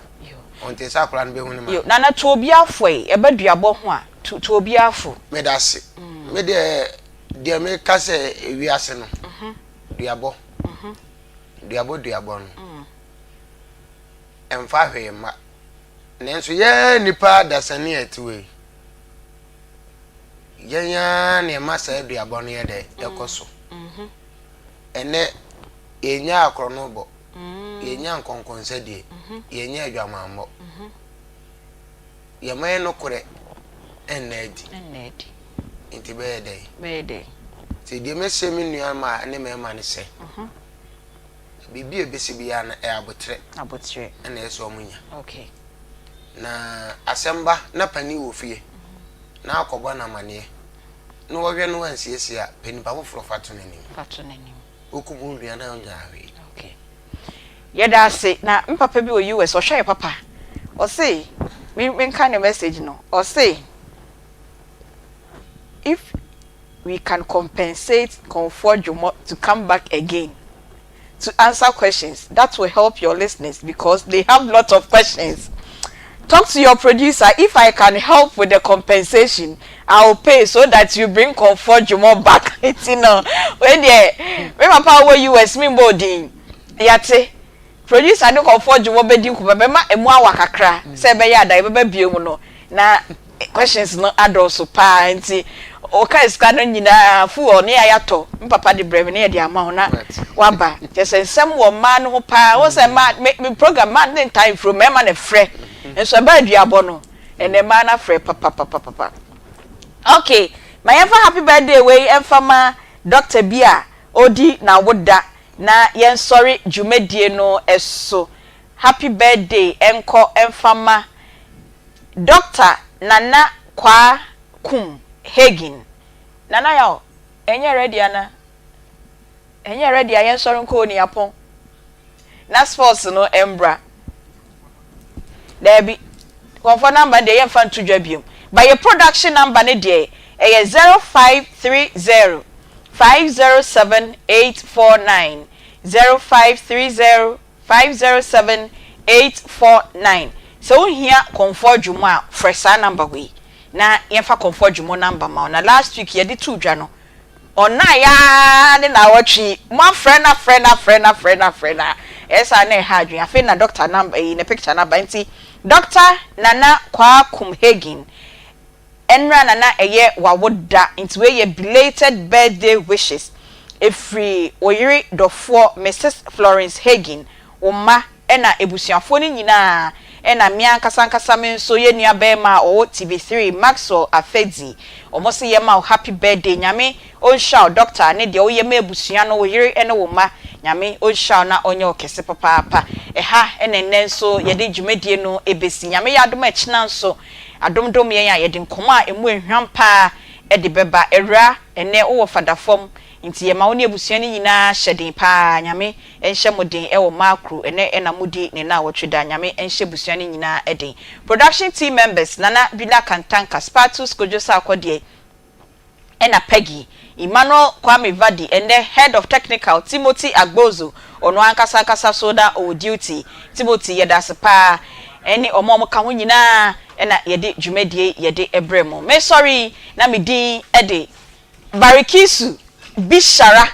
Speaker 6: onte sa akwala ne be hu ne ma
Speaker 2: yo na to obi afo e be duabo ho a to obi afo
Speaker 6: me da se me de me ka se ewi ase no duabo duabo no emfa hwe ma nenso ye nipa dasani atiwe yenya ne masa duabo no ye de ekoso ene enya akrono bo yenya nkonkonsa die yenya adwamambo yema no kure enedi inti bede ti die mesemi nua ma ne mema ne se bibi ebesi bia na abotre na eso omunya
Speaker 2: okay
Speaker 6: na asemba na pani wo fie na akobo na mane no wohwe no ansiesia pani pa foforo fato nanim okubu nua na onyawe
Speaker 2: okay yeda se na mpapa bi o US o hwe papa o say me kan the message no o say if we can compensate Comfort Jumo to come back again to answer questions, that will help your listeners because they have lots of questions. Talk to your producer. If I can help with the compensation, I will pay so that you bring Comfort Jumo back. You know, when my power US me body, yate producer no Comfort Jumo bedi kubema emu awakakra se be ya da be biom no na questions no adoso pa nti oka iska no nyina fu oni ayato mpapa de breve na de ama na waba yesensem wo ma no pa wo se ma me program man den time from me ma na frɛ enso ba aduabo no ene ma na frɛ papa okay my ever happy birthday we emfama Dr. Bea odi na woda na yen sorry jumedie no eso happy birthday enko emfama Dr. Nana kwa kum Hagin Nana yao enye ready ana enye ready ayen sorry nko ni yapon na sports no embra debi konfo number de yen fan tudwa biom by your production number ne de 0530 507849 0530 507849 so here Comfort Jumo a fresa number we na yemfa Comfort Jumo number ma na last week ye di tu dwa no ona ya ne na watchi ma friend esa na ha adwen afi na doctor number in the picture number nti Dr. Nana kwa Kumhagin enra nana eye wawoda nti we ye belated birthday wishes every oyiri dofo Mrs. Florence Hagin oma ena ebusuafo ni nyina ena mia nkasa me nso ye nua bema o TV3 Maxwell Afedi omo se ye ma happy birthday nyame on shout doctor ne de o ye ma ebusua no wo yire ene wo ma nyame on shout na onye okese papa ha ene nso ye de dwumadie no ebesi nyame ya adom akina nso adomdom ye ya ye de nkoma emu ehwan pa e de beba era ene wo fadafom nti ye ma woni ebusua ni nyina hyeden pa nyame enhye modin e wo makro ene na mudi ne na wotweda nyame enhye busua ni nyina eden production team members Nana Bila Kantanka Spatus Kojosa Akodie ena Peggy Emmanuel Kwame Vadi ene head of technical Timothy Agbozo ono ankasa soda o duty Timothy yedasepa eni omo ka ho nyina ena yede dwumadie yede ebremo me sorry na me din ede Barikisu Bishara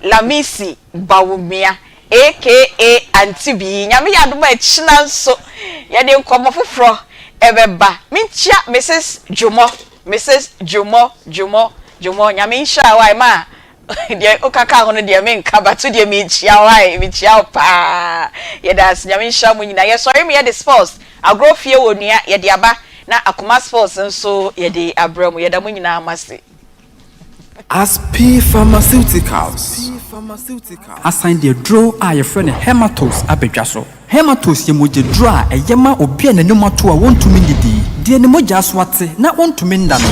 Speaker 2: Lamisi Bawumia aka Aunty Bea nyame yadoma echina nso yede nkomo foforo ebeba minchia Mrs Jomo nyame insha wai ma de okaka ho no de me nka bato de me chia wai me chia pa yedas nyame insha mu nyina ye sorry me ye the sports agrofie wonua ye de aba na Akoma sports nso ye de abramu ye da mu nyina amase
Speaker 13: As P Pharmaceuticals assign the draw a your friend Hematos abedwaso Hematos ye moje draw a yema obi ananim ato a wontumi ndidi de ne moja so ate na wontumi nda no